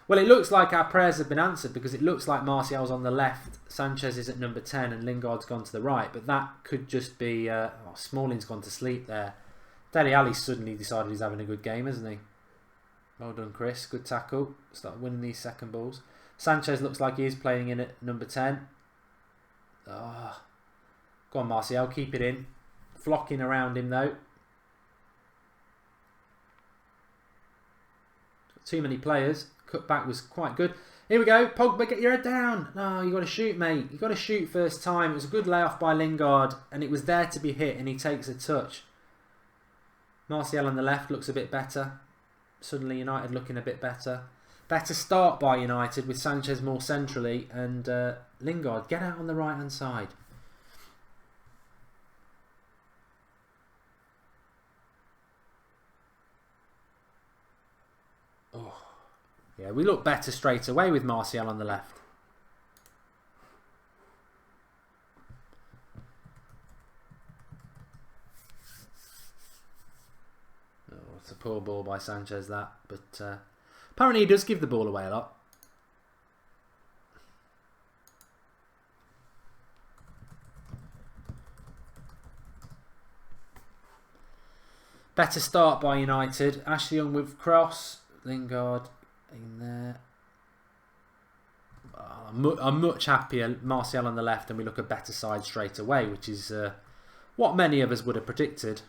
Well, it looks like our prayers have been answered because it looks like Martial's on the left, Sanchez is at number 10 and Lingard's gone to the right. But that could just be... Smalling's gone to sleep there. Dele Alli suddenly decided he's having a good game, hasn't he? Well done, Chris. Good tackle. Start winning these second balls. Sanchez looks like he is playing in at number 10. Oh. Go on, Martial. Keep it in. Flocking around him, though. Got too many players. Cut back was quite good. Here we go. Pogba, get your head down. No, you got to shoot, mate. You got to shoot first time. It was a good layoff by Lingard, and it was there to be hit, and he takes a touch. Martial on the left looks a bit better. Suddenly United looking a bit better. Better start by United with Sanchez more centrally, and Lingard, get out on the right-hand side. Oh. Yeah, we look better straight away with Martial on the left. Oh, it's a poor ball by Sanchez, that. But apparently he does give the ball away a lot. Better start by United. Ashley Young with cross. Lingard in there. I'm much happier Martial on the left, and we look a better side straight away, which is what many of us would have predicted.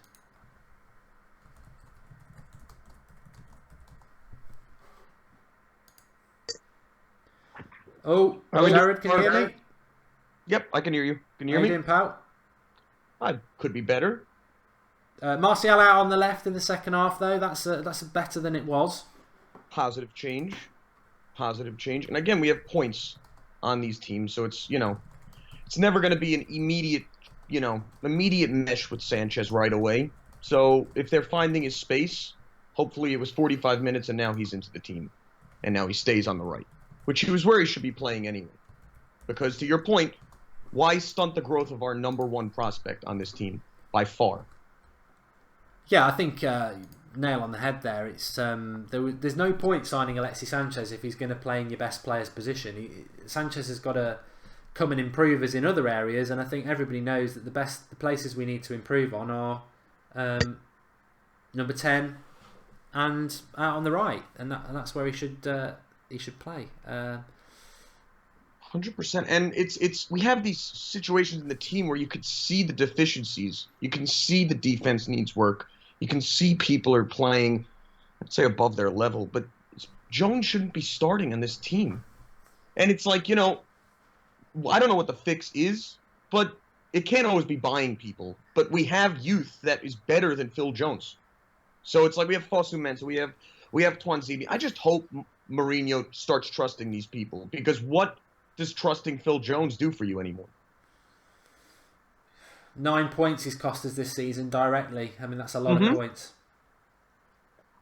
Oh, Jared, can you hear me? Yep, I can hear you. Can you hear me? How you doing, pal? I could be better. Martial out on the left in the second half, though. That's better than it was. Positive change. Positive change. And again, we have points on these teams, so it's, it's never going to be an immediate mesh with Sanchez right away. So if they're finding his space, hopefully it was 45 minutes and now he's into the team. And now he stays on the right, which he was where he should be playing anyway. Because to your point, why stunt the growth of our number one prospect on this team by far? Yeah, I think nail on the head there. It's there's no point signing Alexis Sanchez if he's going to play in your best player's position. Sanchez has got to come and improve us in other areas, and I think everybody knows that the places we need to improve on are number 10 and out on the right, and that's where he should play. 100%. And it's we have these situations in the team where you could see the deficiencies. You can see the defense needs work. You can see people are playing, I'd say, above their level. But Jones shouldn't be starting on this team. And it's like, I don't know what the fix is, but it can't always be buying people. But we have youth that is better than Phil Jones. So it's like we have Fosu Mensah, we have Twanzini. I just hope Mourinho starts trusting these people, because what does trusting Phil Jones do for you anymore? 9 points he's cost us this season directly. I mean, that's a lot of points.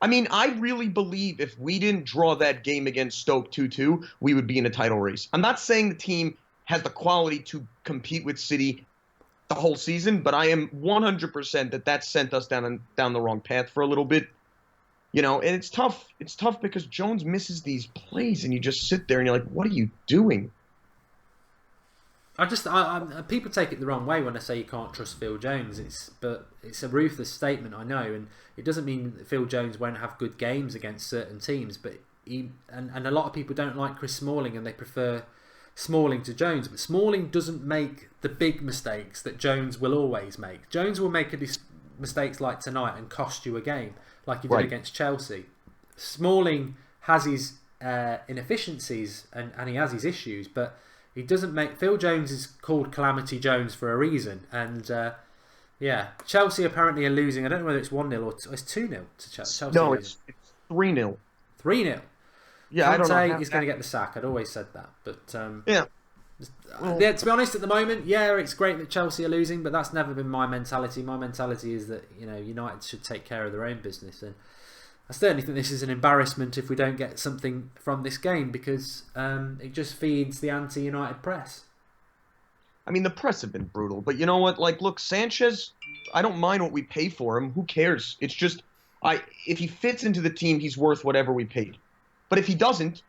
I mean, I really believe if we didn't draw that game against Stoke 2-2, we would be in a title race. I'm not saying the team has the quality to compete with City the whole season, but I am 100% that sent us down the wrong path for a little bit. And it's tough. It's tough because Jones misses these plays, and you just sit there and you're like, what are you doing? People take it the wrong way when I say you can't trust Phil Jones. But it's a ruthless statement, I know, and it doesn't mean that Phil Jones won't have good games against certain teams. But and a lot of people don't like Chris Smalling, and they prefer Smalling to Jones. But Smalling doesn't make the big mistakes that Jones will always make. Jones will make mistakes like tonight and cost you a game, like he did against Chelsea. Smalling has his inefficiencies and he has his issues, but he doesn't make... Phil Jones is called Calamity Jones for a reason. And, Chelsea apparently are losing. I don't know whether it's 1-0 or it's 2-0 to Chelsea. No, it's 3-0. 3-0. Yeah, I don't know. He's going to get the sack. I'd always said that. But, yeah. To be honest, at the moment, it's great that Chelsea are losing, but that's never been my mentality. My mentality is that, United should take care of their own business. And I certainly think this is an embarrassment if we don't get something from this game, because it just feeds the anti-United press. I mean, the press have been brutal, but you know what? Like, look, Sanchez, I don't mind what we pay for him. Who cares? It's just, if he fits into the team, he's worth whatever we paid. But if he doesn't,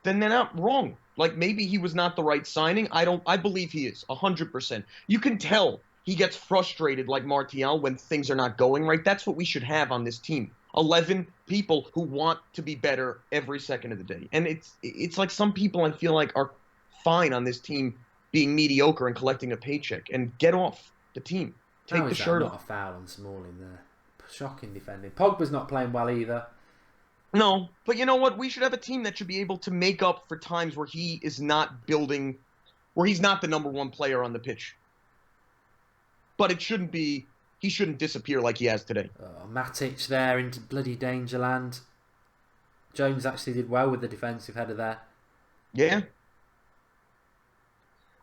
then they're not wrong. Like, maybe he was not the right signing. I believe he is, 100%. You can tell he gets frustrated like Martial when things are not going right. That's what we should have on this team. 11 people who want to be better every second of the day. And it's like some people I feel like are fine on this team being mediocre and collecting a paycheck. And get off the team. Take the shirt off. Not a foul on Smalling there. Shocking defending. Pogba's not playing well either. No, but you know what? We should have a team that should be able to make up for times where he is not building, where he's not the number one player on the pitch. But it shouldn't be, he shouldn't disappear like he has today. Oh, Matic there into bloody danger land. Jones actually did well with the defensive header there. Yeah.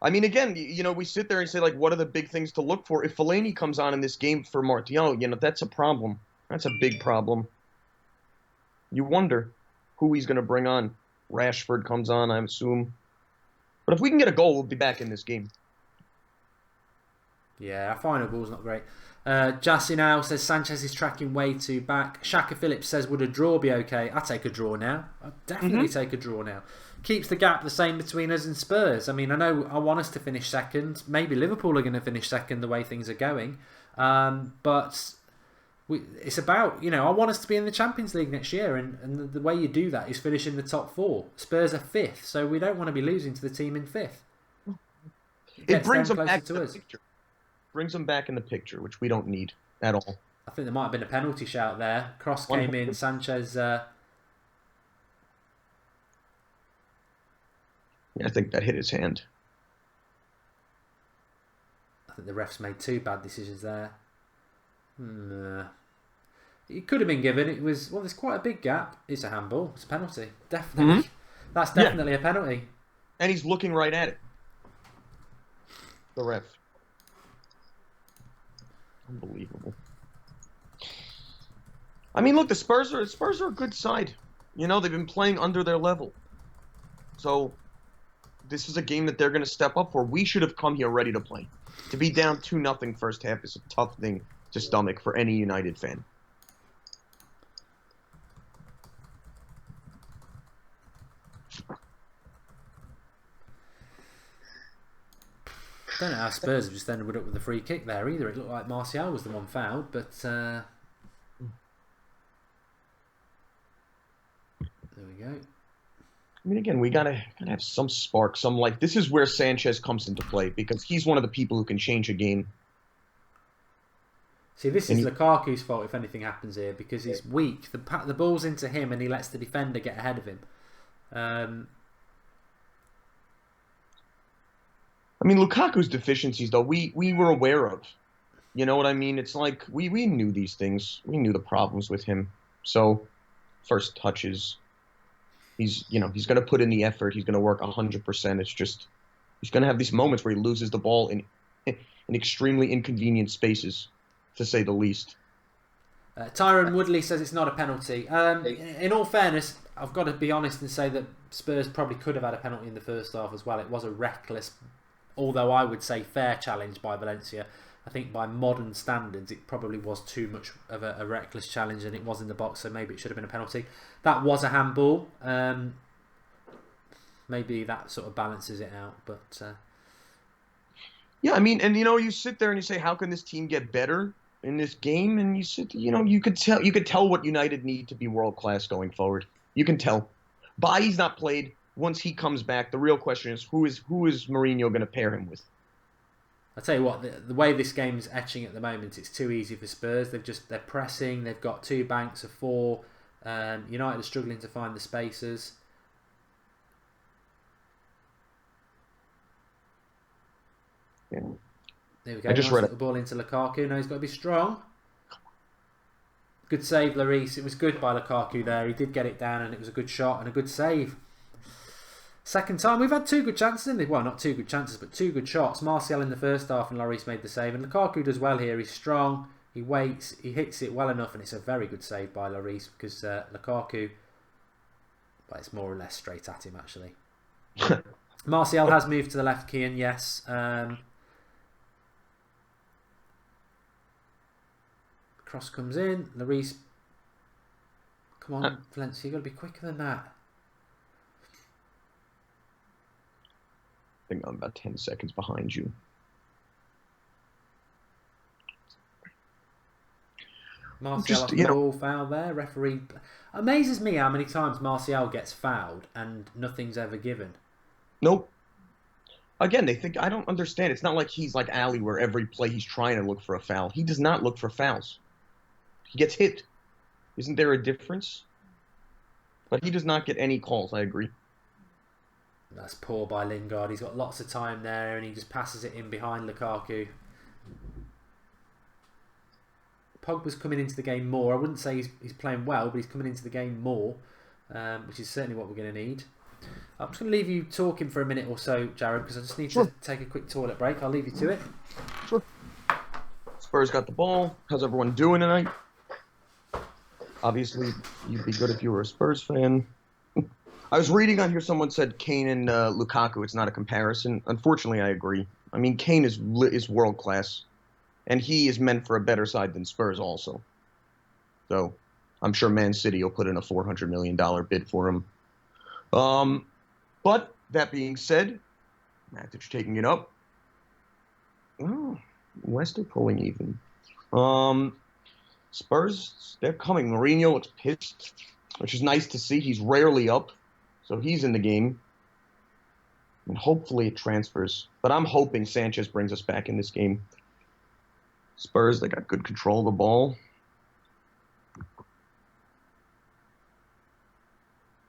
I mean, again, we sit there and say, like, what are the big things to look for? If Fellaini comes on in this game for Martial, that's a problem. That's a big problem. You wonder who he's going to bring on. Rashford comes on, I assume. But if we can get a goal, we'll be back in this game. Yeah, our final ball's not great. Jassy now says Sanchez is tracking way too back. Shaka Phillips says, would a draw be okay? I'd take a draw now. I'd definitely take a draw now. Keeps the gap the same between us and Spurs. I mean, I know I want us to finish second. Maybe Liverpool are going to finish second the way things are going. But it's about, I want us to be in the Champions League next year. And the way you do that is finish in the top 4. Spurs are 5th. So we don't want to be losing to the team in 5th. It brings them back to the picture. Brings them back in the picture, which we don't need at all. I think there might have been a penalty shout there. Cross came in. Sanchez... Yeah, I think that hit his hand. I think the refs made 2 bad decisions there. It could have been given. It was... Well, there's quite a big gap. It's a handball. It's a penalty. Definitely. That's definitely a penalty. And he's looking right at it. The ref. Unbelievable. I mean, look, the Spurs are a good side. You know, they've been playing under their level. So this is a game that they're going to step up for. We should have come here ready to play. To be down 2-0 first half is a tough thing to stomach for any United fan. I don't know how Spurs have just ended up with a free kick there either. It looked like Martial was the one fouled, but there we go. I mean, again, we gotta have some spark, some life. This is where Sanchez comes into play because he's one of the people who can change a game. See, this is Lukaku's fault if anything happens here because he's weak. The ball's into him and he lets the defender get ahead of him. I mean, Lukaku's deficiencies, though, we were aware of. You know what I mean? It's like we knew these things. We knew the problems with him. So, first touches. He's going to put in the effort. He's going to work 100%. It's just he's going to have these moments where he loses the ball in extremely inconvenient spaces, to say the least. Tyron Woodley says it's not a penalty. In all fairness, I've got to be honest and say that Spurs probably could have had a penalty in the first half as well. It was a reckless, although I would say fair challenge by Valencia. I think by modern standards it probably was too much of a reckless challenge and it was in the box, so maybe it should have been a penalty. That was a handball. Maybe that sort of balances it out, but yeah, I mean, and you sit there and you say, how can this team get better in this game? And you could tell what United need to be world class going forward. You can tell. Bailly's not played. Once he comes back, the real question is who is Mourinho going to pair him with? I tell you what, the way this game's etching at the moment, it's too easy for Spurs. They're pressing. They've got two banks of four. United are struggling to find the spaces. Yeah. There we go. I just read it. The ball into Lukaku. Now he's got to be strong. Good save, Lloris. It was good by Lukaku there. He did get it down, and it was a good shot and a good save. Second time, we've had two good chances in this. Well, not two good chances, but two good shots. Martial in the first half and Lloris made the save. And Lukaku does well here. He's strong. He waits. He hits it well enough. And it's a very good save by Lloris because Lukaku, well, it's more or less straight at him, actually. Martial has moved to the left, Kian, yes. Cross comes in. Lloris. Come on, Valencia. You've got to be quicker than that. I think I'm about 10 seconds behind you. Martial off the ball, foul there. Referee amazes me how many times Martial gets fouled and nothing's ever given. Nope. Again, they think I don't understand. It's not like he's like Ali, where every play he's trying to look for a foul. He does not look for fouls. He gets hit. Isn't there a difference? But he does not get any calls. I agree. That's poor by Lingard. He's got lots of time there and he just passes it in behind Lukaku. Pogba's coming into the game more. I wouldn't say he's playing well, but he's coming into the game more, which is certainly what we're going to need. I'm just going to leave you talking for a minute or so, Jared, because I just need to take a quick toilet break. I'll leave you to it. Sure. Spurs got the ball. How's everyone doing tonight? Obviously, you'd be good if you were a Spurs fan. I was reading on here, someone said Kane and Lukaku, it's not a comparison. Unfortunately, I agree. I mean, Kane is world class, and he is meant for a better side than Spurs also. So, I'm sure Man City will put in a $400 million bid for him. But, that being said, Matic taking it up. Oh, West are pulling even. Spurs, they're coming. Mourinho looks pissed, which is nice to see. He's rarely up. So he's in the game. And hopefully it transfers. But I'm hoping Sanchez brings us back in this game. Spurs, they got good control of the ball.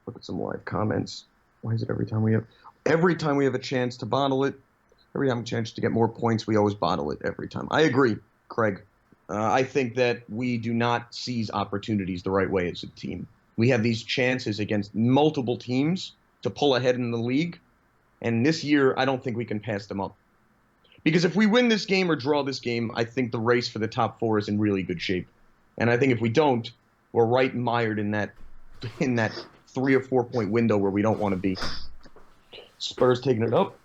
Look at some live comments. Why is it every time we have a chance to bottle it, every time we have a chance to get more points, we always bottle it every time. I agree, Craig. I think that we do not seize opportunities the right way as a team. We have these chances against multiple teams to pull ahead in the league, and this year I don't think we can pass them up. Because if we win this game or draw this game, I think the race for the top four is in really good shape. And I think if we don't, we're right mired in that 3 or 4 point window where we don't want to be. Spurs taking it up.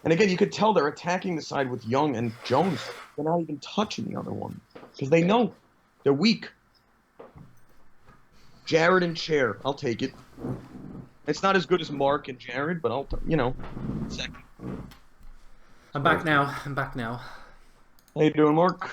And again, you could tell they're attacking the side with Young and Jones. They're not even touching the other one because they know they're weak. Jared and Chair, I'll take it. It's not as good as Mark and Jared, but second. I'm back now. How you doing, Mark?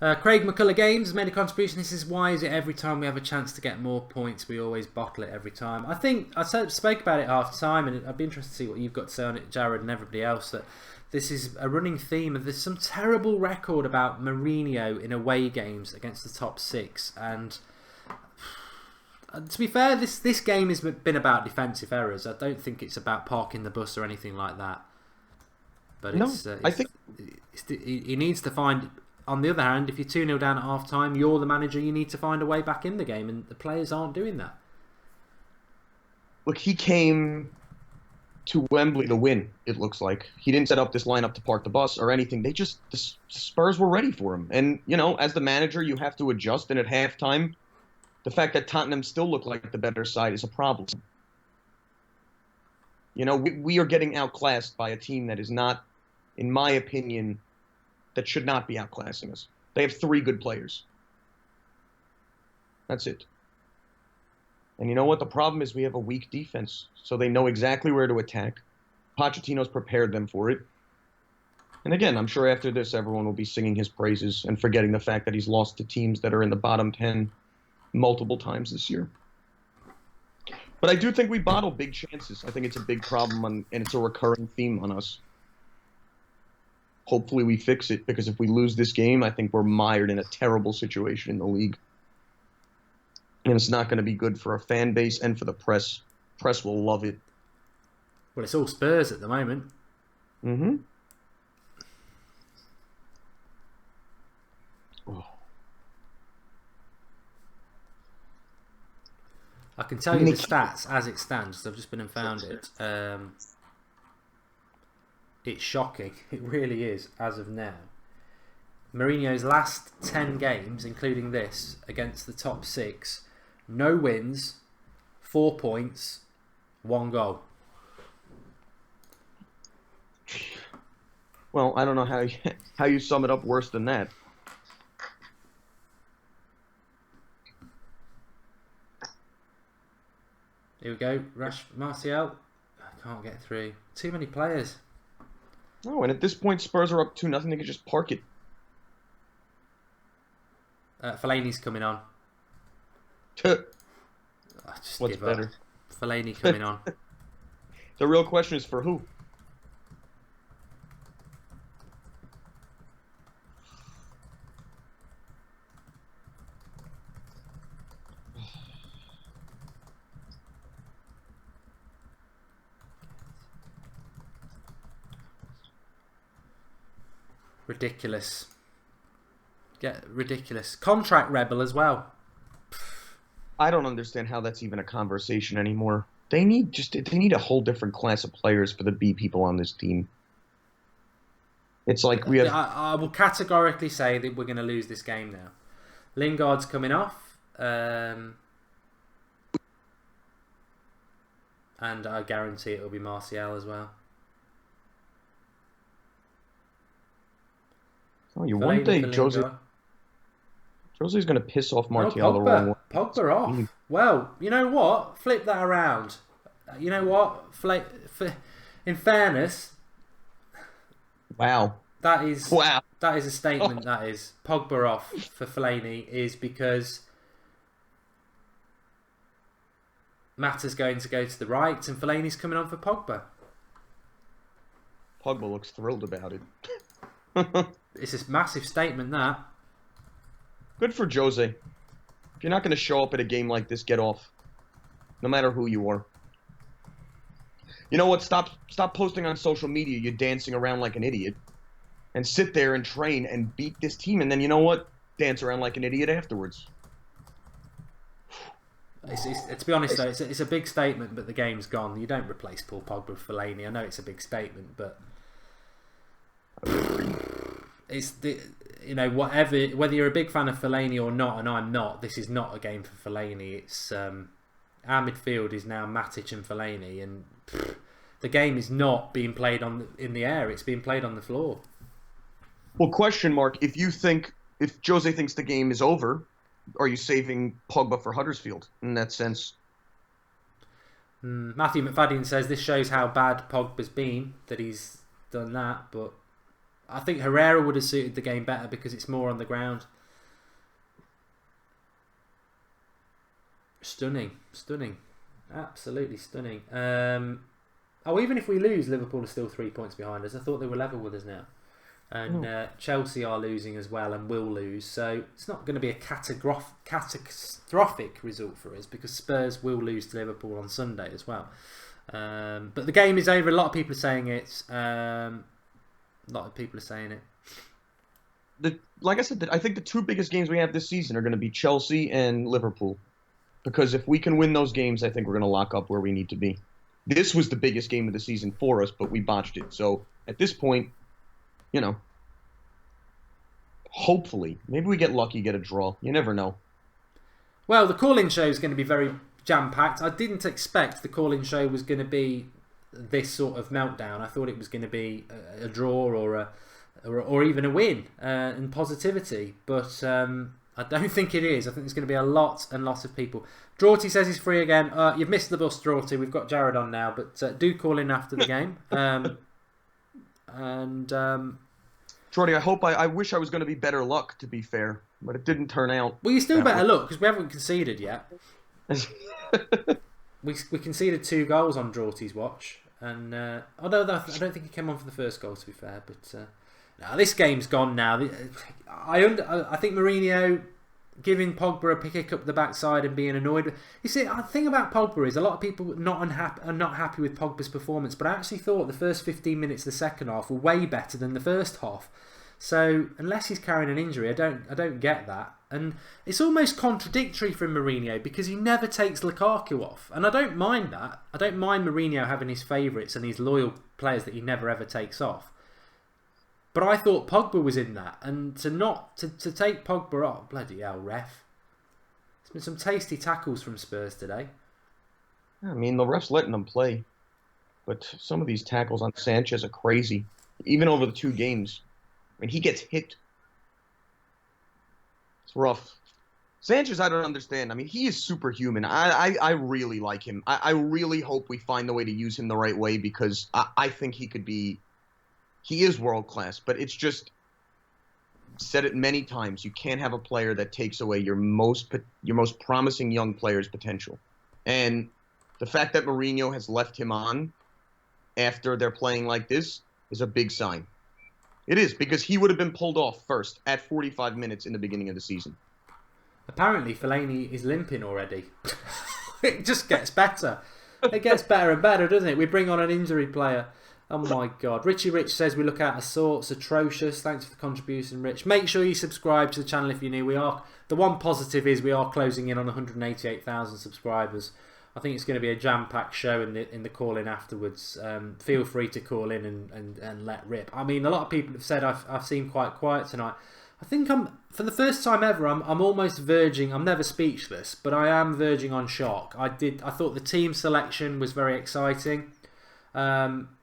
Craig McCullough Games made a contribution. This is why is it every time we have a chance to get more points, we always bottle it every time. I think I spoke about it half time, and I'd be interested to see what you've got to say on it, Jared, and everybody else. That this is a running theme of there's some terrible record about Mourinho in away games against the top six, and to be fair, this game has been about defensive errors. I don't think it's about parking the bus or anything like that. But I think he needs to find. On the other hand, if you're 2-0 down at half time, you're the manager, you need to find a way back in the game, and the players aren't doing that. Look, he came to Wembley to win, it looks like. He didn't set up this lineup to park the bus or anything. The Spurs were ready for him. And, as the manager, you have to adjust, and at halftime, the fact that Tottenham still look like the better side is a problem. We are getting outclassed by a team that is not, in my opinion, that should not be outclassing us. They have 3 good players. That's it. And you know what? The problem is we have a weak defense, so they know exactly where to attack. Pochettino's prepared them for it. And again, I'm sure after this, everyone will be singing his praises and forgetting the fact that he's lost to teams that are in the bottom 10 multiple times this year. But I do think we bottle big chances. I think it's a big problem, and it's a recurring theme on us. Hopefully we fix it, because if we lose this game, I think we're mired in a terrible situation in the league. And it's not going to be good for our fan base and for the press. Press will love it. Well, it's all Spurs at the moment. Mm-hmm. Oh. I can tell you the stats as it stands. I've just been and found it. It's shocking. It really is, as of now. Mourinho's last 10 games, including this, against the top 6, no wins, 4 points, 1 goal. Well, I don't know how you sum it up worse than that. Here we go. Martial. I can't get through. Too many players. Oh, and at this point, Spurs are up 2-0. They can just park it. Fellaini's coming on. What's better? Fellaini coming on. The real question is for who? Ridiculous. Ridiculous. Contract rebel as well. I don't understand how that's even a conversation anymore. They need a whole different class of players for the B people on this team. It's like we have. I will categorically say that we're going to lose this game now. Lingard's coming off, and I guarantee it will be Martial as well. Oh, one day Jose's going to piss off Martial the wrong way. Pogba off. Well, you know what? Flip that around. You know what? In fairness, wow, that is a statement. That is Pogba off for Fellaini is because Mata's going to go to the right and Fellaini's coming on for Pogba. Pogba looks thrilled about it. It's a massive statement, that. Good for Jose. If you're not going to show up at a game like this, get off. No matter who you are. You know what? Stop posting on social media you're dancing around like an idiot. And sit there and train and beat this team. And then, you know what? Dance around like an idiot afterwards. To be honest, though, it's a big statement, but the game's gone. You don't replace Paul Pogba with Fellaini. I know it's a big statement, but... you know, whether you're a big fan of Fellaini or not, and I'm not, this is not a game for Fellaini. It's our midfield is now Matic and Fellaini, and the game is not being played in the air. It's being played on the floor. Well, question mark. If Jose thinks the game is over, are you saving Pogba for Huddersfield in that sense? Matthew McFadden says this shows how bad Pogba's been, that he's done that, but I think Herrera would have suited the game better because it's more on the ground. Stunning. Absolutely stunning. Even if we lose, Liverpool are still 3 points behind us. I thought they were level with us now. And Chelsea are losing as well and will lose. So it's not going to be a catastrophic result for us because Spurs will lose to Liverpool on Sunday as well. But the game is over. A lot of people are saying it. Like I said, I think the two biggest games we have this season are going to be Chelsea and Liverpool. Because if we can win those games, I think we're going to lock up where we need to be. This was the biggest game of the season for us, but we botched it. So at this point, you know, hopefully, maybe we get lucky, get a draw. You never know. Well, the call-in show is going to be very jam-packed. I didn't expect the call-in show was going to be this sort of meltdown. I thought it was going to be a draw or even a win and positivity. But I don't think it is. I think there's going to be a lot and lots of people. Draughty says he's free again. You've missed the bus, Draughty. We've got Jared on now, but do call in after the game. Jordy, I wish I was going to be better luck, to be fair, but it didn't turn out. Well, you're still better luck because we haven't conceded yet. we conceded 2 goals on Draughty's watch, and although I don't think he came on for the first goal, to be fair. But no, this game's gone now. I think Mourinho giving Pogba a kick up the backside and being annoyed. You see, the thing about Pogba is a lot of people are not happy with Pogba's performance, but I actually thought the first 15 minutes of the second half were way better than the first half. So unless he's carrying an injury, I don't get that. And it's almost contradictory from Mourinho because he never takes Lukaku off, and I don't mind that. I don't mind Mourinho having his favourites and his loyal players that he never ever takes off. But I thought Pogba was in that, and to take Pogba off, bloody hell, ref. There's been some tasty tackles from Spurs today. I mean, the ref's letting them play, but some of these tackles on Sanchez are crazy. Even over the 2 games, I mean, he gets hit. It's rough. Sanchez, I don't understand. I mean, he is superhuman. I really like him. I really hope we find a way to use him the right way because I think he could be. He is world class, but it's just said it many times. You can't have a player that takes away your most promising young player's potential. And the fact that Mourinho has left him on after they're playing like this is a big sign. It is, because he would have been pulled off first at 45 minutes in the beginning of the season. Apparently, Fellaini is limping already. It just gets better. It gets better and better, doesn't it? We bring on an injury player. Oh my God. Richie Rich says we look out of sorts. Atrocious. Thanks for the contribution, Rich. Make sure you subscribe to the channel if you're new. The one positive is we are closing in on 188,000 subscribers. I think it's going to be a jam-packed show in the call-in afterwards. Feel free to call in and let rip. I mean, a lot of people have said I've seemed quite quiet tonight. I think for the first time ever, I'm almost verging. I'm never speechless, but I am verging on shock. I thought the team selection was very exciting.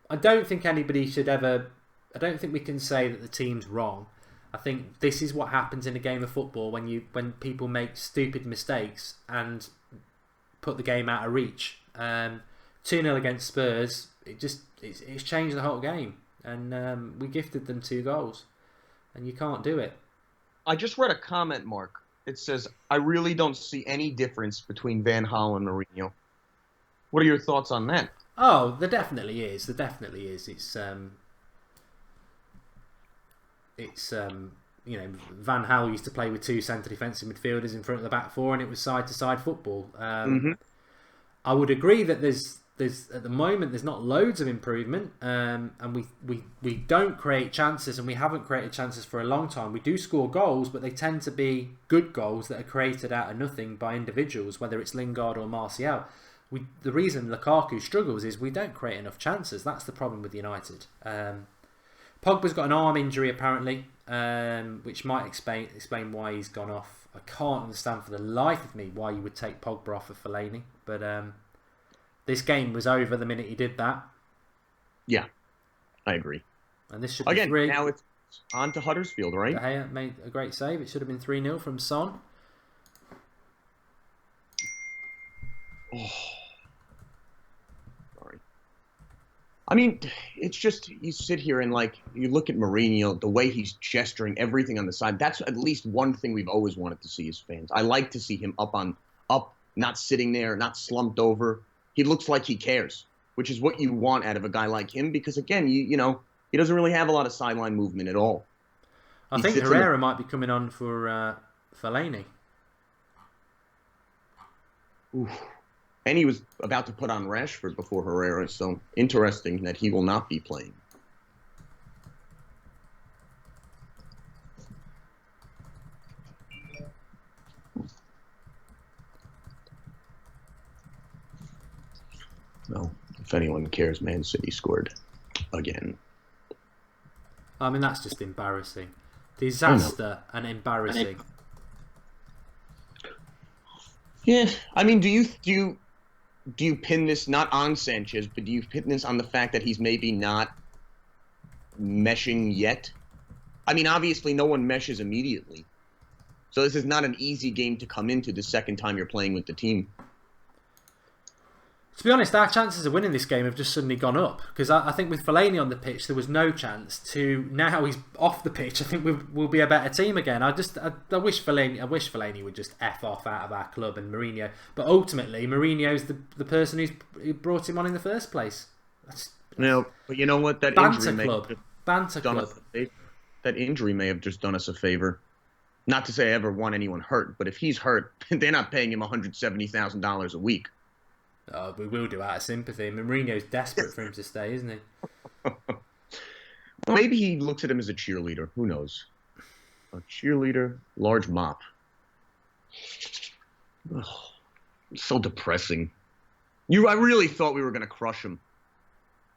I don't think anybody should ever. I don't think we can say that the team's wrong. I think this is what happens in a game of football when people make stupid mistakes and put the game out of reach. 2-0 against Spurs. It's changed the whole game, and we gifted them 2 goals, and you can't do it. I just read a comment, Mark. It says, I really don't see any difference between Van Gaal and Mourinho. What are your thoughts on that? Oh, there definitely is. There definitely is. It's you know, Van Gaal used to play with 2 centre defensive midfielders in front of the back 4, and it was side-to-side football. I would agree that there's at the moment there's not loads of improvement, and we don't create chances, and we haven't created chances for a long time. We do score goals, but they tend to be good goals that are created out of nothing by individuals, whether it's Lingard or Martial. The reason Lukaku struggles is we don't create enough chances. That's the problem with United. Pogba's got an arm injury apparently, which might explain why he's gone off. I can't understand for the life of me why you would take Pogba off of Fellaini, but this game was over the minute he did that. Yeah, I agree. And this should be 3. Now it's on to Huddersfield, right? De Gea made a great save. It should have been 3-0 from Son. Oh. Sorry. I mean, it's just, you sit here and, like, you look at Mourinho, the way he's gesturing, everything on the side. That's at least one thing we've always wanted to see as fans. I like to see him up, not sitting there, not slumped over. He looks like he cares, which is what you want out of a guy like him because, again, you know, he doesn't really have a lot of sideline movement at all. I think Herrera might be coming on for Fellaini. Oof. And he was about to put on Rashford before Herrera, so interesting that he will not be playing. Well, if anyone cares, Man City scored again. I mean, that's just embarrassing. Disaster and embarrassing. Yeah, I mean, do you pin this not on Sanchez, but do you pin this on the fact that he's maybe not meshing yet? I mean, obviously, no one meshes immediately. So this is not an easy game to come into the second time you're playing with the team. To be honest, our chances of winning this game have just suddenly gone up. Because I think with Fellaini on the pitch, there was no chance. To now he's off the pitch, I think we'll be a better team again. I wish Fellaini would just F off out of our club and Mourinho. But ultimately, Mourinho's the person who brought him on in the first place. No, but you know what? That injury may have just done us a favor. Not to say I ever want anyone hurt, but if he's hurt, they're not paying him $170,000 a week. Oh, we will do out of sympathy. Mourinho's desperate for him to stay, isn't he? Well, maybe he looks at him as a cheerleader. Who knows? A cheerleader, large mop. Oh, so depressing. I really thought we were going to crush him.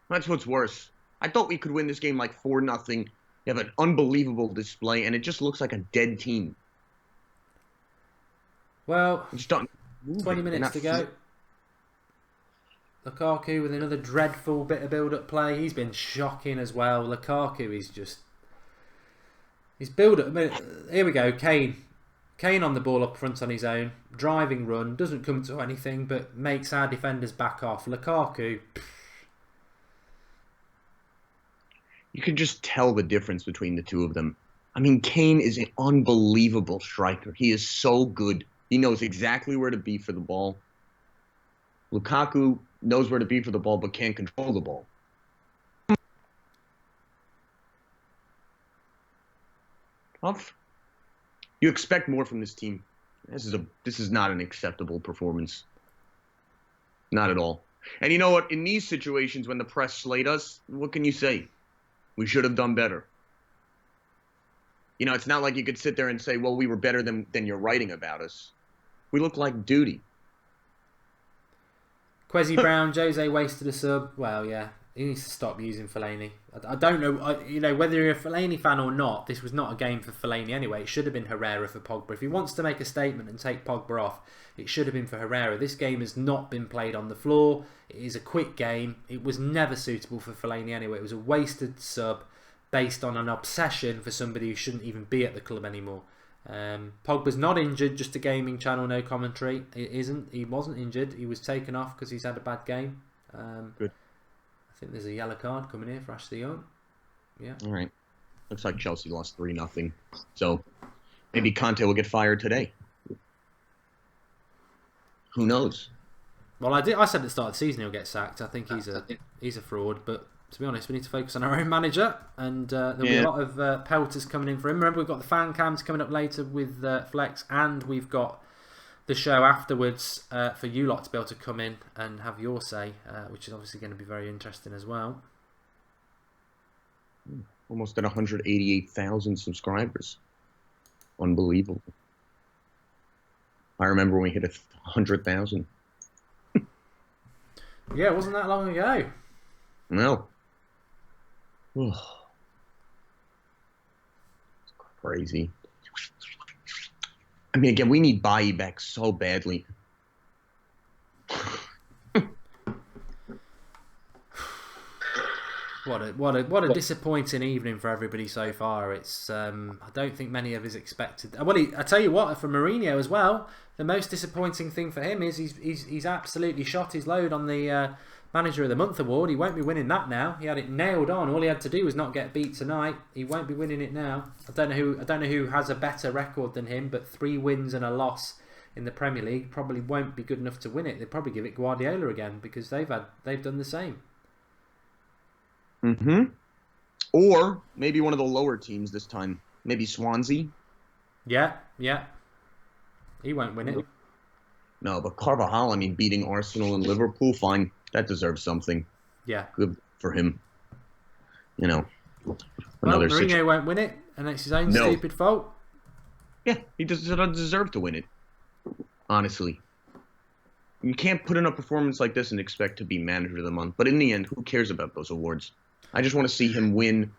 That's what's worse. I thought we could win this game like 4-0. You have an unbelievable display, and it just looks like a dead team. Well, 20 minutes to go. Lukaku with another dreadful bit of build-up play. He's been shocking as well. Lukaku is just... He's build-up... I mean, here we go, Kane. Kane on the ball up front on his own. Driving run. Doesn't come to anything, but makes our defenders back off. Lukaku... You can just tell the difference between the two of them. I mean, Kane is an unbelievable striker. He is so good. He knows exactly where to be for the ball. Lukaku knows where to be for the ball, but can't control the ball. Tough. You expect more from this team. This is not an acceptable performance. Not at all. And you know what? In these situations, when the press slayed us, what can you say? We should have done better. You know, it's not like you could sit there and say, well, we were better than you're writing about us. We look like duty. Kwesi Brown, Jose wasted a sub. Well, yeah, he needs to stop using Fellaini. I don't know, you know, whether you're a Fellaini fan or not, this was not a game for Fellaini anyway. It should have been Herrera for Pogba. If he wants to make a statement and take Pogba off, it should have been for Herrera. This game has not been played on the floor. It is a quick game. It was never suitable for Fellaini anyway. It was a wasted sub based on an obsession for somebody who shouldn't even be at the club anymore. Pogba's not injured, just a gaming channel, no commentary. He wasn't injured. He was taken off because he's had a bad game. Good. I think there's a yellow card coming here for Ashley Young. Yeah. All right. Looks like Chelsea lost 3-0. So maybe Conte will get fired today. Who knows? Well, I said at the start of the season he'll get sacked. I think he's a fraud, but to be honest, we need to focus on our own manager, and there'll be a lot of pelters coming in for him. Remember, we've got the fan cams coming up later with Flex, and we've got the show afterwards for you lot to be able to come in and have your say, which is obviously going to be very interesting as well. Almost at 188,000 subscribers. Unbelievable. I remember when we hit 100,000. Yeah, it wasn't that long ago. No. Crazy. I mean, again, we need Bailly back so badly. What a disappointing evening for everybody so far. It's I don't think many of us expected. Well, I tell you what, for Mourinho as well, the most disappointing thing for him is he's absolutely shot his load on the Manager of the Month award. He won't be winning that now. He had it nailed on. All he had to do was not get beat tonight. He won't be winning it now. I don't know who has a better record than him, but 3 wins and a loss in the Premier League probably won't be good enough to win it. They'd probably give it Guardiola again because they've done the same. Mm-hmm. Or maybe one of the lower teams this time. Maybe Swansea. Yeah. He won't win it. No, but Carvajal, I mean, beating Arsenal and Liverpool, fine. That deserves something. Yeah. Good for him. You know. Well, Mourinho won't win it, and it's his own stupid fault. Yeah, he doesn't deserve to win it. Honestly. You can't put in a performance like this and expect to be Manager of the Month. But in the end, who cares about those awards? I just want to see him win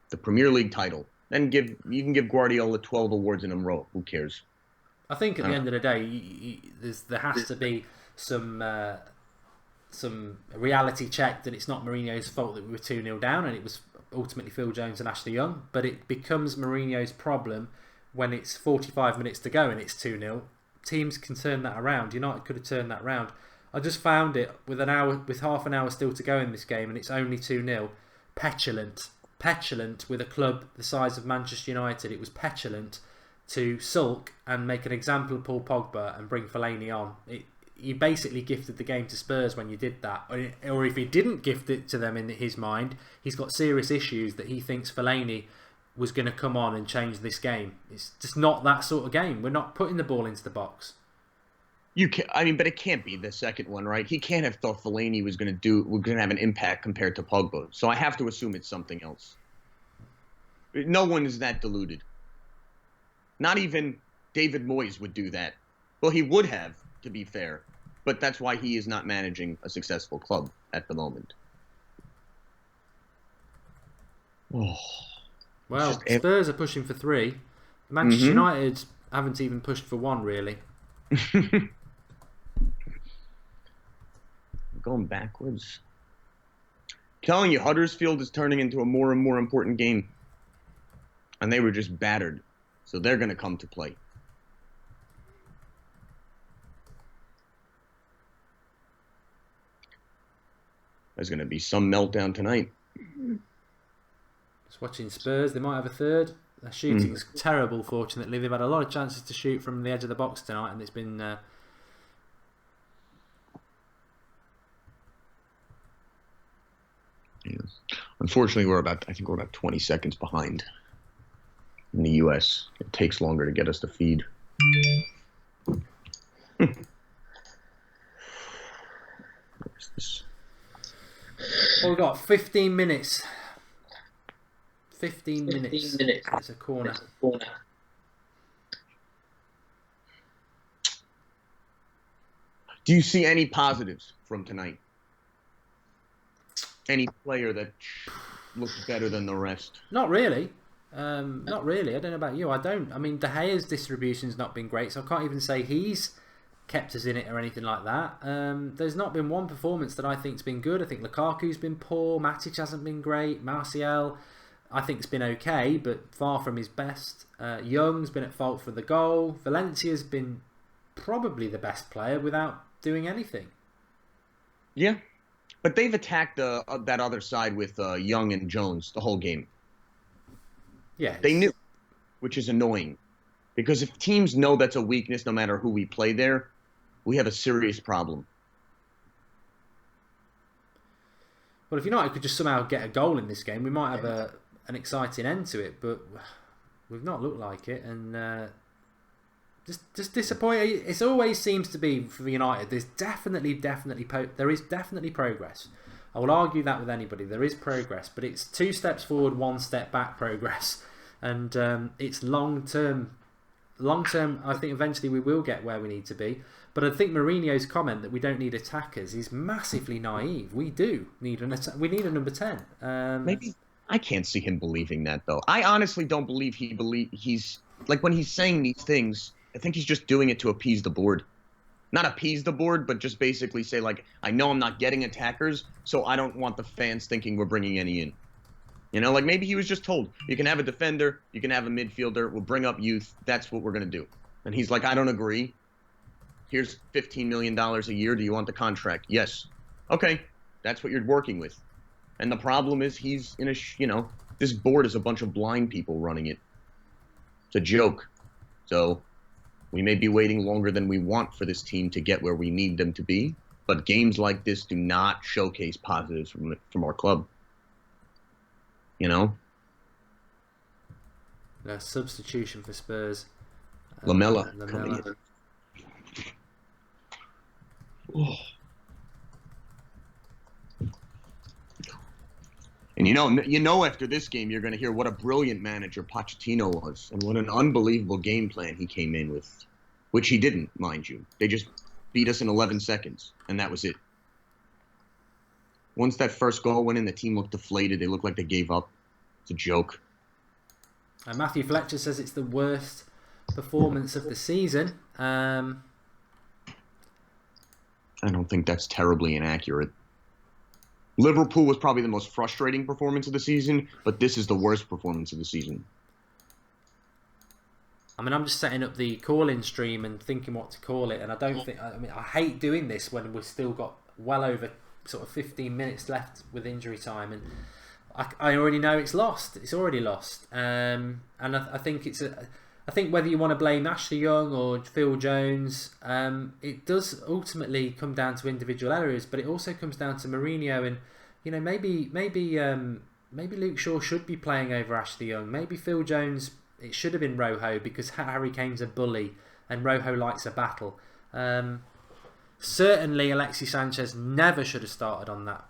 the Premier League title. Then you can give Guardiola 12 awards in a row. Who cares? I think at the end of the day, there has to be some reality check that it's not Mourinho's fault that we were 2-0 down, and it was ultimately Phil Jones and Ashley Young. But it becomes Mourinho's problem when it's 45 minutes to go and it's 2-0. Teams can turn that around. United could have turned that around. I just found it with half an hour still to go in this game, and it's only 2-0. Petulant with a club the size of Manchester United. It was petulant to sulk and make an example of Paul Pogba and bring Fellaini on. You basically gifted the game to Spurs when you did that. Or if he didn't gift it to them in his mind, he's got serious issues that he thinks Fellaini was going to come on and change this game. It's just not that sort of game. We're not putting the ball into the box. But it can't be the second one, right? He can't have thought Fellaini was going to have an impact compared to Pogba. So I have to assume it's something else. No one is that deluded. Not even David Moyes would do that. Well, he would have, to be fair. But that's why he is not managing a successful club at the moment. Oh. Well, Spurs are pushing for 3. Manchester United haven't even pushed for 1, really. Going backwards. I'm telling you, Huddersfield is turning into a more and more important game. And they were just battered. So they're going to come to play. There's going to be some meltdown tonight. Just watching Spurs. They might have a third. Their shooting's terrible, fortunately. They've had a lot of chances to shoot from the edge of the box tonight, and it's been... Yes. Unfortunately, I think we're about 20 seconds behind in the U.S. It takes longer to get us to feed. Where's this? Well, we've got 15 minutes. 15 minutes. It's a corner. Do you see any positives from tonight? Any player that looks better than the rest? Not really. Not really. I don't know about you. I don't. I mean, De Gea's distribution's not been great, so I can't even say he's kept us in it or anything like that. There's not been one performance that I think's been good. I think Lukaku's been poor. Matic hasn't been great. Martial, I think, has been okay, but far from his best. Young's been at fault for the goal. Valencia's been probably the best player without doing anything. Yeah. But they've attacked that other side with Young and Jones the whole game. Yeah, they knew, which is annoying. Because if teams know that's a weakness, no matter who we play there, we have a serious problem. Well, if United could just somehow get a goal in this game, we might have an exciting end to it. But we've not looked like it, and just disappointing. It always seems to be for United. There's definitely progress. I will argue that with anybody. There is progress, but it's 2 steps forward, 1 step back progress, and it's long term. Long term, I think eventually we will get where we need to be. But I think Mourinho's comment that we don't need attackers is massively naive. We do need we need a number 10. I can't see him believing that, though. I honestly don't believe he's like when he's saying these things. I think he's just doing it to appease the board. Not appease the board, but just basically say, like, I know I'm not getting attackers, so I don't want the fans thinking we're bringing any in. You know, like maybe he was just told, you can have a defender, you can have a midfielder, we'll bring up youth, that's what we're going to do. And he's like, I don't agree. Here's $15 million a year. Do you want the contract? Yes. Okay, that's what you're working with. And the problem is he's in this board is a bunch of blind people running it. It's a joke. So we may be waiting longer than we want for this team to get where we need them to be, but games like this do not showcase positives from our club. You know? The substitution for Spurs. Lamella. Oh. And you know, after this game, you're going to hear what a brilliant manager Pochettino was, and what an unbelievable game plan he came in with, which he didn't, mind you. They just beat us in 11 seconds, and that was it. Once that first goal went in, the team looked deflated. They looked like they gave up. It's a joke. And Matthew Fletcher says it's the worst performance of the season. I don't think that's terribly inaccurate. Liverpool was probably the most frustrating performance of the season, but this is the worst performance of the season. I mean, I'm just setting up the call-in stream and thinking what to call it, and I hate doing this when we've still got well over sort of 15 minutes left with injury time, and I already know it's lost. It's already lost, and I think I think whether you want to blame Ashley Young or Phil Jones, it does ultimately come down to individual errors, but it also comes down to Mourinho, and maybe Luke Shaw should be playing over Ashley Young. Maybe Phil Jones, it should have been Rojo, because Harry Kane's a bully and Rojo likes a battle. Certainly Alexis Sanchez never should have started on that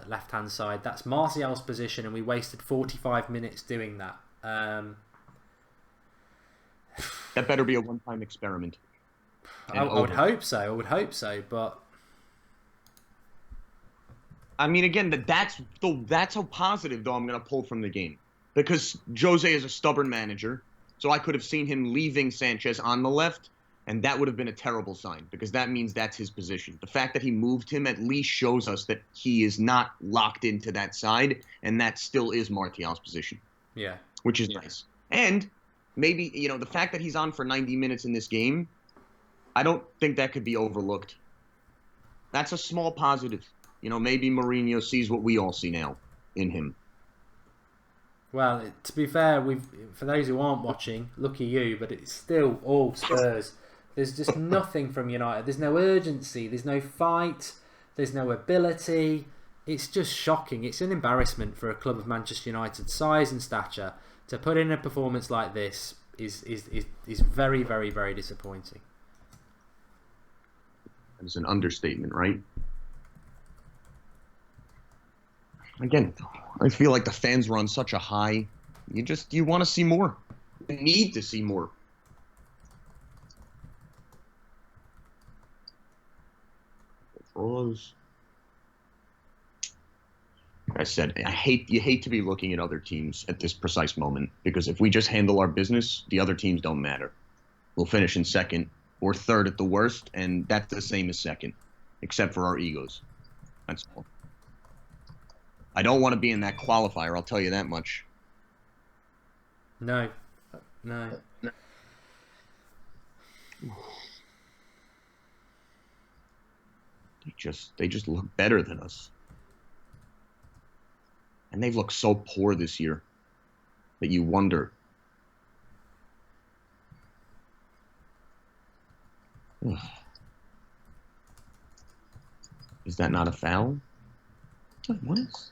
left-hand side. That's Martial's position, and we wasted 45 minutes doing that. That better be a one-time experiment. I would hope so. But I mean, again, that's how positive though I'm going to pull from the game, because Jose is a stubborn manager. So I could have seen him leaving Sanchez on the left, and that would have been a terrible sign, because that means that's his position. The fact that he moved him at least shows us that he is not locked into that side, and that still is Martial's position. Yeah, which is nice. And maybe, the fact that he's on for 90 minutes in this game, I don't think that could be overlooked. That's a small positive. Maybe Mourinho sees what we all see now in him. Well, to be fair, for those who aren't watching, lucky you, but it's still all Spurs. There's just nothing from United. There's no urgency. There's no fight. There's no ability. It's just shocking. It's an embarrassment for a club of Manchester United's size and stature to put in a performance like this is very, very, very disappointing. It's an understatement, right? Again, I feel like the fans were on such a high. You want to see more. You need to see more. Like I said, you hate to be looking at other teams at this precise moment, because if we just handle our business, the other teams don't matter. We'll finish in second or third at the worst, and that's the same as second, except for our egos. That's all. I don't want to be in that qualifier, I'll tell you that much. No. They just look better than us. And they've looked so poor this year that you wonder. Is that not a foul? What is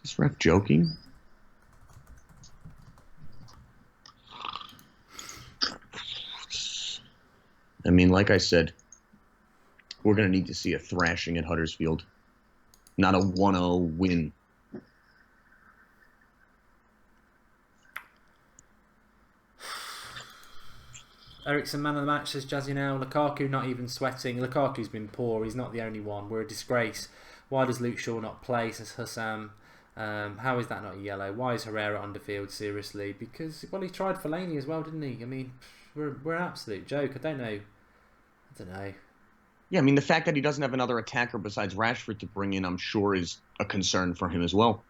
this ref joking? I mean, like I said, we're going to need to see a thrashing at Huddersfield. Not a 1-0 win. Ericsson, man of the match, says Jazzy now. Lukaku not even sweating. Lukaku's been poor. He's not the only one. We're a disgrace. Why does Luke Shaw not play, says Hussam. How is that not a yellow? Why is Herrera on the field? Seriously, because he tried Fellaini as well, didn't he? I mean, we're an absolute joke. I don't know. Yeah, I mean, the fact that he doesn't have another attacker besides Rashford to bring in, I'm sure, is a concern for him as well.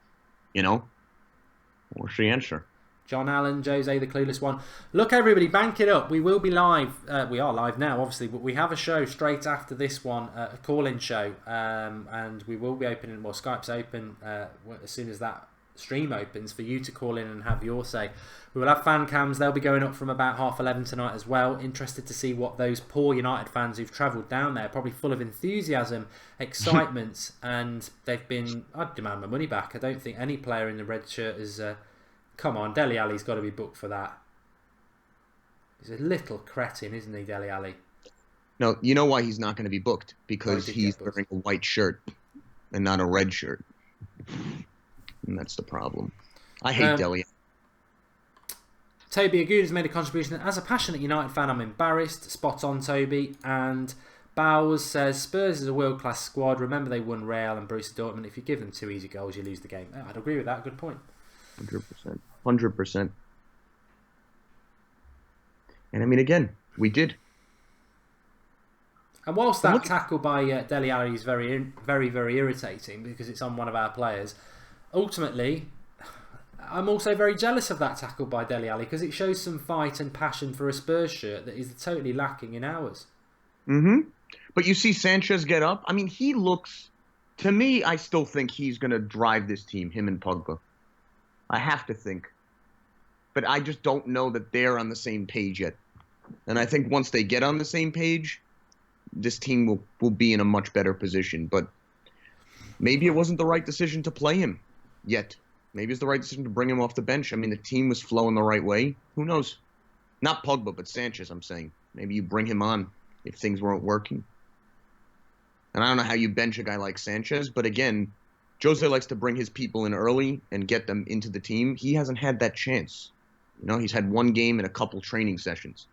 What's the answer? John Allen, Jose, the clueless one. Look, everybody, bank it up. We will be live. We are live now, obviously, but we have a show straight after this one, a call-in show, and we will be opening. Well, Skype's open as soon as that stream opens for you to call in and have your say. We will have fan cams. They'll be going up from about 11:30 tonight as well. Interested to see what those poor United fans who've travelled down there, probably full of enthusiasm, excitement, and they've been. I'd demand my money back. I don't think any player in the red shirt is. Come on, Dele Alli's got to be booked for that. He's a little cretin, isn't he, Dele Alli? No, you know why he's not going to be booked? Because he's wearing a white shirt and not a red shirt. And that's the problem. I hate Dele. Toby Aguda's made a contribution. As a passionate United fan, I'm embarrassed. Spot on, Toby. And Bowers says, Spurs is a world-class squad. Remember they won Real and Borussia Dortmund. If you give them 2 easy goals, you lose the game. I'd agree with that. Good point. 100%. 100%. And I mean, again, we did. And whilst that tackle by Dele Alli is very, very, very irritating because it's on one of our players, ultimately, I'm also very jealous of that tackle by Dele Alli because it shows some fight and passion for a Spurs shirt that is totally lacking in ours. But you see Sanchez get up. I mean, he looks... To me, I still think he's going to drive this team, him and Pogba. I have to think. But I just don't know that they're on the same page yet. And I think once they get on the same page, this team will be in a much better position. But maybe it wasn't the right decision to play him yet. Maybe it's the right decision to bring him off the bench. I mean, the team was flowing the right way. Who knows? Not Pogba, but Sanchez, I'm saying. Maybe you bring him on if things weren't working. And I don't know how you bench a guy like Sanchez, but again... Jose likes to bring his people in early and get them into the team. He hasn't had that chance. He's had 1 game and a couple training sessions.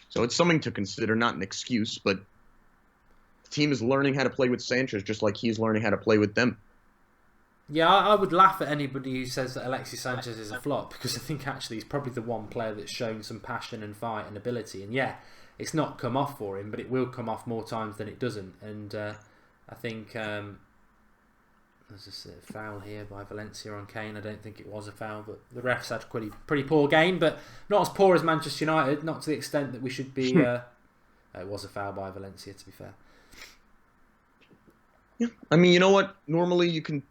So it's something to consider, not an excuse, but the team is learning how to play with Sanchez just like he's learning how to play with them. Yeah, I would laugh at anybody who says that Alexis Sanchez is a flop because I think actually he's probably the one player that's shown some passion and fight and ability. And yeah, it's not come off for him, but it will come off more times than it doesn't. And I think... there's a foul here by Valencia on Kane. I don't think it was a foul, but the refs had a pretty poor game, but not as poor as Manchester United, not to the extent that we should be... it was a foul by Valencia, to be fair. Yeah. I mean, you know what? Normally you can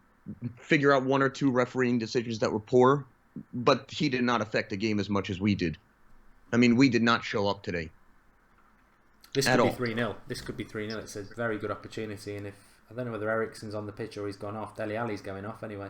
figure out 1 or 2 refereeing decisions that were poor, but he did not affect the game as much as we did. I mean, we did not show up today. This could be 3-0. This could be 3-0. It's a very good opportunity, and if I don't know whether Eriksen's on the pitch or he's gone off. Dele Alli's going off anyway.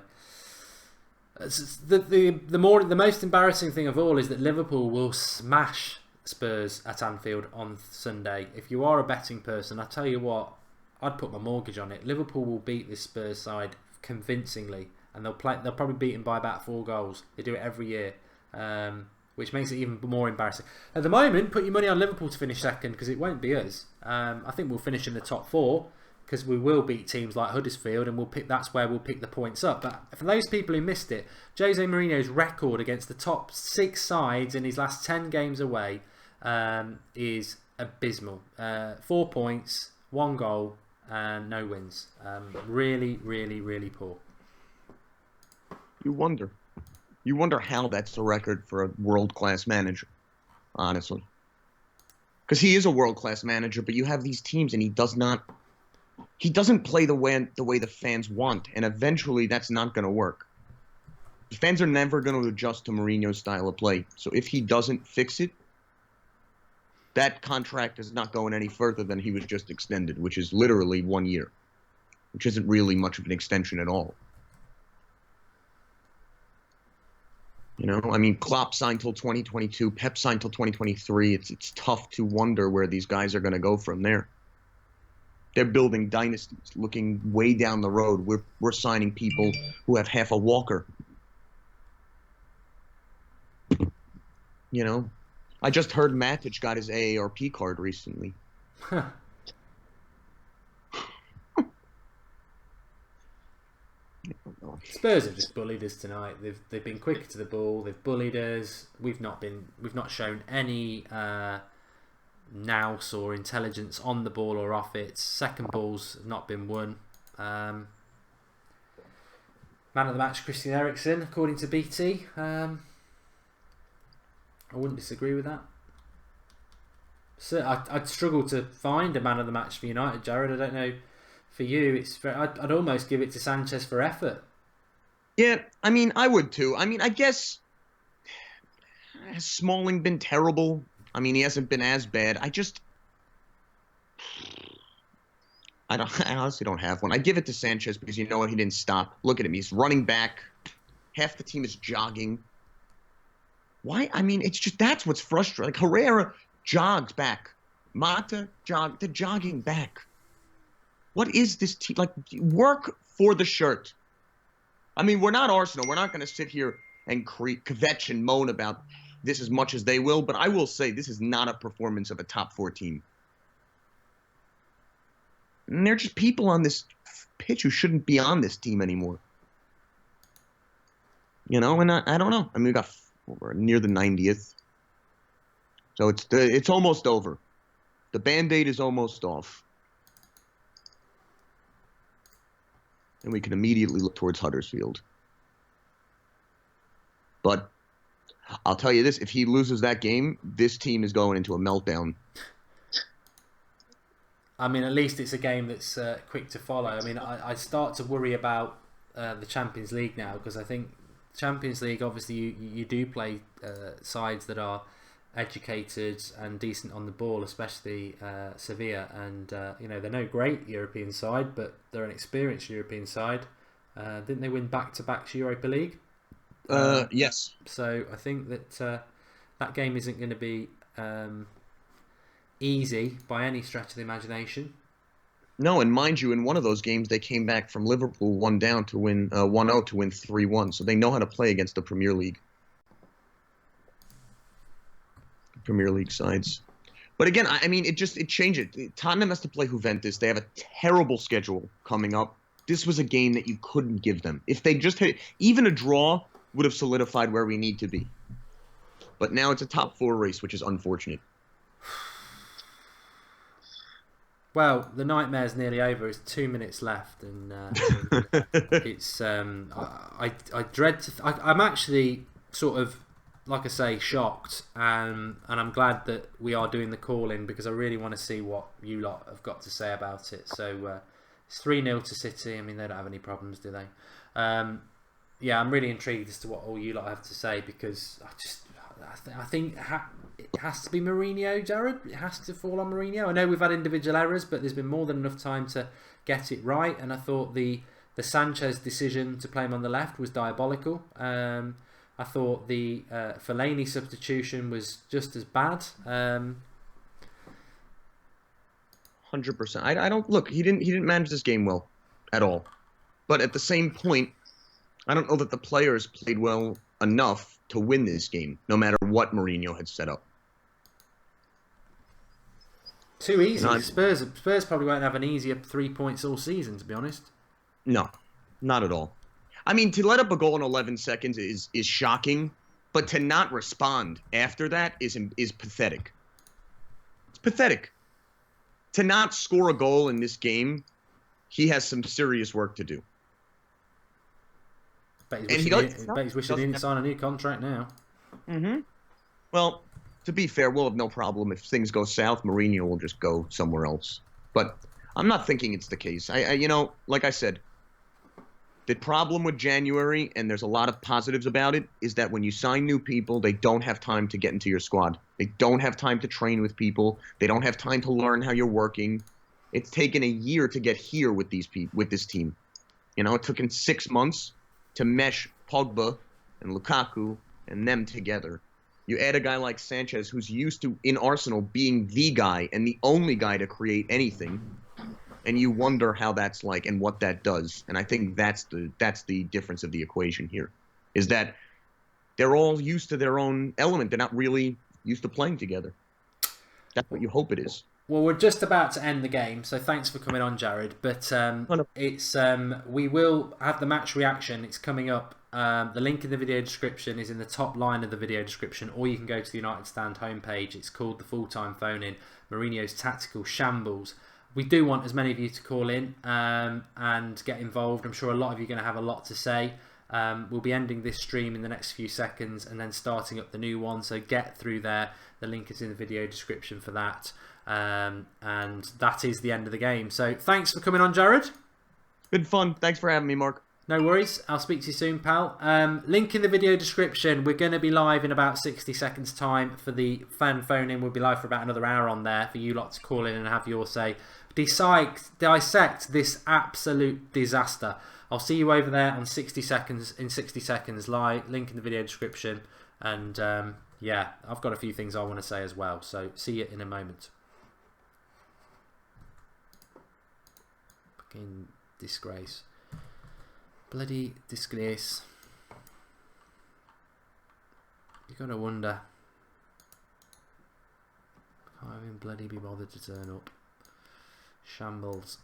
The most embarrassing thing of all is that Liverpool will smash Spurs at Anfield on Sunday. If you are a betting person, I tell you what, I'd put my mortgage on it. Liverpool will beat this Spurs side convincingly, and they'll probably beat them by about 4 goals. They do it every year, which makes it even more embarrassing. At the moment, put your money on Liverpool to finish second because it won't be us. I think we'll finish in the top 4. Because we will beat teams like Huddersfield, and that's where we'll pick the points up. But for those people who missed it, Jose Mourinho's record against the top 6 sides in his last 10 games away is abysmal. 4 points, 1 goal, and no wins. Really, really, really poor. You wonder how that's the record for a world-class manager, honestly. Because he is a world-class manager, but you have these teams, and he doesn't play the way the fans want, and eventually that's not going to work. The fans are never going to adjust to Mourinho's style of play. So if he doesn't fix it, that contract is not going any further than he was just extended, which is literally 1 year, which isn't really much of an extension at all. I mean, Klopp signed till 2022, Pep signed till 2023. It's tough to wonder where these guys are going to go from there. They're building dynasties, looking way down the road. We're signing people who have half a walker. I just heard Matic got his AARP card recently. Spurs have just bullied us tonight. They've been quicker to the ball. They've bullied us. We've not shown any nous or intelligence on the ball or off it. Second balls have not been won. Man of the match, Christian Eriksen, according to BT. I wouldn't disagree with that. So I'd struggle to find a man of the match for United, Jared. I don't know for you. I'd almost give it to Sanchez for effort. Yeah, I mean, I would too. I mean, I guess has Smalling been terrible? I mean, he hasn't been as bad. I honestly don't have one. I give it to Sanchez because you know what? He didn't stop. Look at him. He's running back. Half the team is jogging. Why? I mean, it's just that's what's frustrating. Like Herrera jogs back. Mata they're jogging back. What is this team? Like, work for the shirt. I mean, we're not Arsenal. We're not going to sit here and kvetch and moan about this as much as they will, but I will say this is not a performance of a top 4 team. And they're just people on this pitch who shouldn't be on this team anymore. You know, and I don't know. I mean, we're near the 90th. So it's almost over. The Band-Aid is almost off. And we can immediately look towards Huddersfield. But I'll tell you this, if he loses that game, this team is going into a meltdown. I mean, at least it's a game that's quick to follow. I mean, I start to worry about the Champions League now, because I think Champions League, obviously, you do play sides that are educated and decent on the ball, especially Sevilla, and they're no great European side, but they're an experienced European side. Didn't they win back-to-back Europa League? Yes. So I think that that game isn't going to be easy by any stretch of the imagination. No, and mind you, in one of those games, they came back from Liverpool 1-0 to win 1-0 to win 3-1. So they know how to play against the Premier League sides. But again, I mean, it changes. Tottenham has to play Juventus. They have a terrible schedule coming up. This was a game that you couldn't give them. If they just had even a draw, would have solidified where we need to be. But now it's a top 4 race, which is unfortunate. Well, the nightmare's nearly over. It's 2 minutes left, and it's. I dread. I'm actually sort of, like I say, shocked, and I'm glad that we are doing the call-in, because I really want to see what you lot have got to say about it. So it's 3-0 to City. I mean, they don't have any problems, do they? Yeah, I'm really intrigued as to what all you lot have to say, because I think it has to be Mourinho, Jared. It has to fall on Mourinho. I know we've had individual errors, but there's been more than enough time to get it right, and I thought the Sanchez decision to play him on the left was diabolical. I thought the Fellaini substitution was just as bad. 100%. I don't look. He didn't manage this game well at all. But at the same point, I don't know that the players played well enough to win this game, no matter what Mourinho had set up. Too easy. Spurs probably won't have an easier 3 points all season, to be honest. No, not at all. I mean, to let up a goal in 11 seconds is shocking, but to not respond after that is pathetic. It's pathetic. To not score a goal he has some serious work to do. Bet he's wishing he'd sign a new contract now. Mm-hmm. Well, to be fair, we'll have no problem if things go south. Mourinho will just go somewhere else. But I'm not thinking it's the case. Like I said, the problem with January, and there's a lot of positives about it, is that when you sign new people, they don't have time to get into your squad. They don't have time to train with people. They don't have time to learn how you're working. It's taken a year to get here with this team. It took him 6 months to mesh Pogba and Lukaku and them together. You add a guy like Sanchez, who's used to, in Arsenal, being the guy and the only guy to create anything, and you wonder how that's like and what that does. And I think that's the difference of the equation here, is that they're all used to their own element. They're not really used to playing together. That's what you hope it is. Well, we're just about to end the game, so thanks for coming on, Jared. But it's we will have the match reaction. It's coming up. The link in the video description is in the top line of the video description, or you can go to the United Stand homepage. It's called the Full-Time Phone-In, Mourinho's Tactical Shambles. We do want as many of you to call in and get involved. I'm sure a lot of you are going to have a lot to say. We'll be ending this stream in the next few seconds and then starting up the new one, so get through there. The link is in the video description for that. And that is the end of the game. So thanks for coming on, Jared. Good fun. Thanks for having me, Mark. No worries. I'll speak to you soon, pal. Link in the video description. We're going to be live in about 60 seconds time for the fan phone-in. We'll be live for about another hour on there for you lot to call in and have your say. Dissect this absolute disaster. I'll see you over there on 60 seconds. In 60 seconds, live. Link in the video description. And yeah, I've got a few things I want to say as well. So see you in a moment. Fucking disgrace. Bloody disgrace. You gotta wonder. Can't even bloody be bothered to turn up. Shambles.